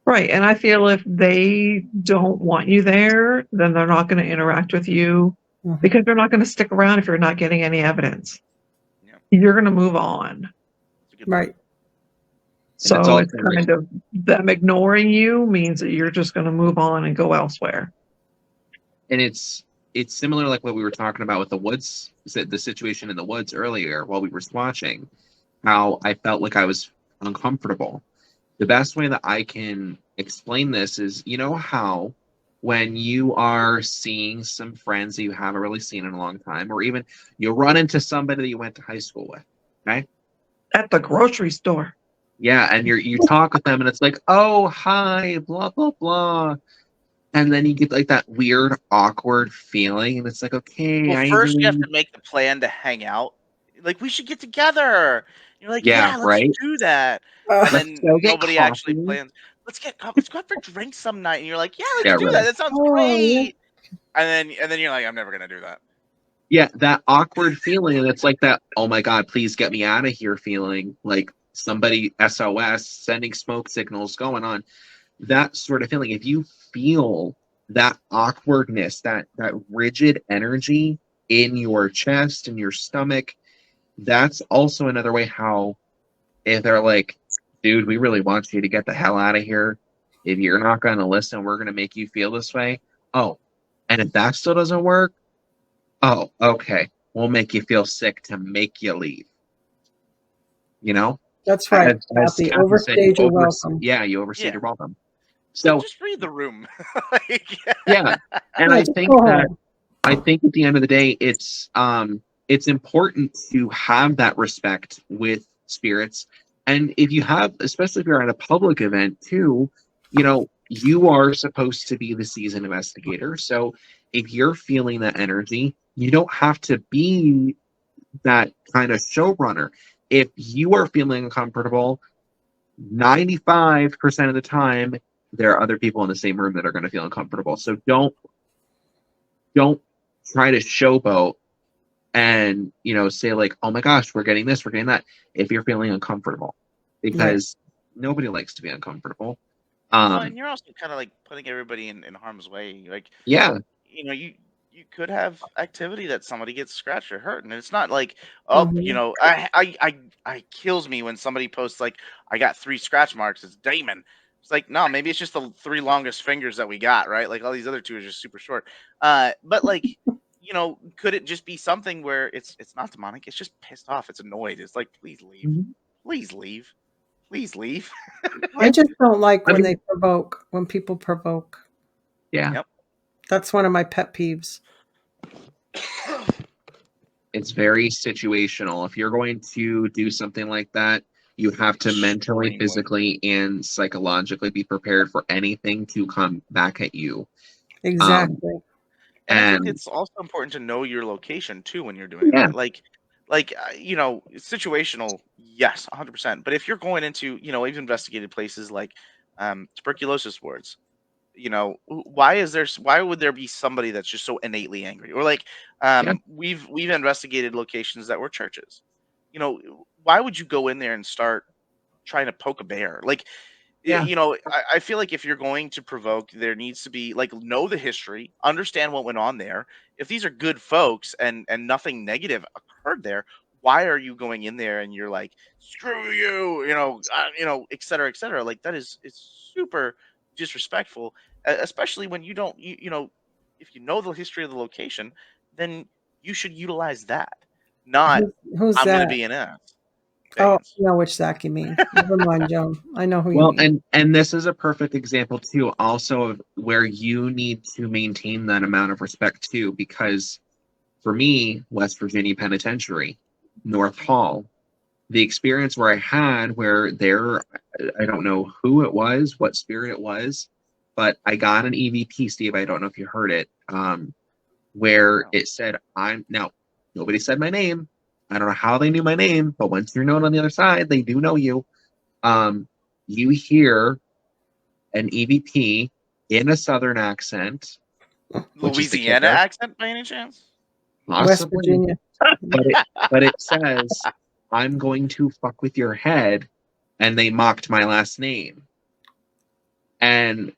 right. And I feel if they don't want you there, then they're not going to interact with you Mhm. because they're not going to stick around if you're not getting any evidence. Yeah, You're going to move on. that's a good point. Right. So it's all it's kind of them ignoring you means that you're just going to move on and go elsewhere. And it's similar like what we were talking about with the woods, the situation in the woods earlier while we were watching, how I felt like I was uncomfortable. The best way that I can explain this is, how when you are seeing some friends that you haven't really seen in a long time, or even you run into somebody that you went to high school with, okay? At the grocery store. Yeah, and you talk with them and it's like, oh, hi, blah, blah, blah. And then you get like that weird, awkward feeling, and it's like, okay, Well, I first you have really, to make the plan to hang out. Like, we should get together. You're like, yeah, yeah, let's right. do that. And Let's then go get nobody actually coffee. plans. Let's go out for drinks some night. And you're like, yeah, let's Yeah, do that. right. That sounds Oh, yeah. great. And then you're like, I'm never gonna do that. Yeah, that awkward feeling, and it's like that, oh my God, please get me out of here feeling, like somebody SOS, sending smoke signals going on. That sort of feeling. If you feel that awkwardness, that rigid energy in your chest and your stomach, that's also another way how if they're like, dude, we really want you to get the hell out of here. If you're not going to listen, we're going to make you feel this way. Oh, and if that still doesn't work, oh, okay, we'll make you feel sick to make you leave. You know, That's right, as Kathy. Kathy said, you Overstayed your welcome. you overstayed Yeah. your welcome. Like, So just read the room. Like, yeah, and Yeah, I just think go that home. I think at the end of the day, it's important to have that respect with spirits. And if you have, especially if you're at a public event too, you are supposed to be the seasoned investigator. So if you're feeling that energy, you don't have to be that kind of showrunner. If you are feeling uncomfortable, 95% of the time, there are other people in the same room that are going to feel uncomfortable. So don't try to showboat and say like, oh my gosh, we're getting this, we're getting that, if you're feeling uncomfortable, because nobody likes to be uncomfortable. well, and you're also kind of like putting everybody in harm's way. Like, Yeah, you could have activity that somebody gets scratched or hurt, and it's not like, oh, Mhm. I kills me when somebody posts like, I got 3 scratch marks. It's Damon. It's like, no, maybe it's just the 3 longest fingers that we got, right? Like all these other 2 are just super short. But like, could it just be something where it's not demonic? It's just pissed off. It's annoyed. It's like, please leave, Mhm. please leave, please leave. I just don't like I when mean, when people provoke. yeah, Yep. That's one of my pet peeves. it's very situational. If you're going to do something like that, you have to mentally, Extremely. physically, and psychologically be prepared for anything to come back at you. Exactly. And I think And it's also important to know your location too when you're doing yeah, that. Situational, yes, 100%. But if you're going into, we've investigated places like tuberculosis wards. Why would there be somebody that's just so innately angry? Or like, yeah, we've investigated locations that were churches. Why would you go in there and start trying to poke a bear? Like, yeah, I feel like if you're going to provoke, there needs to be like, know the history, understand what went on there. If these are good folks and nothing negative occurred there, why are you going in there and you're like, screw you, et cetera, et cetera? Like, that is, it's super disrespectful, especially when you don't, if you know the history of the location, then you should utilize that, not Who's I'm going to that? be an ass. Oh, Pagans. I know which Zach you mean. Never mind, Joan. I know who you well, mean. and this is a perfect example too, also of where you need to maintain that amount of respect too, because for me, West Virginia Penitentiary, North Hall, the experience where I had where I don't know who it was, what spirit it was, but I got an EVP, Steve. I don't know if you heard it, where No. it said, I'm now, nobody said my name. I don't know how they knew my name, but once you're known on the other side, they do know you. Um, you hear an EVP in a Southern accent, which is the Louisiana kicker, accent by any chance? West possibly, Virginia. but it says, I'm going to fuck with your head, and they mocked my last name. And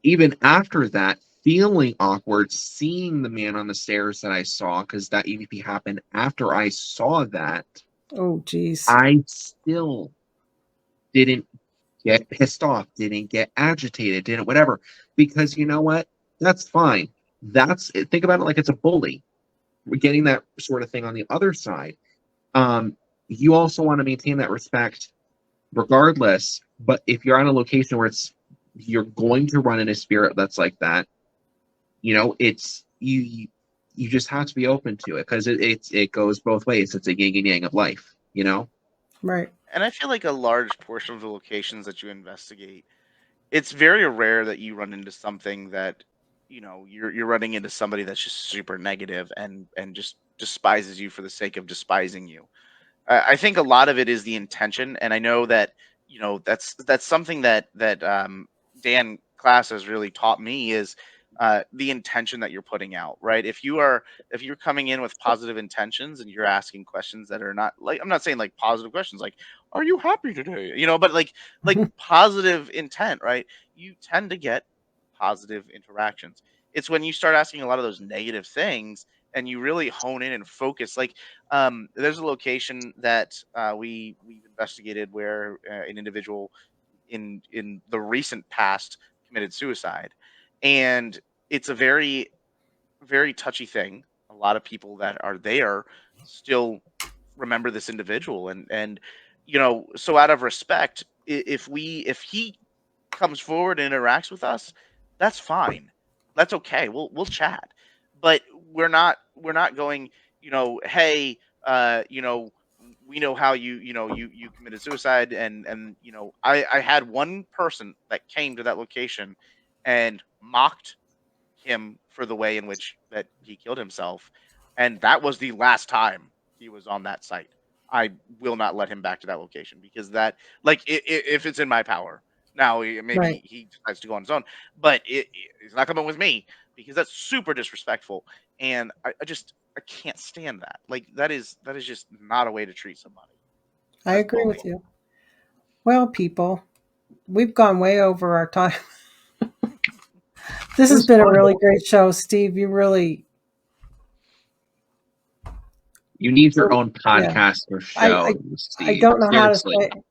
even after that, feeling awkward, seeing the man on the stairs that I saw, because that EVP happened after I saw that, Oh, geez. I still didn't get pissed off, didn't get agitated, didn't whatever. Because you know what? That's fine. Think about it like it's a bully. We're getting that sort of thing on the other side. Um, you also want to maintain that respect regardless. But if you're on a location where you're going to run in a spirit that's like that, it's you just have to be open to it, because it goes both ways. It's a yin and yang of life. Right. And I feel like a large portion of the locations that you investigate, it's very rare that you run into something that, you're running into somebody that's just super negative and just despises you for the sake of despising you. I think a lot of it is the intention, and I know that, that's something that Dan Class has really taught me is the intention that you're putting out, right? If you're coming in with positive intentions and you're asking questions that are not like, I'm not saying like positive questions like, are you happy today? But like positive intent, right? You tend to get positive interactions. It's when you start asking a lot of those negative things and you really hone in and focus. Like, there's a location that we've investigated where an individual in the recent past committed suicide, and it's a very, very touchy thing. A lot of people that are there still remember this individual, and so out of respect, if he comes forward and interacts with us, that's fine. That's okay. We'll chat. But we're not going, hey, we know how you committed suicide, and I had one person that came to that location and mocked him for the way in which that he killed himself, and that was the last time he was on that site. I will not let him back to that location, because that, like, if it's in my power. Now, maybe Right. he decides to go on his own, but he's not coming with me, because that's super disrespectful, and I can't stand that. Like, that is just not a way to treat somebody. I That's agree with bullying. you. Well, people, we've gone way over our time. This has was been a fun. really great show, Steve. You need your own Yeah. podcast or I show, I Steve. don't know how to Seriously. say.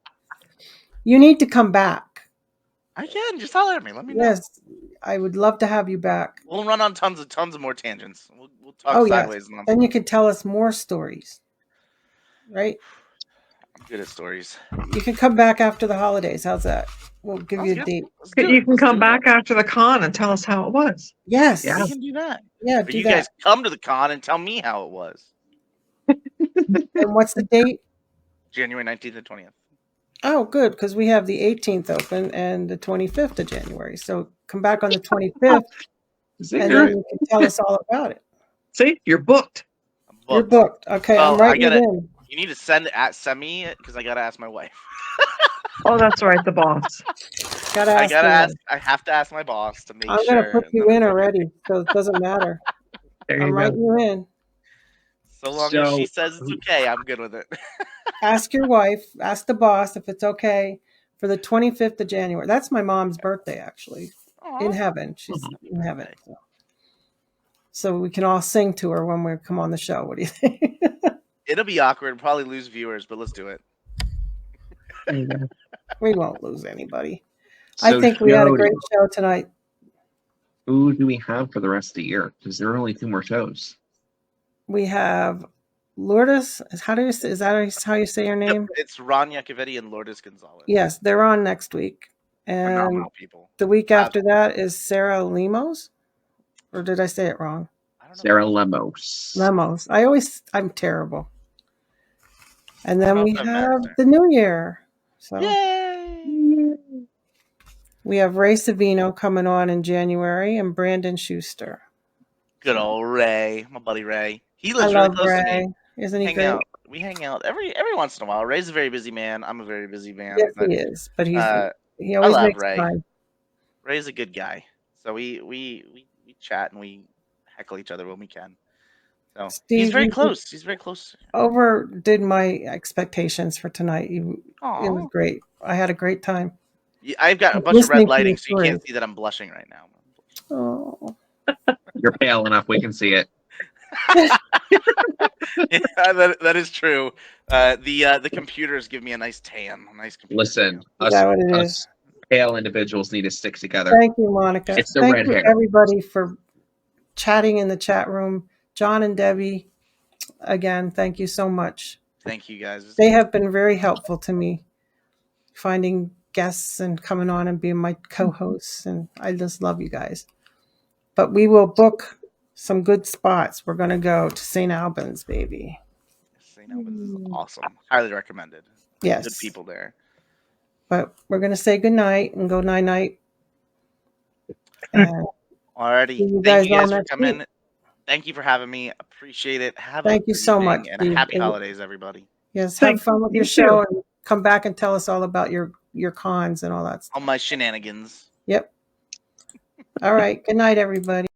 You need to come back. I can just holler at me. Let me know. Yes, I would love to have you back. We'll run on tons of more tangents. We'll talk Oh yes, sideways. And then you can tell us more stories. Right? I'm good at stories. You can come back after the holidays. How's that? We'll give Sounds you a good. date. Let's do You it. can Let's come do back that. after the con and tell us how it was. Yes. Yeah. We can do that. Yeah, Or do you that. guys come to the con and tell me how it was. And what's the date? January 19th and 20th. Oh, good, because we have the 18th open and the 25th of January. So come back on the 25th, and then you can tell us all about it. See, you're booked. I'm You're booked. booked. Okay, Well, I'm writing it in. You need to send me it, because I gotta ask my wife. Oh, that's right, the boss. Gotta ask. I have to ask my boss to make I'm sure. gonna put you that in it's okay. already, so it doesn't matter. There I'm you writing go. you in. So long as she says it's okay, I'm good with it. Ask your wife. Ask the boss if it's okay for the 25th of January. That's my mom's birthday, actually. In Aw. heaven, she's Happy in heaven. birthday. So we can all sing to her when we come on the show. What do you think? It'll be awkward and probably lose viewers, but let's do it. There you go. We won't lose anybody. So, I think we had a great Jody, show tonight. who do we have for the rest of the year? Because there are only 2 more shows. We have Lourdes. Is that how you say your name? Yep, it's Ron Iacovetti and Lourdes Gonzalez. Yes, they're on next week. And Phenomenal people. the week after that is Sarah Lemos. Or did I say it wrong? I don't know. Sarah Lemos. Lemos. I'm terrible. And I then don't we know if that have matters. the new year. So Yay! we have Ray Savino coming on in January and Brandon Schuster. Good old Ray, my buddy Ray. He I lives really love close to Ray. me. Isn't he Hang great? out. We hang out every once in a while. Ray's a very busy man. I'm a very busy man. Yes, but he is. But he I always love makes Ray. time. Ray's a good guy. So we chat and we heckle each other when we can. So he's Steve, very you close. He's very close. overdid my expectations for tonight. It was Aw. great. I had a great time. I've got a bunch of red Listening to lighting, your so you can't stories. see that I'm blushing right now. Oh, You're pale enough. We can see it. Yeah, that is true. The computers give me a nice tan. A nice computer Listen, tan. is that what it is? us pale individuals need to stick together. Thank you, Monica. It's the Thank red you, hair. everybody, for chatting in the chat room. John and Debbie, again, thank you so much. Thank you guys. They have been very helpful to me, finding guests and coming on and being my co-hosts, and I just love you guys. But we will book some good spots. We're going to go to St. Albans, baby. St. Albans is awesome. Highly recommended. Yes. Good people there. But we're going to say goodnight and go night-night. And Alrighty. see you Thank you guys guys all for next coming. week. Thank you for having me. Appreciate it. Thank you so much, and Steve. happy And- holidays, everybody. Yes, have Thank fun with you your show too. and come back and tell us all about your cons and all that stuff. All my shenanigans. Yep. All right. Good night, everybody.